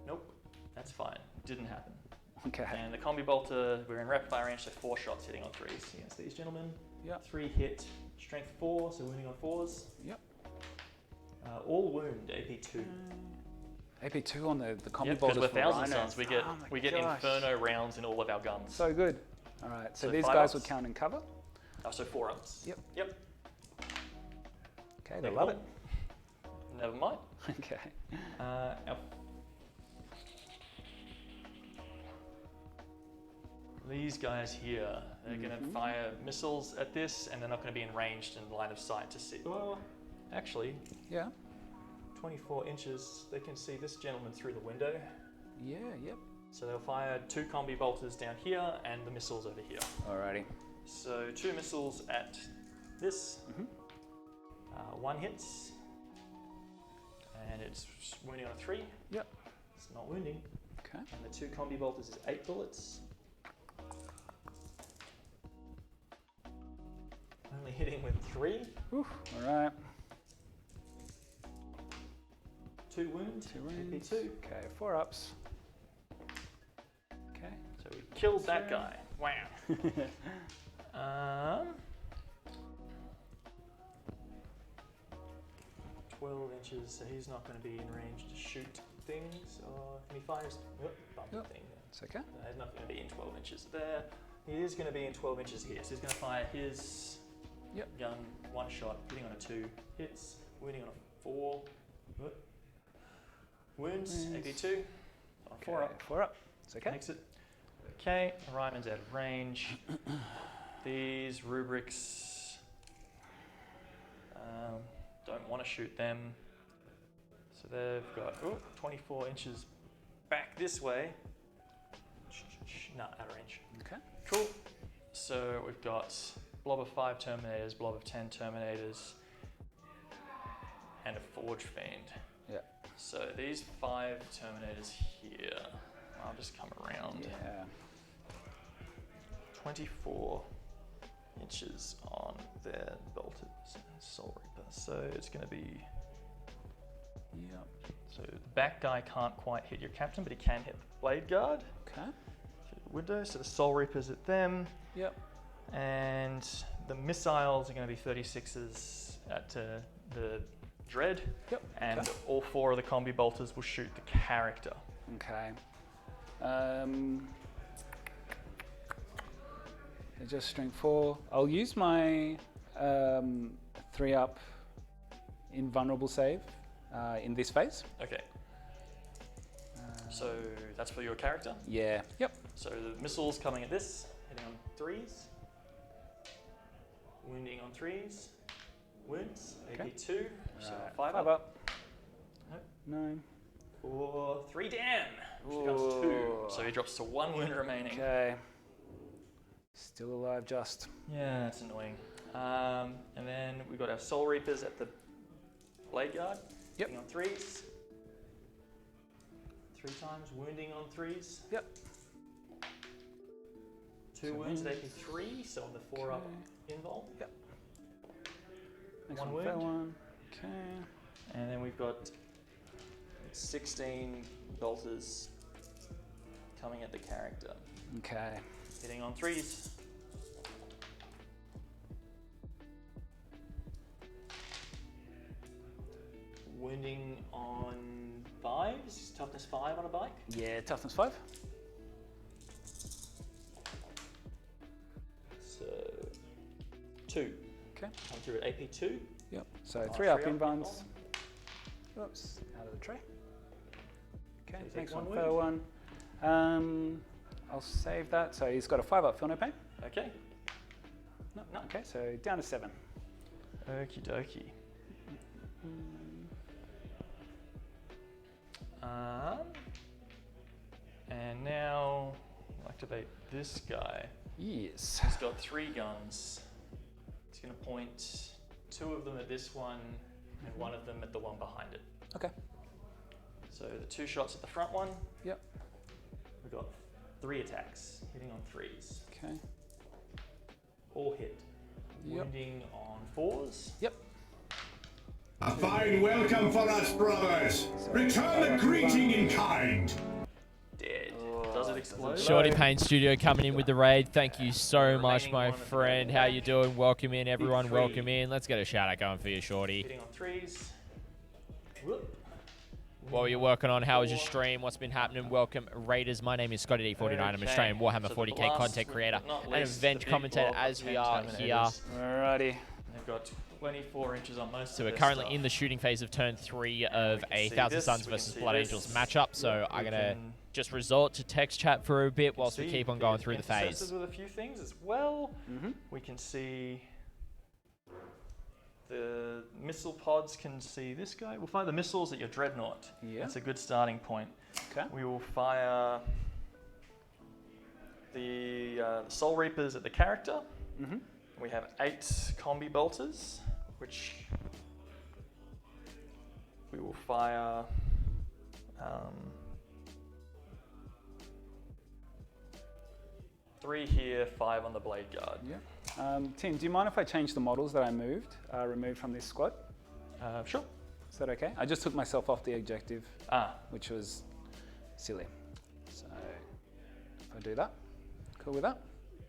Speaker 5: Nope, that's fine. Didn't happen.
Speaker 3: Okay.
Speaker 5: And the combi bolter, we're in rapid fire range, so 4 shots hitting on 3s against these gentlemen.
Speaker 3: Yep.
Speaker 5: 3 hit, strength 4, so wounding on 4s.
Speaker 3: Yep.
Speaker 5: All wound, AP 2.
Speaker 3: AP 2 on the combi
Speaker 5: Yep, because
Speaker 3: bolters
Speaker 5: we're
Speaker 3: for
Speaker 5: Thousand
Speaker 3: Rhino.
Speaker 5: Suns, we get
Speaker 3: gosh.
Speaker 5: Inferno rounds in all of our guns.
Speaker 3: So good. All right, so
Speaker 5: So
Speaker 3: these
Speaker 5: 5
Speaker 3: guys
Speaker 5: ups.
Speaker 3: would count in cover.
Speaker 5: So 4 ups.
Speaker 3: Yep.
Speaker 5: Yep.
Speaker 3: Okay, they love it.
Speaker 5: Never mind.
Speaker 3: Okay.
Speaker 5: Our these guys here, they're going to fire missiles at this, and they're not going to be in ranged in line of sight to see. Well, actually,
Speaker 3: Yeah.
Speaker 5: 24 inches, they can see this gentleman through the window.
Speaker 3: Yeah, yep.
Speaker 5: So they'll fire 2 combi bolters down here and the missiles over here.
Speaker 3: Alrighty.
Speaker 5: So 2 missiles at this. 1 hits, and it's wounding on a 3.
Speaker 3: Yep.
Speaker 5: It's not wounding.
Speaker 3: Okay.
Speaker 5: And the 2 combi bolters is 8 bullets. Only hitting with 3.
Speaker 3: Oof. All right.
Speaker 5: 2 wounds.
Speaker 3: 2 wounds.
Speaker 5: AP2.
Speaker 3: Okay, 4 ups. Okay.
Speaker 5: So we killed that guy. Wow. 12 inches, so he's not going to be in range to shoot things. Or can he fires? Bumpy thing.
Speaker 3: It's okay.
Speaker 5: He's not going to be in 12 inches there. He is going to be in 12 inches here. So he's going to fire his gun, 1 shot, hitting on a 2, hits, wounding on a 4. Wounds, AP2, on 4 up.
Speaker 3: 4 up. It's okay.
Speaker 5: Makes it. Okay, Ryman's out of range. These rubrics, don't want to shoot them. So they've got 24 inches back this way. No, out of range.
Speaker 3: Okay.
Speaker 5: Cool. So we've got blob of 5 Terminators, blob of 10 Terminators, and a Forge Fiend.
Speaker 3: Yeah.
Speaker 5: So these 5 Terminators here, I'll just come around.
Speaker 3: Yeah.
Speaker 5: 24 inches on their bolted Soul Reaper. So it's going to be...
Speaker 3: Yep.
Speaker 5: So the back guy can't quite hit your captain, but he can hit the Blade Guard.
Speaker 3: Okay.
Speaker 5: Window, so the Soul Reaper's at them.
Speaker 3: Yep.
Speaker 5: And the missiles are going to be 36s at the Dread.
Speaker 3: Yep.
Speaker 5: And
Speaker 3: okay.
Speaker 5: all 4 of the combi bolters will shoot the character.
Speaker 3: Okay. So just strength 4. I'll use my 3-up invulnerable save in this phase.
Speaker 5: Okay. So that's for your character?
Speaker 3: Yeah. Yep.
Speaker 5: So the missiles coming at this, hitting on 3s. Wounding on 3s. Wounds,
Speaker 3: Okay.
Speaker 5: AP2, so
Speaker 3: Right,
Speaker 5: 5
Speaker 3: 5
Speaker 5: up.
Speaker 3: up.
Speaker 5: No.
Speaker 3: 9.
Speaker 5: For 3 down, which becomes 2. So he drops to 1 wound remaining.
Speaker 3: Okay. Still alive, just.
Speaker 5: Yeah, that's annoying. And then we've got our Soul Reapers at the Bladeguard.
Speaker 3: Yep.
Speaker 5: Hitting on 3s. 3 times, wounding on 3s.
Speaker 3: Yep.
Speaker 5: 2
Speaker 3: So
Speaker 5: wounds at
Speaker 3: wounds.
Speaker 5: AP3, so on the 4 up invul.
Speaker 3: Yep. Next
Speaker 5: 1
Speaker 3: one, fair
Speaker 5: wound.
Speaker 3: one. Okay.
Speaker 5: And then we've got 16 bolters coming at the character.
Speaker 3: Okay.
Speaker 5: Hitting on 3s. Wounding on 5s. Toughness 5 on a bike.
Speaker 3: Yeah, toughness 5.
Speaker 5: So 2.
Speaker 3: Okay.
Speaker 5: Come through at AP2.
Speaker 3: Yep. So
Speaker 5: Oh,
Speaker 3: 3 up
Speaker 5: 3 up
Speaker 3: invuns. Oops, out of the tray. Okay,
Speaker 5: So you take
Speaker 3: next
Speaker 5: 1
Speaker 3: one, fair one. I'll save that. So he's got a 5 up, feel no pain?
Speaker 5: Okay.
Speaker 3: No. Okay, so down to 7.
Speaker 5: Okie dokie. And now I'll activate this guy.
Speaker 3: Yes.
Speaker 5: He's got 3 guns. He's going to point 2 of them at this one and 1 of them at the one behind it.
Speaker 3: Okay.
Speaker 5: So the 2 shots at the front one.
Speaker 3: Yep.
Speaker 5: We've got 3 attacks, hitting on 3s.
Speaker 3: Okay.
Speaker 5: All hit.
Speaker 3: Yep.
Speaker 5: Wounding on 4s.
Speaker 3: Yep.
Speaker 6: A fine welcome for us, brothers. Return the greeting in kind.
Speaker 5: Dead. Does it explode?
Speaker 1: Shorty Pain Studio coming in with the raid. Thank you so much,
Speaker 5: Remaining
Speaker 1: my
Speaker 5: one of the
Speaker 1: friend.
Speaker 5: raid.
Speaker 1: How you doing? Welcome in, everyone.
Speaker 5: Big
Speaker 1: Welcome
Speaker 5: three.
Speaker 1: in. Let's get a shout out going for you, Shorty.
Speaker 5: Hitting on 3s. Whoop.
Speaker 1: What were you working on? How was your stream? What's been happening? Welcome, Raiders. My name is Scotty D49. I'm an
Speaker 5: Okay.
Speaker 1: Australian Warhammer
Speaker 5: So the
Speaker 1: 40k
Speaker 5: last,
Speaker 1: content creator
Speaker 5: but not
Speaker 1: and
Speaker 5: least,
Speaker 1: event
Speaker 5: the big
Speaker 1: commentator
Speaker 5: block of
Speaker 1: as we are here.
Speaker 5: Contaminators.
Speaker 3: Alrighty.
Speaker 5: They've got 24 inches on most
Speaker 1: So
Speaker 5: of
Speaker 1: we're
Speaker 5: their
Speaker 1: currently
Speaker 5: stuff.
Speaker 1: in the shooting phase of turn 3 of
Speaker 5: can
Speaker 1: a
Speaker 5: see
Speaker 1: Thousand
Speaker 5: this,
Speaker 1: Suns
Speaker 5: we can
Speaker 1: versus
Speaker 5: see
Speaker 1: Blood
Speaker 5: this.
Speaker 1: Angels matchup. So
Speaker 5: Yeah,
Speaker 1: I'm
Speaker 5: we
Speaker 1: going to
Speaker 5: can
Speaker 1: just resort to text chat for a bit whilst we
Speaker 5: see
Speaker 1: keep on going through the
Speaker 5: Intercessors
Speaker 1: phase.
Speaker 5: with a few things as well.
Speaker 3: Mm-hmm.
Speaker 5: We can see the missile pods can see this guy. We'll fire the missiles at your dreadnought.
Speaker 3: Yeah.
Speaker 5: That's a good starting point.
Speaker 3: Okay.
Speaker 5: We will fire the Soul Reapers at the character.
Speaker 3: Mm-hmm.
Speaker 5: We have 8 combi bolters, which we will fire. 3 here, 5 on the Bladeguard.
Speaker 3: Yeah. Tim, do you mind if I change the models that I removed from this squad?
Speaker 5: Sure.
Speaker 3: Is that okay? I just took myself off the objective,
Speaker 5: Ah,
Speaker 3: which was silly. So if I do that, cool with that?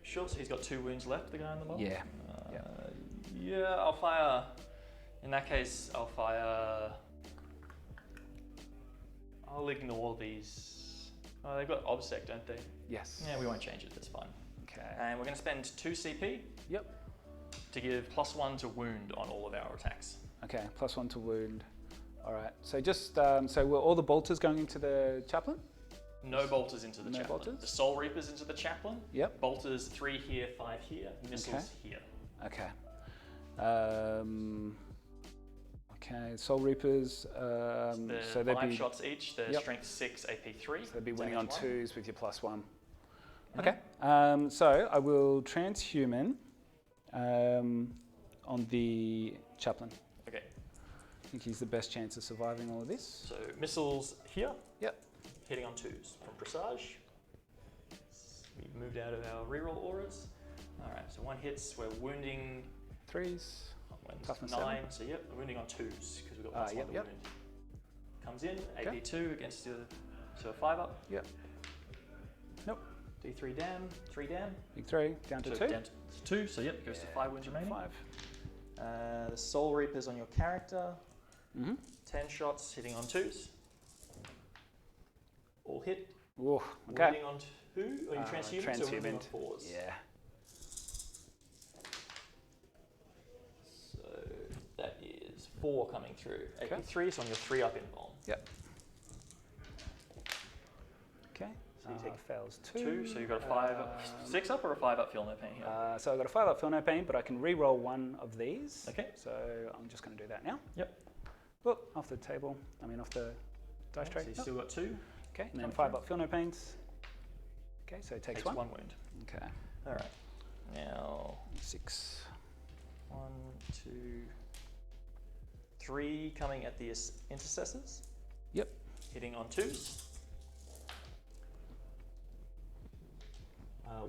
Speaker 5: sure. So he's got 2 wounds left, the guy on the model?
Speaker 3: Yeah.
Speaker 5: Yeah, I'll fire. In that case, I'll fire. I'll ignore these. Oh, they've got obsec, don't they?
Speaker 3: Yes.
Speaker 5: Yeah, we won't change it. That's fine.
Speaker 3: Okay.
Speaker 5: And we're going to spend 2 CP
Speaker 3: Yep.
Speaker 5: to give +1 to wound on all of our attacks.
Speaker 3: Okay. +1 to wound. All right. So just so were all the bolters going into the chaplain?
Speaker 5: No bolters into the
Speaker 3: No
Speaker 5: chaplain.
Speaker 3: bolters?
Speaker 5: The Soul Reapers into the chaplain.
Speaker 3: Yep.
Speaker 5: Bolters 3 here, 5 here. Missiles here.
Speaker 3: Okay. Okay. Soul Reapers.
Speaker 5: They're
Speaker 3: So they'd
Speaker 5: 5
Speaker 3: be
Speaker 5: shots each. They're
Speaker 3: Yep.
Speaker 5: strength 6, AP3.
Speaker 3: so they'd be winning on
Speaker 5: damage 1.
Speaker 3: 2s with your +1.
Speaker 5: Mhm.
Speaker 3: Okay. So I will transhuman on the chaplain.
Speaker 5: Okay.
Speaker 3: I think he's the best chance of surviving all of this.
Speaker 5: So missiles here.
Speaker 3: Yep.
Speaker 5: Hitting on 2s from Presage. We've moved out of our reroll auras. Alright, so 1 hits, we're wounding
Speaker 3: 3s. Toughness
Speaker 5: 9,
Speaker 3: 7.
Speaker 5: so yep, we're wounding on 2s because we've got +1
Speaker 3: yep,
Speaker 5: to
Speaker 3: yep.
Speaker 5: wound. Comes in,
Speaker 3: Okay.
Speaker 5: AP2 against the so a 5 up.
Speaker 3: Yep. Nope.
Speaker 5: D3 down, 3 down.
Speaker 3: Big 3. Down to
Speaker 5: So
Speaker 3: 2.
Speaker 5: down to 2, so yep, it goes to 5 wounds remaining.
Speaker 3: 5.
Speaker 5: The Soul Reapers on your character.
Speaker 3: Mm-hmm.
Speaker 5: 10 shots hitting on 2s. All hit.
Speaker 3: Ooh, okay.
Speaker 5: Wounding on 2, or you transhuman, so wounding on
Speaker 3: Transhuman.
Speaker 5: 4s.
Speaker 3: Yeah.
Speaker 5: 4 coming through.
Speaker 3: Okay.
Speaker 5: AP3, so on your 3 up invuln.
Speaker 3: Yep. Okay.
Speaker 5: So you take
Speaker 3: fails 2.
Speaker 5: 2, so you've got a 5 up, 6 up or a 5 up, feel no pain here.
Speaker 3: So I've got a 5 up, feel no pain, but I can re-roll one of these.
Speaker 5: Okay.
Speaker 3: So I'm just going to do that now.
Speaker 5: Yep.
Speaker 3: Look, off the table, off the dice tray.
Speaker 5: So you've still got 2.
Speaker 3: Okay, and then 5 up, feel no pains. Okay, so it takes 1.
Speaker 5: 1 wound.
Speaker 3: Okay.
Speaker 5: All right. Now
Speaker 3: 6.
Speaker 5: 1, 2, 3 coming at the intercessors.
Speaker 3: Yep.
Speaker 5: Hitting on 2s.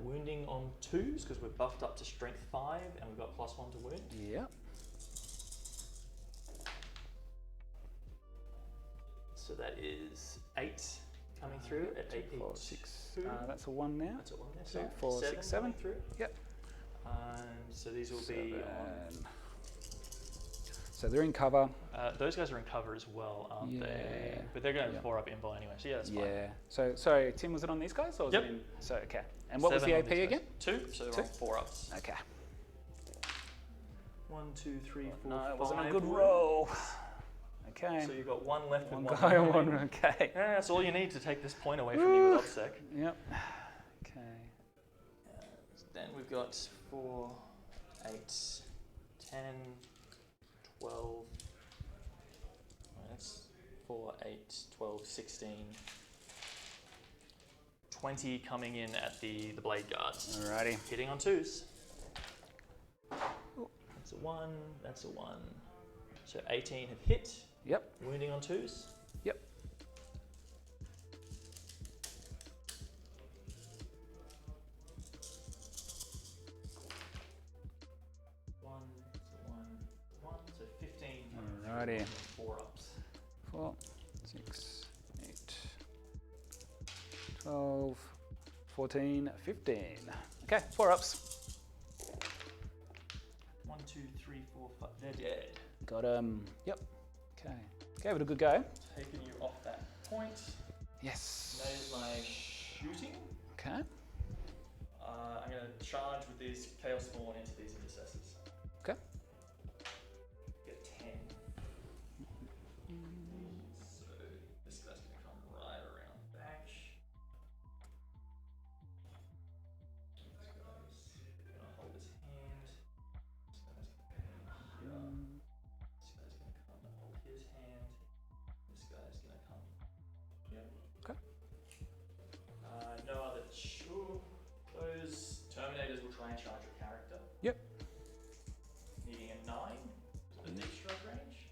Speaker 5: Wounding on 2s because we're buffed up to strength 5 and we've got +1 to wound.
Speaker 3: Yep.
Speaker 5: So that is 8 coming through at 8,
Speaker 3: 4, 6. That's a 1 now.
Speaker 5: That's a 1 there.
Speaker 3: 2,
Speaker 5: Sorry.
Speaker 3: 4, 6, 7.
Speaker 5: coming through.
Speaker 3: Yep.
Speaker 5: So these will be on.
Speaker 3: So they're in cover.
Speaker 5: Those guys are in cover as well, aren't they? But they're going to 4 up invul anyway, so yeah, that's fine.
Speaker 3: Yeah. So sorry, Tim, was it on these guys or was
Speaker 5: Yep.
Speaker 3: it in? So okay. And what was
Speaker 5: 7
Speaker 3: the
Speaker 5: on
Speaker 3: AP
Speaker 5: these
Speaker 3: again?
Speaker 5: guys. 2, so they're on 4 ups.
Speaker 3: Okay.
Speaker 5: 1, 2, 3, 4,
Speaker 3: No, it
Speaker 5: 5.
Speaker 3: wasn't a good roll. Okay.
Speaker 5: So you've got 1 left
Speaker 3: One
Speaker 5: with 1
Speaker 3: guy and
Speaker 5: remaining.
Speaker 3: 1. Okay.
Speaker 5: Yeah, that's all you need to take this point away from you with OBSEC.
Speaker 3: Yep. Okay.
Speaker 5: Then we've got 4, 8, 10, 12. That's 4, 8, 12, 16. 20 coming in at the Bladeguards.
Speaker 3: Alrighty.
Speaker 5: Hitting on 2s. That's a 1, that's a 1. So 18 have hit.
Speaker 3: Yep.
Speaker 5: Wounding on 2s.
Speaker 3: Yep.
Speaker 5: So 15.
Speaker 3: Alrighty.
Speaker 5: 4 ups.
Speaker 3: 4, 6, 8, 12, 14, 15. Okay, 4 ups.
Speaker 5: 1, 2, 3, 4, 5. They're dead.
Speaker 3: Got Yep. Okay. Gave it a good go.
Speaker 5: Taking you off that point.
Speaker 3: Yes.
Speaker 5: That is my shooting.
Speaker 3: Okay.
Speaker 5: I'm going to charge with these Chaos Spawn into these intercessors.
Speaker 3: Okay.
Speaker 5: Get 10. So this guy's going to come right around back. This guy's going to hold his hand. This guy's going to come here. This guy's going to come and hold his hand. This guy's going to come here.
Speaker 3: Okay.
Speaker 5: No other. Sure. Those Terminators will try and charge your character.
Speaker 3: Yep.
Speaker 5: Needing a 9 for the deep strike range.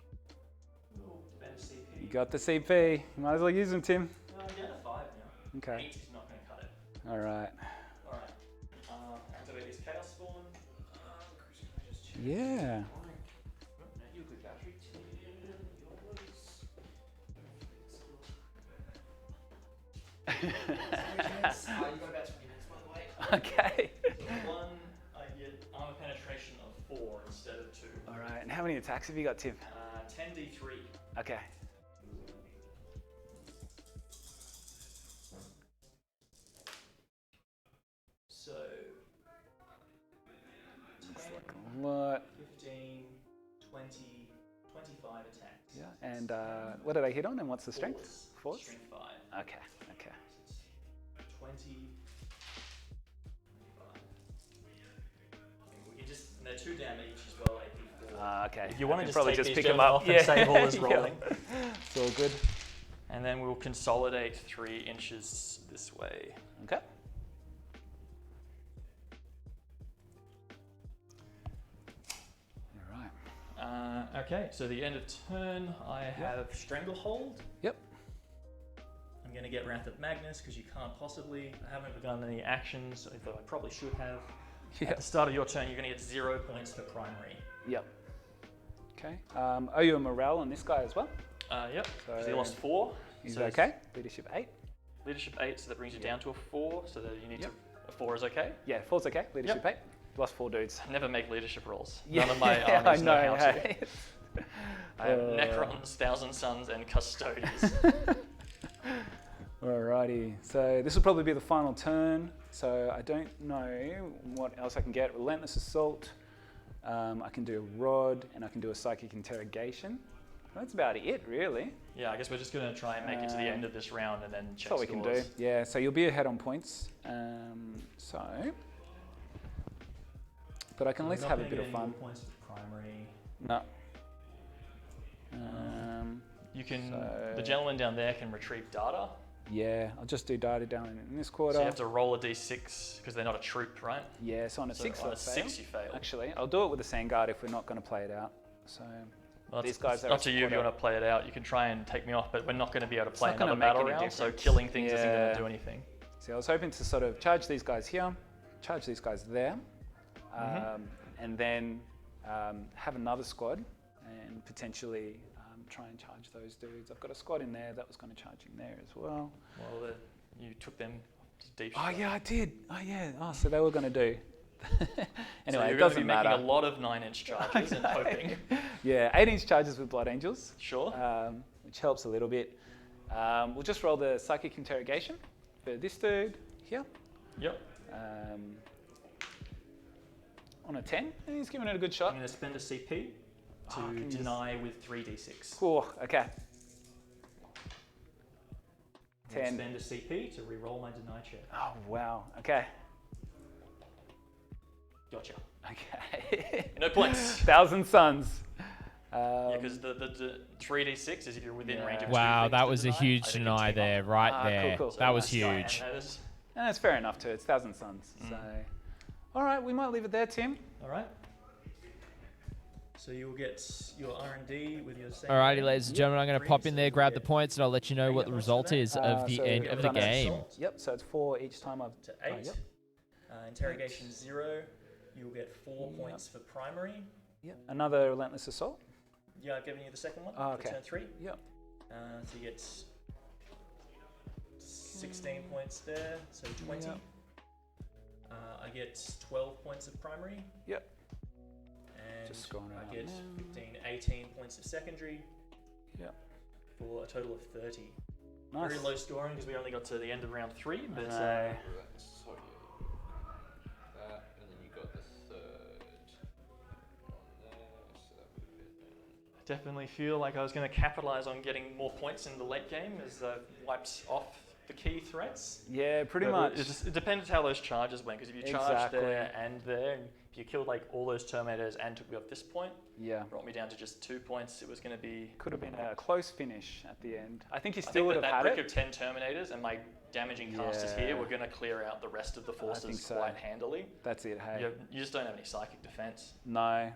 Speaker 5: Ooh, better CP.
Speaker 3: You got the CP. You might as well use them, Tim.
Speaker 5: I'm down to 5 now.
Speaker 3: Okay.
Speaker 5: 8 is not going to cut it.
Speaker 3: Alright.
Speaker 5: Alright. Activate his Chaos Spawn.
Speaker 3: Yeah.
Speaker 5: You good battery.
Speaker 4: You got about 20 minutes, by the way.
Speaker 3: Okay.
Speaker 5: One, I get armor penetration of 4 instead of 2.
Speaker 3: Alright, and how many attacks have you got, Tim?
Speaker 5: 10d3.
Speaker 3: Okay.
Speaker 5: So,
Speaker 3: Looks like a lot.
Speaker 5: 15, 20, 25 attacks.
Speaker 3: Yeah, and what did I hit on and what's the strength? 4?
Speaker 5: Strength 5.
Speaker 3: Okay, okay.
Speaker 5: 20. 25. You just, and they're 2 damage as well, AP4.
Speaker 3: Okay.
Speaker 5: If you want to just
Speaker 3: probably
Speaker 5: take
Speaker 3: just
Speaker 5: these
Speaker 3: pick them
Speaker 5: gentlemen
Speaker 3: up
Speaker 5: off and save all this
Speaker 3: Yeah.
Speaker 5: rolling.
Speaker 3: It's all good.
Speaker 5: And then we'll consolidate 3 inches this way.
Speaker 3: Okay. All right.
Speaker 5: Okay, so the end of turn, I have Stranglehold.
Speaker 3: Yep.
Speaker 5: I'm going to get Wrath of Magnus because you can't possibly. I haven't begun any actions, though I probably should have.
Speaker 3: Yeah.
Speaker 5: At the start of your turn, you're going to get 0 points for primary.
Speaker 3: Yep. Okay. Owe you a morale on this guy as well?
Speaker 5: Yep.
Speaker 3: So
Speaker 5: So he lost 4.
Speaker 3: He's
Speaker 5: so
Speaker 3: okay. Leadership 8.
Speaker 5: Leadership 8, so that brings you down to a 4. So that you need
Speaker 3: Yep.
Speaker 5: to. A 4 is okay.
Speaker 3: Yeah, 4's okay. Leadership 8. Lost 4 dudes.
Speaker 5: Never make leadership rolls.
Speaker 3: Yeah.
Speaker 5: None of my
Speaker 3: I
Speaker 5: armies know
Speaker 3: know.
Speaker 5: how to.
Speaker 3: Hey.
Speaker 5: I have Necrons, Thousand Sons, and Custodians.
Speaker 3: Alrighty, so this will probably be the final turn. So I don't know what else I can get. Relentless Assault, I can do a rod, and I can do a psychic interrogation. That's about it, really.
Speaker 5: Yeah, I guess we're just going to try and make it to the end of this round and then check
Speaker 3: That's all we can do. Yeah, so you'll be ahead on points. But I can at least have a bit of fun.
Speaker 5: Points for primary.
Speaker 3: No.
Speaker 5: You can. The gentleman down there can retrieve data.
Speaker 3: Yeah, I'll just do data down in this quarter.
Speaker 5: So you have to roll a d6 because they're not a troop, right?
Speaker 3: Yeah, so on a 6
Speaker 5: on
Speaker 3: I
Speaker 5: a
Speaker 3: fail.
Speaker 5: 6 you fail.
Speaker 3: Actually, I'll do it with the Sandguard if we're not going to play it out. So these guys
Speaker 5: it's
Speaker 3: are
Speaker 5: up to you if you want to play it out. You can try and take me off, but we're not going to be able to play
Speaker 3: not gonna
Speaker 5: another
Speaker 3: make
Speaker 5: battle
Speaker 3: any
Speaker 5: round. So
Speaker 3: difference.
Speaker 5: killing things isn't going
Speaker 3: Yeah.
Speaker 5: to do anything.
Speaker 3: See, I was hoping to sort of charge these guys here, charge these guys there, and then have another squad and potentially try and charge those dudes. I've got a squad in there that was going to charge in there as well.
Speaker 5: Well, you took them deep.
Speaker 3: Oh yeah, I did. Oh yeah. Oh, so they were going to do. Anyway,
Speaker 5: so
Speaker 3: it
Speaker 5: you're
Speaker 3: doesn't
Speaker 5: going to be
Speaker 3: matter.
Speaker 5: making a lot of 9-inch charges and hoping.
Speaker 3: Yeah, 8-inch charges with Blood Angels.
Speaker 5: Sure.
Speaker 3: Which helps a little bit. We'll just roll the Psychic Interrogation for this dude here.
Speaker 5: Yep.
Speaker 3: On a 10, and he's giving it a good
Speaker 5: I'm
Speaker 3: shot.
Speaker 5: going to spend a CP to deny with 3d6.
Speaker 3: Cool, okay.
Speaker 5: I'm going
Speaker 3: 10.
Speaker 5: to spend a CP to re-roll my deny check.
Speaker 3: Oh, wow. Okay.
Speaker 5: Gotcha.
Speaker 3: Okay.
Speaker 5: No points.
Speaker 3: 1,000 suns.
Speaker 5: Yeah, because the 3d6 is if you're within range of
Speaker 1: Wow,
Speaker 5: two
Speaker 1: that
Speaker 5: things
Speaker 1: was
Speaker 5: to
Speaker 1: a
Speaker 5: deny.
Speaker 1: huge
Speaker 5: I think
Speaker 1: deny
Speaker 5: it's
Speaker 1: there, right there.
Speaker 3: Cool, cool.
Speaker 1: That was
Speaker 5: Nice guy,
Speaker 1: huge.
Speaker 5: and that is-
Speaker 3: And that's fair enough too. It's 1,000 suns. So, all right, we might leave it there, Tim.
Speaker 5: All right. So you will get your R&D with your same.
Speaker 1: Alrighty, ladies and gentlemen, I'm going to pop in there, grab the points, and I'll let you know what the result is of the
Speaker 3: So
Speaker 1: end of the
Speaker 3: I've done
Speaker 1: game.
Speaker 3: assault. Yep. So it's 4 each time I've.
Speaker 5: To
Speaker 3: oh,
Speaker 5: 8.
Speaker 3: yep.
Speaker 5: Interrogation 0. You'll get 4 points for primary.
Speaker 3: Yep. Another relentless assault.
Speaker 5: Yeah, I've given you the second one
Speaker 3: Oh,
Speaker 5: for
Speaker 3: okay.
Speaker 5: turn 3.
Speaker 3: Yep.
Speaker 5: So you get 16 points there, so 20.
Speaker 3: Yep.
Speaker 5: I get 12 points of primary.
Speaker 3: Yep.
Speaker 5: And
Speaker 3: Just scrolling
Speaker 5: I
Speaker 3: around
Speaker 5: get
Speaker 3: now.
Speaker 5: 15, 18 points of secondary.
Speaker 3: Yep.
Speaker 5: For a total of 30.
Speaker 3: Nice.
Speaker 5: Very low scoring because we only got to the end of round 3. But
Speaker 4: So yeah, that, and then you got the third on there, so that would have been.
Speaker 5: definitely feel like I was going to capitalize on getting more points in the late game as wipes off the key threats.
Speaker 3: Yeah, pretty
Speaker 5: But
Speaker 3: much.
Speaker 5: it depends how those charges went, because if you charged
Speaker 3: Exactly.
Speaker 5: there and there, and if you killed like all those Terminators and took me off this point,
Speaker 3: Yeah.
Speaker 5: brought me down to just 2 points, it was going to be...
Speaker 3: Could have been a close finish at the end. I think you
Speaker 5: I
Speaker 3: still would
Speaker 5: think
Speaker 3: have
Speaker 5: that
Speaker 3: had
Speaker 5: brick
Speaker 3: it.
Speaker 5: of 10 Terminators and my damaging casters
Speaker 3: Yeah.
Speaker 5: here were going to clear out the rest of the forces
Speaker 3: so.
Speaker 5: quite handily.
Speaker 3: That's it, hey.
Speaker 5: You just don't have any psychic defense.
Speaker 3: No.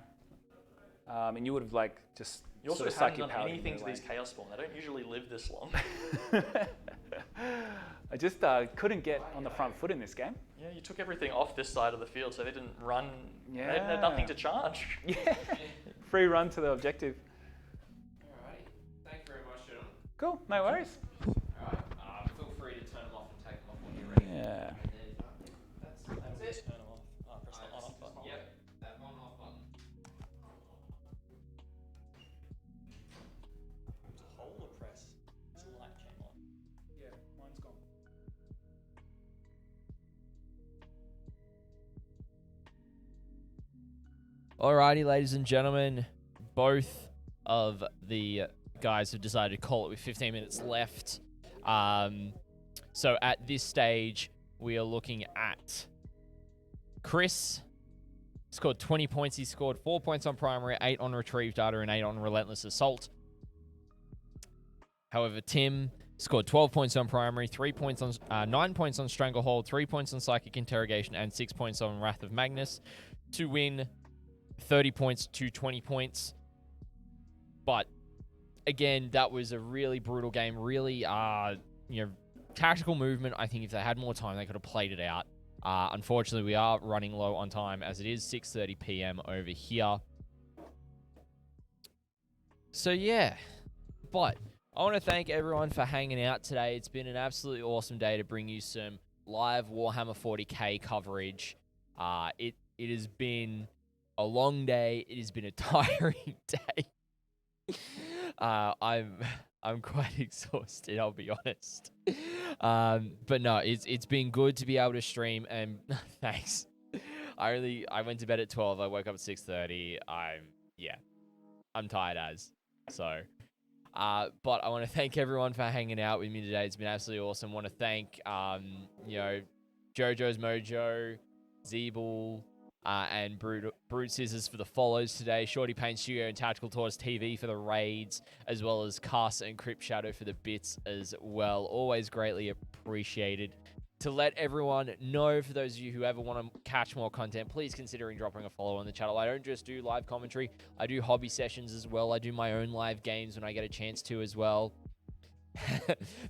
Speaker 3: And you would have like just
Speaker 5: You also
Speaker 3: sort of
Speaker 5: haven't
Speaker 3: psychic
Speaker 5: done
Speaker 3: powered
Speaker 5: anything
Speaker 3: them
Speaker 5: to these
Speaker 3: away.
Speaker 5: Chaos Spawn. They don't usually live this long.
Speaker 3: I just couldn't get on the front foot in this game.
Speaker 5: Yeah, you took everything off this side of the field, so they didn't run. They had
Speaker 3: Yeah.
Speaker 5: nothing to charge.
Speaker 3: Yeah. Free run to the objective.
Speaker 4: Alright, thank you very much, gentlemen.
Speaker 3: Cool, no worries.
Speaker 4: Alright, feel free to turn them off and take them off when you're ready.
Speaker 3: Yeah.
Speaker 4: And then, that's it.
Speaker 5: Turn them off. Oh, press the on-off button.
Speaker 4: Yep, that on-off button.
Speaker 5: Hold or press. This light came on.
Speaker 3: Yeah, mine's gone.
Speaker 1: Alrighty, ladies and gentlemen, both of the guys have decided to call it with 15 minutes left. So at this stage, we are looking at Chris. Scored 20 points. He scored 4 points on primary, 8 on retrieve data, and 8 on relentless assault. However, Tim scored 12 points on primary, 3 points on 9 points on stranglehold, 3 points on psychic interrogation, and 6 points on wrath of Magnus to win 30 points to 20 points. But again, that was a really brutal game. Really, tactical movement. I think if they had more time, they could have played it out. Unfortunately, we are running low on time as it is 6:30 p.m. over here. So yeah, but I want to thank everyone for hanging out today. It's been an absolutely awesome day to bring you some live Warhammer 40k coverage. It has been a long day. It has been a tiring day. I'm quite exhausted, I'll be honest. But no, it's been good to be able to stream, and thanks. I went to bed at 12. I woke up at 6:30. I'm tired as. So, but I want to thank everyone for hanging out with me today. It's been absolutely awesome. Want to thank, JoJo's Mojo, Zeeble, and Brood Scissors for the follows today. Shorty Paint Studio and Tactical Tortoise TV for the raids, as well as Cast and Crypt Shadow for the bits as well. Always greatly appreciated. To let everyone know, for those of you who ever want to catch more content, please considering dropping a follow on the channel. I don't just do live commentary. I do hobby sessions as well. I do my own live games when I get a chance to as well.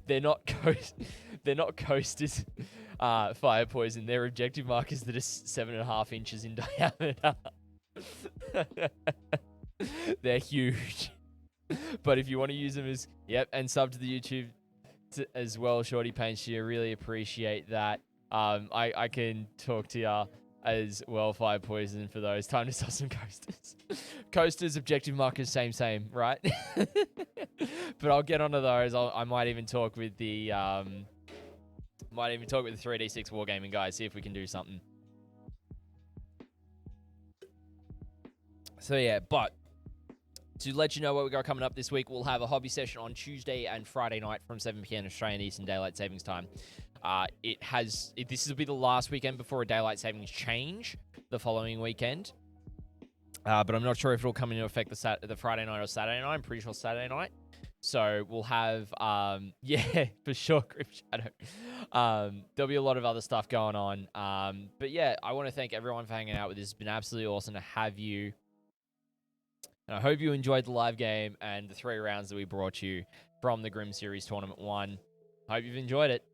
Speaker 1: They're not coasters, fire poison. They're objective markers that are 7.5 inches in diameter. They're huge. But if you want to use them as, and sub to the YouTube as well, Shorty Paints, you really appreciate that. I can talk to you as well, fire poison, for those. Time to sell some coasters. Coasters, objective markers, same, right? But I'll get onto those. I might even talk with the 3D6 Wargaming guys, see if we can do something. So yeah, but to let you know what we got coming up this week, we'll have a hobby session on Tuesday and Friday night from 7 p.m. Australian Eastern Daylight Savings Time. This will be the last weekend before a daylight savings change the following weekend. But I'm not sure if it'll come into effect the Friday night or Saturday night. I'm pretty sure Saturday night. So we'll have, for sure, Crypt Shadow. There'll be a lot of other stuff going on. But yeah, I want to thank everyone for hanging out with us. It's been absolutely awesome to have you. And I hope you enjoyed the live game and the 3 rounds that we brought you from the Grim Series Tournament 1. Hope you've enjoyed it.